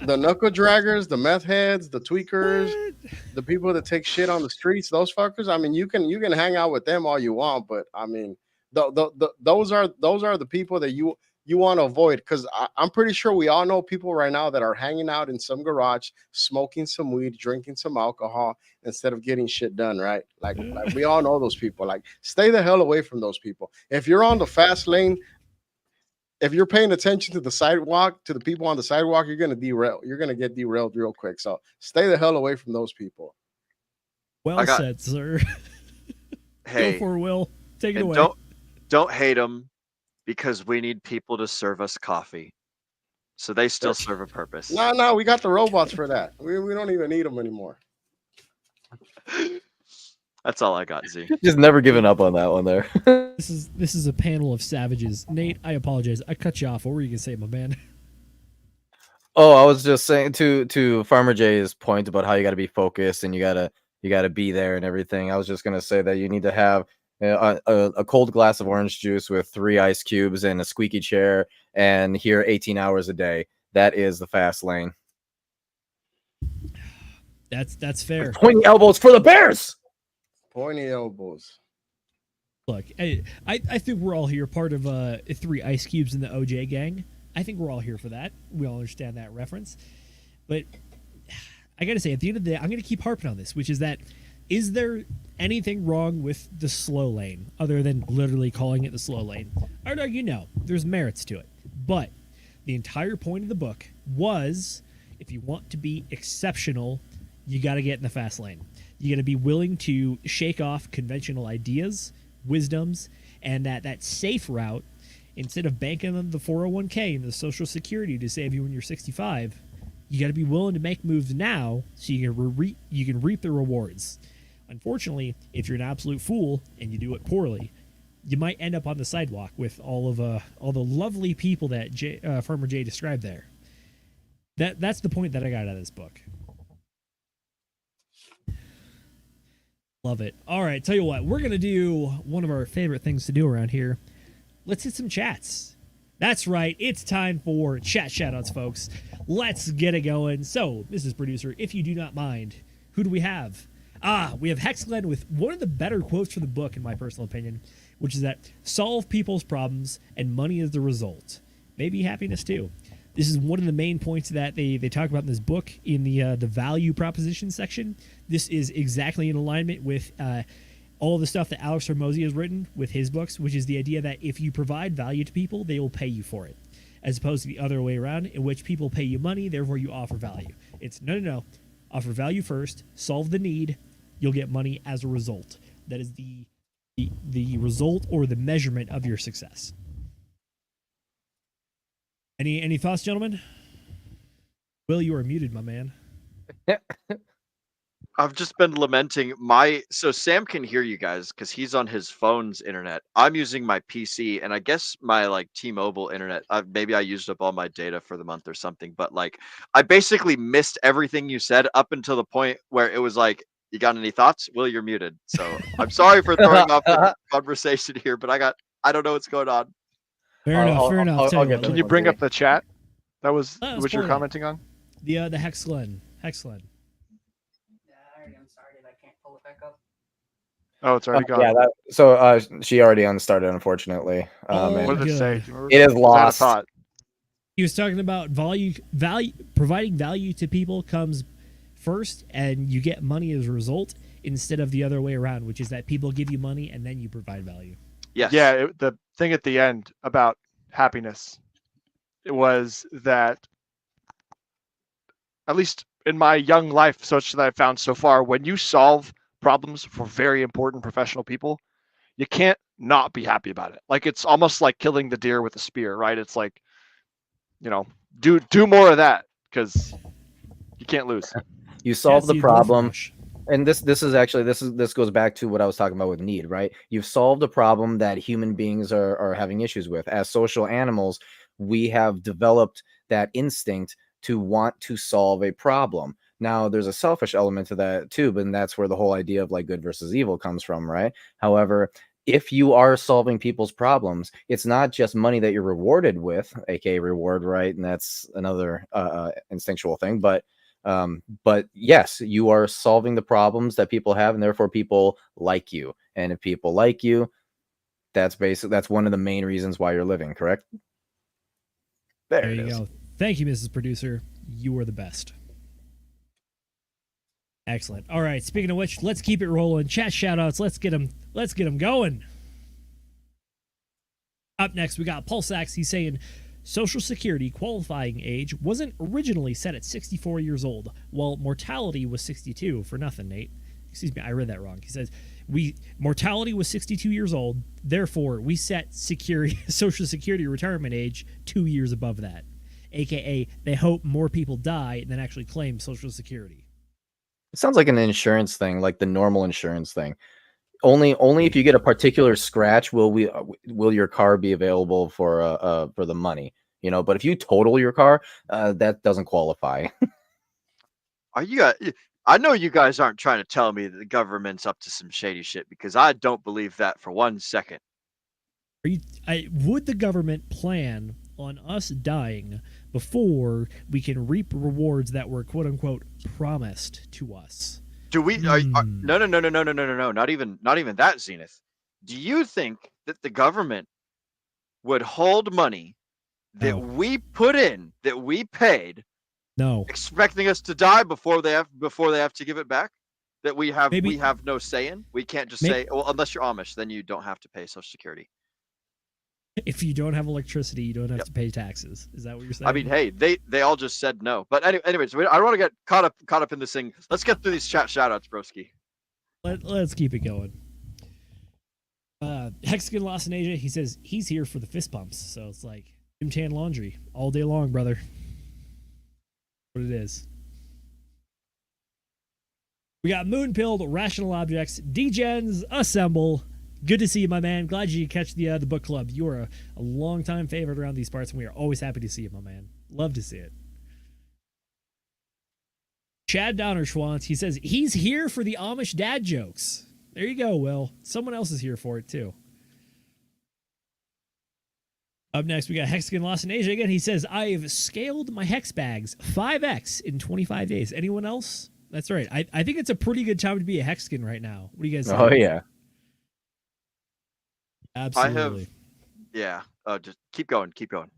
knuckle draggers, the meth heads, the tweakers, the people that take shit on the streets. Those fuckers. I mean, you can hang out with them all you want, but I mean, those are the people that you want to avoid, because I'm pretty sure we all know people right now that are hanging out in some garage, smoking some weed, drinking some alcohol instead of getting shit done, right? Like we all know those people. Like, stay the hell away from those people. If you're on the fast lane, if you're paying attention to the sidewalk, to the people on the sidewalk, you're going to derail. You're going to get derailed real quick. So stay the hell away from those people. Well said, sir. Hey, go for Will. Take it away. Don't hate them, because we need people to serve us coffee. So they still serve a purpose. No, we got the robots for that. We don't even need them anymore. That's all I got, Z. Just never given up on that one there. This is a panel of savages. Nate, I apologize. I cut you off. What were you gonna say, my man? Oh, I was just saying to Farmer Jay's point about how you got to be focused and you gotta be there and everything. I was just gonna say that you need to have a cold glass of orange juice with 3 ice cubes and a squeaky chair, and here 18 hours a day. That is the fast lane. That's fair. Pointy elbows for the Bears. Pointy elbows. Look, I think we're all here part of 3 ice cubes in the OJ gang. I think we're all here for that. We all understand that reference. But I gotta say, at the end of the day, I'm gonna keep harping on this, which is that, is there anything wrong with the slow lane other than literally calling it the slow lane? I'd argue no. There's merits to it. But the entire point of the book was, if you want to be exceptional, you got to get in the fast lane. You got to be willing to shake off conventional ideas, wisdoms, and that safe route. Instead of banking on the 401k and the Social Security to save you when you're 65, you got to be willing to make moves now so you can reap the rewards. Unfortunately, if you're an absolute fool and you do it poorly, you might end up on the sidewalk with all the lovely people that Farmer Jay described there. That's the point that I got out of this book. Love it. All right, tell you what, we're going to do one of our favorite things to do around here. Let's hit some chats. That's right, it's time for chat shoutouts, folks. Let's get it going. So, Mrs. Producer, if you do not mind, who do we have? We have Hexglen with one of the better quotes for the book, in my personal opinion, which is that solve people's problems and money is the result. Maybe happiness too. This is one of the main points that they talk about in this book in the value proposition section. This is exactly in alignment with all the stuff that Alex Hormozy has written with his books, which is the idea that if you provide value to people, they will pay you for it, as opposed to the other way around, in which people pay you money, therefore you offer value. It's no. Offer value first, solve the need, you'll get money as a result. That is the result or the measurement of your success. Any thoughts, gentlemen? Will, you are muted, my man. I've just been lamenting so Sam can hear you guys because he's on his phone's internet. I'm using my PC, and I guess my like T-Mobile internet. Maybe I used up all my data for the month or something, but like I basically missed everything you said up until the point where it was like, "You got any thoughts?" Will, you're muted. So I'm sorry for throwing off the conversation here, but I don't know what's going on. Fair enough. Tell you what, Can you bring up the chat? That was let's what you're pull it up. commenting on? The Hexglen. Yeah, I already unstarted. I can't pull it back up. Oh, it's already gone. Yeah, she already unstarted, unfortunately. Oh, What did it say? good. Do you remember? It is Was that a lost. thought? He was talking about providing value to people comes first, and you get money as a result, instead of the other way around, which is that people give you money and then you provide value. Yes. Yeah, the thing at the end about happiness, it was that, at least in my young life, such that I've found so far, when you solve problems for very important professional people, you can't not be happy about it. Like, it's almost like killing the deer with a spear, right? It's like, do more of that, because you can't lose. You solve the Jesse, problem. Wolfrush. And this goes back to what I was talking about with need, right? You've solved a problem that human beings are having issues with. As social animals, we have developed that instinct to want to solve a problem. Now, there's a selfish element to that too, but that's where the whole idea of like good versus evil comes from, right? However, if you are solving people's problems, it's not just money that you're rewarded with, aka reward, right? And that's another instinctual thing, but yes, you are solving the problems that people have, and therefore people like you. And if people like you, that's one of the main reasons why you're living, correct? There you go. Thank you, Mrs. Producer. You are the best. Excellent. All right. Speaking of which, let's keep it rolling. Chat shoutouts. Let's get them going. Up next, we got Paul Sachs. He's saying Social Security qualifying age wasn't originally set at 64 years old, while mortality was 62. For nothing, Nate. Excuse me, I read that wrong. He says mortality was 62 years old. Therefore, we set Social Security retirement age 2 years above that. AKA, they hope more people die than actually claim Social Security. It sounds like an insurance thing, like the normal insurance thing. Only if you get a particular scratch will your car be available for the money, But if you total your car, that doesn't qualify. I know you guys aren't trying to tell me that the government's up to some shady shit, because I don't believe that for 1 second. Would the government plan on us dying before we can reap rewards that were quote unquote promised to us? Do we? No. Not even that, Zenith. Do you think that the government would hold money that we put in, that we paid, no, expecting us to die before they have to give it back? That we have no say in. We can't just say, well, unless you're Amish, then you don't have to pay Social Security. If you don't have electricity, you don't have to pay taxes. Is that what you're saying? I mean, hey, they all just said no. But anyways, I don't want to get caught up in this thing. Let's get through these chat shoutouts, broski. Let's keep it going. Hexagon Lost in Asia, he says he's here for the fist pumps. So it's like Jim Chan laundry all day long, brother. What it is. We got Moonpilled, Rational Objects, Degens, Assemble, Good to see you, my man. Glad you catch the book club. You are a longtime favorite around these parts, and we are always happy to see you, my man. Love to see it. Chad Donnerschwantz, he says he's here for the Amish dad jokes. There you go, Will. Someone else is here for it, too. Up next, we got Hexagon Lost in Asia again. He says, I've scaled my hex bags 5x in 25 days. Anyone else? That's right. I think it's a pretty good time to be a Hexagon right now. What do you guys think? Oh, yeah. Absolutely. Yeah. Just keep going. Keep going.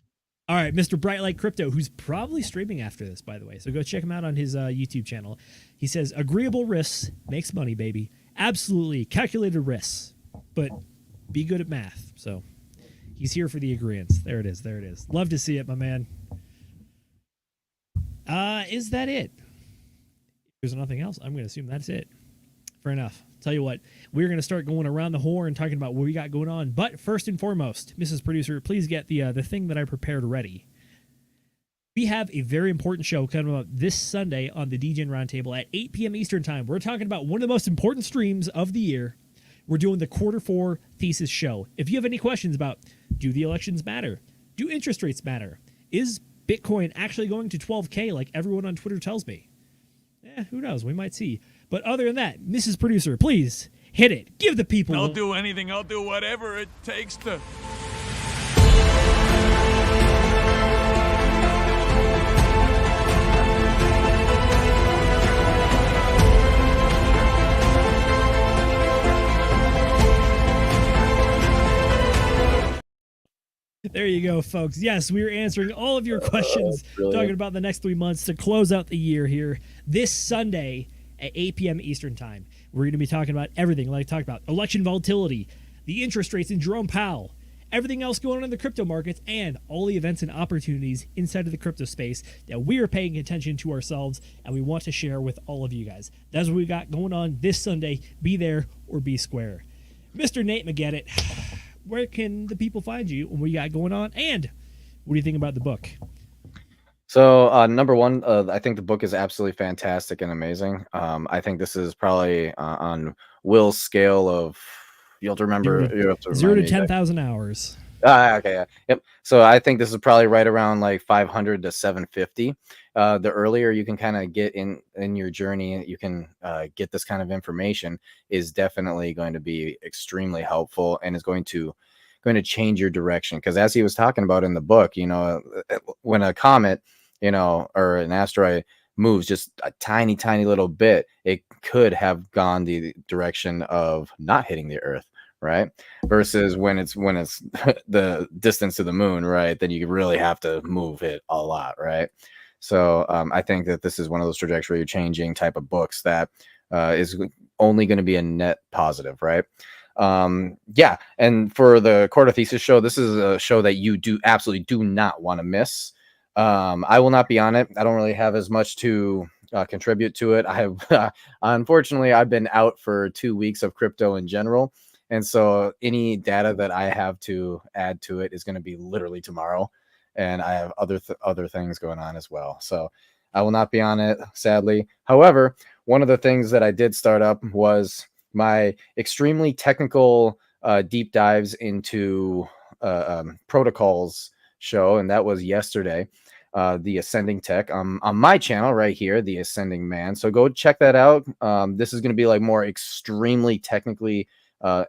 All right, Mr. Brightlight Crypto, who's probably streaming after this, by the way. So go check him out on his YouTube channel. He says, agreeable risks makes money, baby. Absolutely. Calculated risks. But be good at math. So he's here for the agreeance. There it is. There it is. Love to see it, my man. Is that it? If there's nothing else, I'm going to assume that's it. Fair enough. Tell you what, we're going to start going around the horn talking about what we got going on. But first and foremost, Mrs. Producer, please get the thing that I prepared ready. We have a very important show coming up this Sunday on the Degen Roundtable at 8 p.m. Eastern Time. We're talking about one of the most important streams of the year. We're doing the Q4 thesis show. If you have any questions about, do the elections matter? Do interest rates matter? Is Bitcoin actually going to 12K like everyone on Twitter tells me? Who knows? We might see. But other than that, Mrs. Producer, please hit it. Give the people. I'll do anything. I'll do whatever it takes to. There you go, folks. Yes, we are answering all of your questions, talking about the next 3 months to close out the year here this Sunday at 8 p.m. Eastern Time. We're going to be talking about everything, like I talked about election volatility, the interest rates in Jerome Powell, everything else going on in the crypto markets, and all the events and opportunities inside of the crypto space that we are paying attention to ourselves and we want to share with all of you guys. That's what we got going on this Sunday. Be there or be square. Mr. Nate McGettit, where can the people find you and what you got going on? And what do you think about the book? So, number one, I think the book is absolutely fantastic and amazing. I think this is probably on Will's scale of, you have to remember, 0 to 10,000 hours. Okay, yeah. Yep. So I think this is probably right around like 500 to 750. The earlier you can kind of get in your journey, you can get this kind of information is definitely going to be extremely helpful and is going to change your direction. Because as he was talking about in the book, when a comet, or an asteroid moves just a tiny, tiny little bit, it could have gone the direction of not hitting the Earth. Right. Versus when it's the distance to the moon. Right. Then you really have to move it a lot. Right. So I think that this is one of those trajectory changing type of books that is only going to be a net positive. Right. Yeah. And for the quarter thesis show, this is a show that you absolutely do not want to miss. I will not be on it. I don't really have as much to contribute to it. I have unfortunately, I've been out for 2 weeks of crypto in general. And so any data that I have to add to it is going to be literally tomorrow. And I have other things going on as well. So I will not be on it, sadly. However, one of the things that I did start up was my extremely technical deep dives into protocols show. And that was yesterday, the Ascending Tech on my channel right here, the Ascending Man. So go check that out. This is going to be like more extremely technically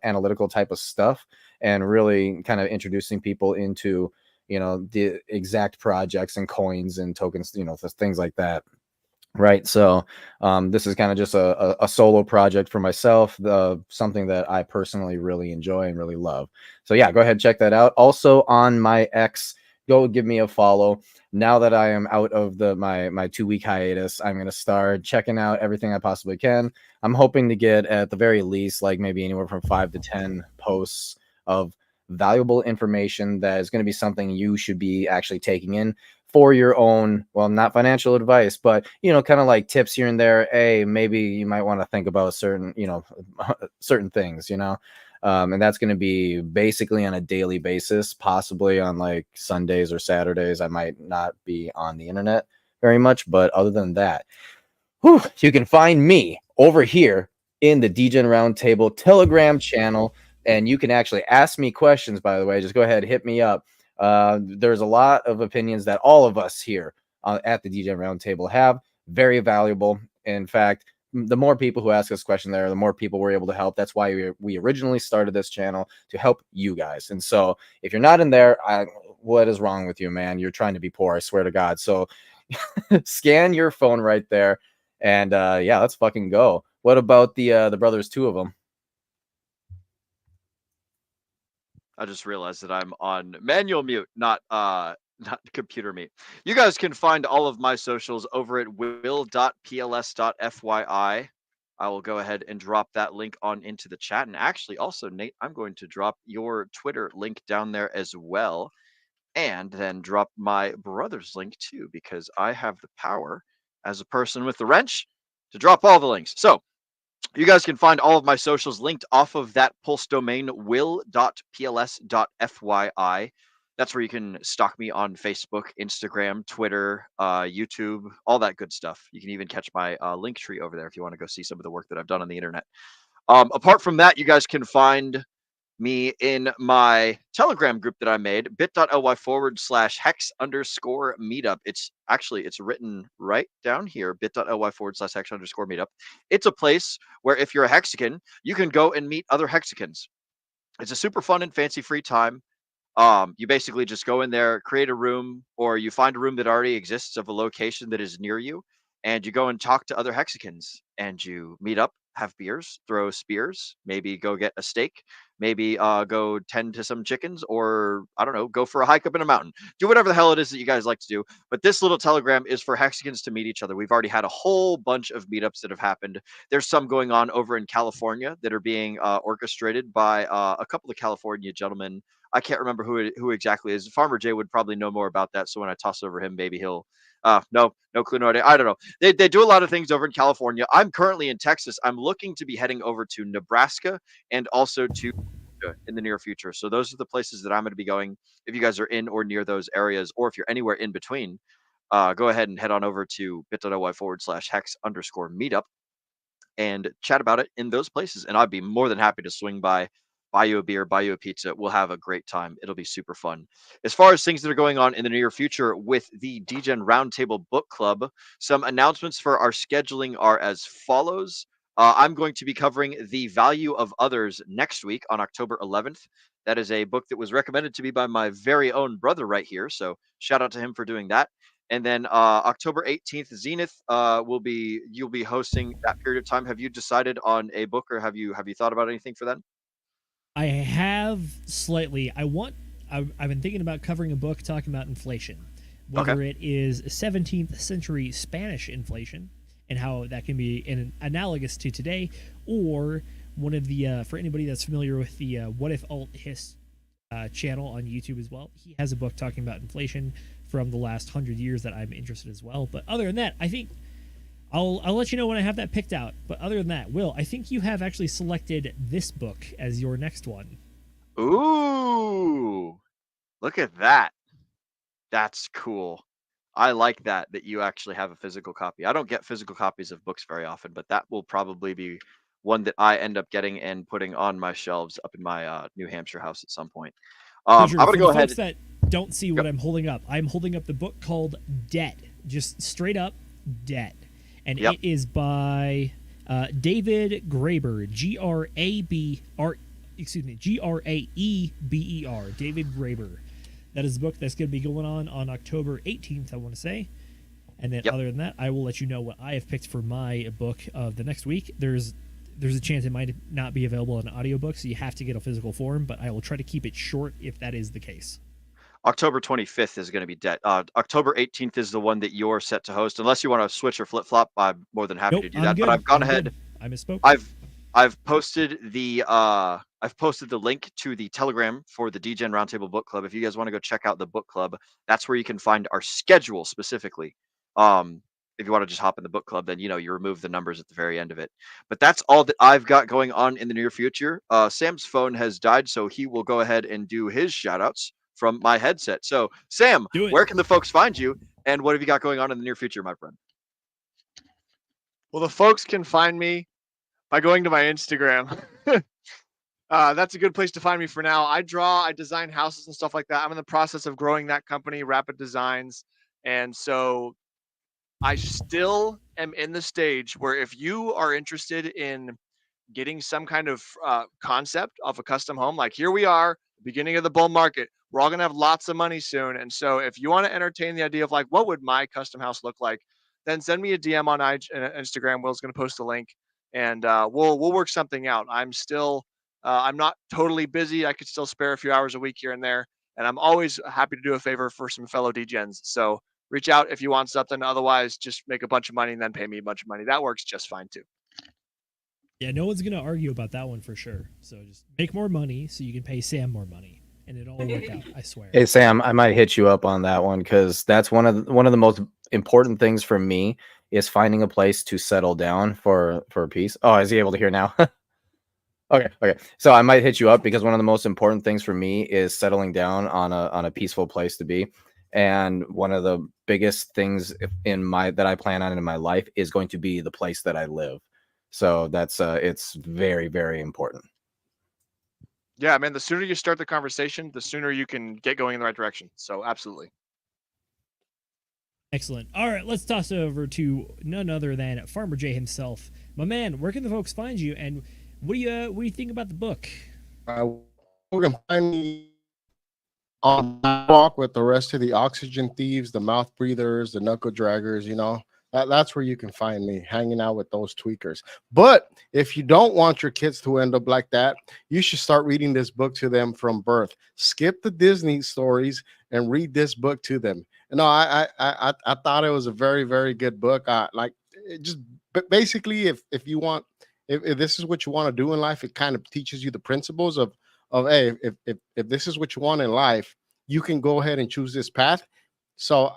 analytical type of stuff and really kind of introducing people into, the exact projects and coins and tokens, things like that. Right. So this is kind of just a solo project for myself, something that I personally really enjoy and really love. So yeah, go ahead and check that out. Also on my X, go give me a follow. Now that I am out of my 2-week hiatus, I'm going to start checking out everything I possibly can. I'm hoping to get at the very least, like maybe anywhere from 5 to 10 posts of valuable information that is going to be something you should be actually taking in for your own, well, not financial advice, but, kind of like tips here and there. Hey, maybe you might want to think about certain things, and that's going to be basically on a daily basis, possibly on like Sundays or Saturdays. I might not be on the internet very much, but other than that, you can find me over here in the Degen Roundtable Telegram channel, and you can actually ask me questions, by the way. Just go ahead, hit me up. There's a lot of opinions that all of us here at the Degen Roundtable have. Very valuable. In fact, the more people who ask us questions there, the more people we're able to help. That's why we originally started this channel, to help you guys. And so if you're not in there, what is wrong with you, man? You're trying to be poor, I swear to God. So scan your phone right there, and yeah, let's fucking go. What about the brothers, two of them? I just realized that I'm on manual mute, not computer mute. You guys can find all of my socials over at will.pls.fyi. I will go ahead and drop that link on into the chat. And actually, also, Nate, I'm going to drop your Twitter link down there as well. And then drop my brother's link too, because I have the power as a person with the wrench to drop all the links. So you guys can find all of my socials linked off of that Pulse domain, will.pls.fyi. That's where you can stalk me on Facebook, Instagram, Twitter, YouTube, all that good stuff. You can even catch my link tree over there if you want to go see some of the work that I've done on the internet. Apart from that, you guys can find me in my Telegram group that I made, bit.ly/hex_meetup. It's written right down here, bit.ly/hex_meetup. It's a place where if you're a Hexican, you can go and meet other Hexicans. It's a super fun and fancy free time. You basically just go in there, create a room, or you find a room that already exists of a location that is near you, and you go and talk to other Hexicans, and you meet up, have beers, throw spears, maybe go get a steak, maybe go tend to some chickens, or I don't know, go for a hike up in a mountain. Do whatever the hell it is that you guys like to do. But this little Telegram is for Hexicans to meet each other. We've already had a whole bunch of meetups that have happened. There's some going on over in California that are being orchestrated by a couple of California gentlemen. I can't remember who exactly is. Farmer Jay would probably know more about that. So when I toss over him, maybe he'll. No clue, no idea. I don't know. They do a lot of things over in California. I'm currently in Texas. I'm looking to be heading over to Nebraska and also to in the near future. So those are the places that I'm going to be going. If you guys are in or near those areas, or if you're anywhere in between, go ahead and head on over to bit.ly/hex_meetup and chat about it in those places. And I'd be more than happy to swing by, buy you a beer, buy you a pizza. We'll have a great time. It'll be super fun. As far as things that are going on in the near future with the Degen Roundtable Book Club, some announcements for our scheduling are as follows. I'm going to be covering The Value of Others next week on October 11th. That is a book that was recommended to me by my very own brother right here. So shout out to him for doing that. And then October 18th, Zenith you'll be hosting that period of time. Have you decided on a book, or have you thought about anything for then? I have slightly. I've been thinking about covering a book talking about inflation, whether it is 17th century Spanish inflation and how that can be analogous to today, or one of the for anybody that's familiar with the What If Alt His channel on YouTube as well. He has a book talking about inflation from the last 100 years that I'm interested as well. But other than that, I think I'll let you know when I have that picked out. But other than that, Will, I think you have actually selected this book as your next one. Ooh, look at that. That's cool. I like that you actually have a physical copy. I don't get physical copies of books very often, but that will probably be one that I end up getting and putting on my shelves up in my New Hampshire house at some point. I'm going to go ahead. Folks that don't see what I'm holding up, I'm holding up the book called Debt, just straight up Debt. And it is by David Graeber, Graeber, David Graeber. That is a book that's going to be going on October 18th, I want to say. And then other than that, I will let you know what I have picked for my book of the next week. There's a chance it might not be available in audiobook, so you have to get a physical form, but I will try to keep it short if that is the case. October 25th is going to be Debt. October 18th is the one that you're set to host. Unless you want to switch or flip-flop, I'm more than happy to do that. But I've gone ahead. I misspoke. I've posted the link to the Telegram for the Degen Roundtable Book Club. If you guys want to go check out the book club, that's where you can find our schedule specifically. If you want to just hop in the book club, then you remove the numbers at the very end of it. But that's all that I've got going on in the near future. Sam's phone has died, so he will go ahead and do his shout-outs from my headset. So Sam, where can the folks find you, and what have you got going on in the near future, my friend? Well, the folks can find me by going to my Instagram. that's a good place to find me for now. I design houses and stuff like that. I'm in the process of growing that company, Rapid Designs. And so I still am in the stage where if you are interested in getting some kind of concept of a custom home, like here we are, beginning of the bull market, we're all going to have lots of money soon. And so if you want to entertain the idea of like, what would my custom house look like, then send me a DM on Instagram. Will's going to post a link, and we'll work something out. I'm still I'm not totally busy. I could still spare a few hours a week here and there, and I'm always happy to do a favor for some fellow Degens. So reach out if you want something. Otherwise, just make a bunch of money and then pay me a bunch of money. That works just fine too. Yeah, no one's gonna argue about that one for sure. So just make more money so you can pay Sam more money, and it'll all work out. I swear. Hey Sam, I might hit you up on that one because that's one of the most important things for me is finding a place to settle down for a piece. Oh, is he able to hear now? Okay. So I might hit you up because one of the most important things for me is settling down on a peaceful place to be. And one of the biggest things that I plan on in my life is going to be the place that I live. So that's it's very, very important. Yeah, man, the sooner you start the conversation, the sooner you can get going in the right direction. So absolutely. Excellent. All right, let's toss it over to none other than Farmer Jay himself. My man, where can the folks find you, and what do you think about the book? We can find me on walk with the rest of the oxygen thieves, the mouth breathers, the knuckle draggers. You know, that's where you can find me, hanging out with those tweakers. But if you don't want your kids to end up like that, you should start reading this book to them from birth. Skip the Disney stories and read this book to them. You know, I thought it was a very, very good book. But basically, if you want, if this is what you want to do in life, it kind of teaches you the principles of hey, if this is what you want in life, you can go ahead and choose this path. So,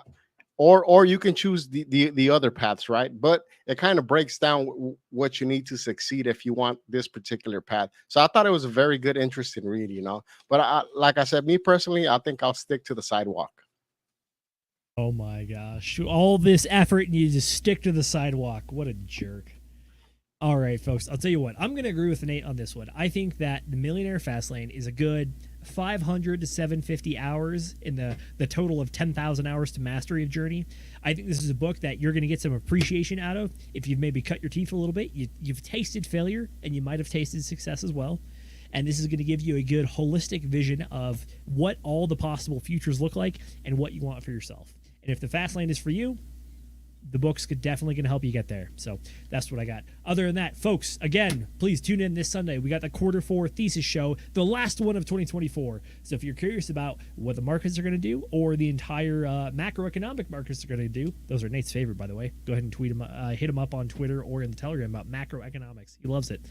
or you can choose the other paths, right? But it kind of breaks down what you need to succeed if you want this particular path. So I thought it was a very good, interesting read, you know. But like I said, me personally, I think I'll stick to the sidewalk. Oh my gosh. All this effort and you just stick to the sidewalk. What a jerk. All right, folks, I'll tell you what. I'm going to agree with Nate on this one. I think that the Millionaire Fastlane is a good 500 to 750 hours in the total of 10,000 hours to mastery of Journey. I think this is a book that you're going to get some appreciation out of if you've maybe cut your teeth a little bit. You've tasted failure, and you might have tasted success as well. And this is going to give you a good holistic vision of what all the possible futures look like and what you want for yourself. And if the Fastlane is for you, the book's definitely going to help you get there. So that's what I got. Other than that, folks, again, please tune in this Sunday. We got the Q4 thesis show, the last one of 2024. So if you're curious about what the markets are going to do or the entire macroeconomic markets are going to do, those are Nate's favorite, by the way. Go ahead and tweet him, hit him up on Twitter or in the Telegram about macroeconomics. He loves it.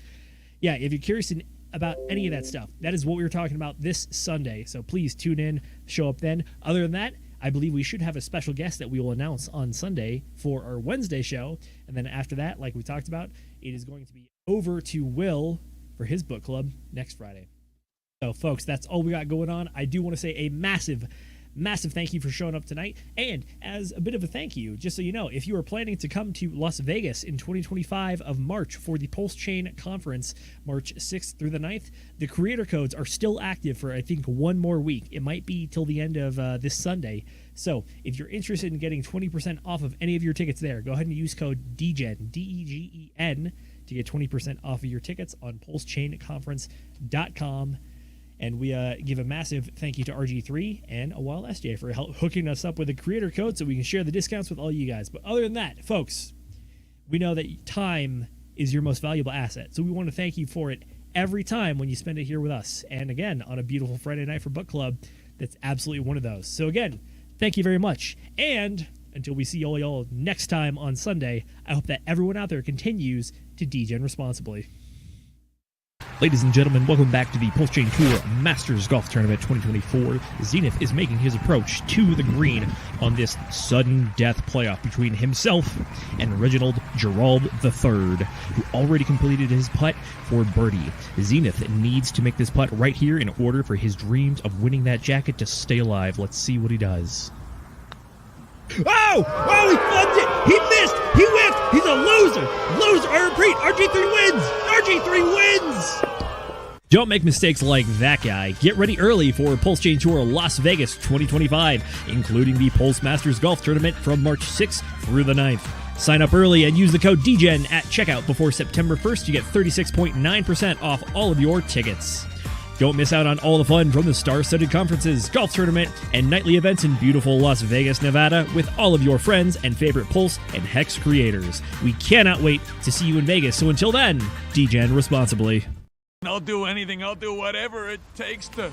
Yeah, if you're curious about any of that stuff, that is what we were talking about this Sunday. So please tune in, show up then. Other than that, I believe we should have a special guest that we will announce on Sunday for our Wednesday show. And then after that, like we talked about, it is going to be over to Will for his book club next Friday. So, folks, that's all we got going on. I do want to say a massive thank you for showing up tonight. And as a bit of a thank you, just so you know, if you are planning to come to Las Vegas in 2025 of March for the Pulse Chain Conference, March 6th through the 9th, the creator codes are still active for, I think, one more week. It might be till the end of this Sunday. So if you're interested in getting 20% off of any of your tickets there, go ahead and use code DEGEN, DEGEN, to get 20% off of your tickets on pulsechainconference.com. And we give a massive thank you to RG3 and a Wild SJ for hooking us up with a creator code so we can share the discounts with all you guys. But other than that, folks, we know that time is your most valuable asset. So we want to thank you for it every time when you spend it here with us. And again, on a beautiful Friday night for book club, that's absolutely one of those. So again, thank you very much. And until we see all y'all next time on Sunday, I hope that everyone out there continues to degen responsibly. Ladies and gentlemen, welcome back to the Pulse Chain Tour Masters Golf Tournament 2024. Zenith is making his approach to the green on this sudden death playoff between himself and Reginald Gerald III, who already completed his putt for birdie. Zenith needs to make this putt right here in order for his dreams of winning that jacket to stay alive. Let's see what he does. Oh, he flubbed it. He missed. He whiffed. He's a loser. I repeat, RG3 wins. RG3 wins. Don't make mistakes like that guy. Get ready early for Pulse Chain Tour Las Vegas 2025, including the Pulse Masters Golf Tournament from March 6th through the 9th. Sign up early and use the code DGEN at checkout before September 1st. You get 36.9% off all of your tickets. Don't miss out on all the fun from the star-studded conferences, golf tournament, and nightly events in beautiful Las Vegas, Nevada with all of your friends and favorite Pulse and Hex creators. We cannot wait to see you in Vegas, so until then, DGen responsibly. I'll do anything, I'll do whatever it takes to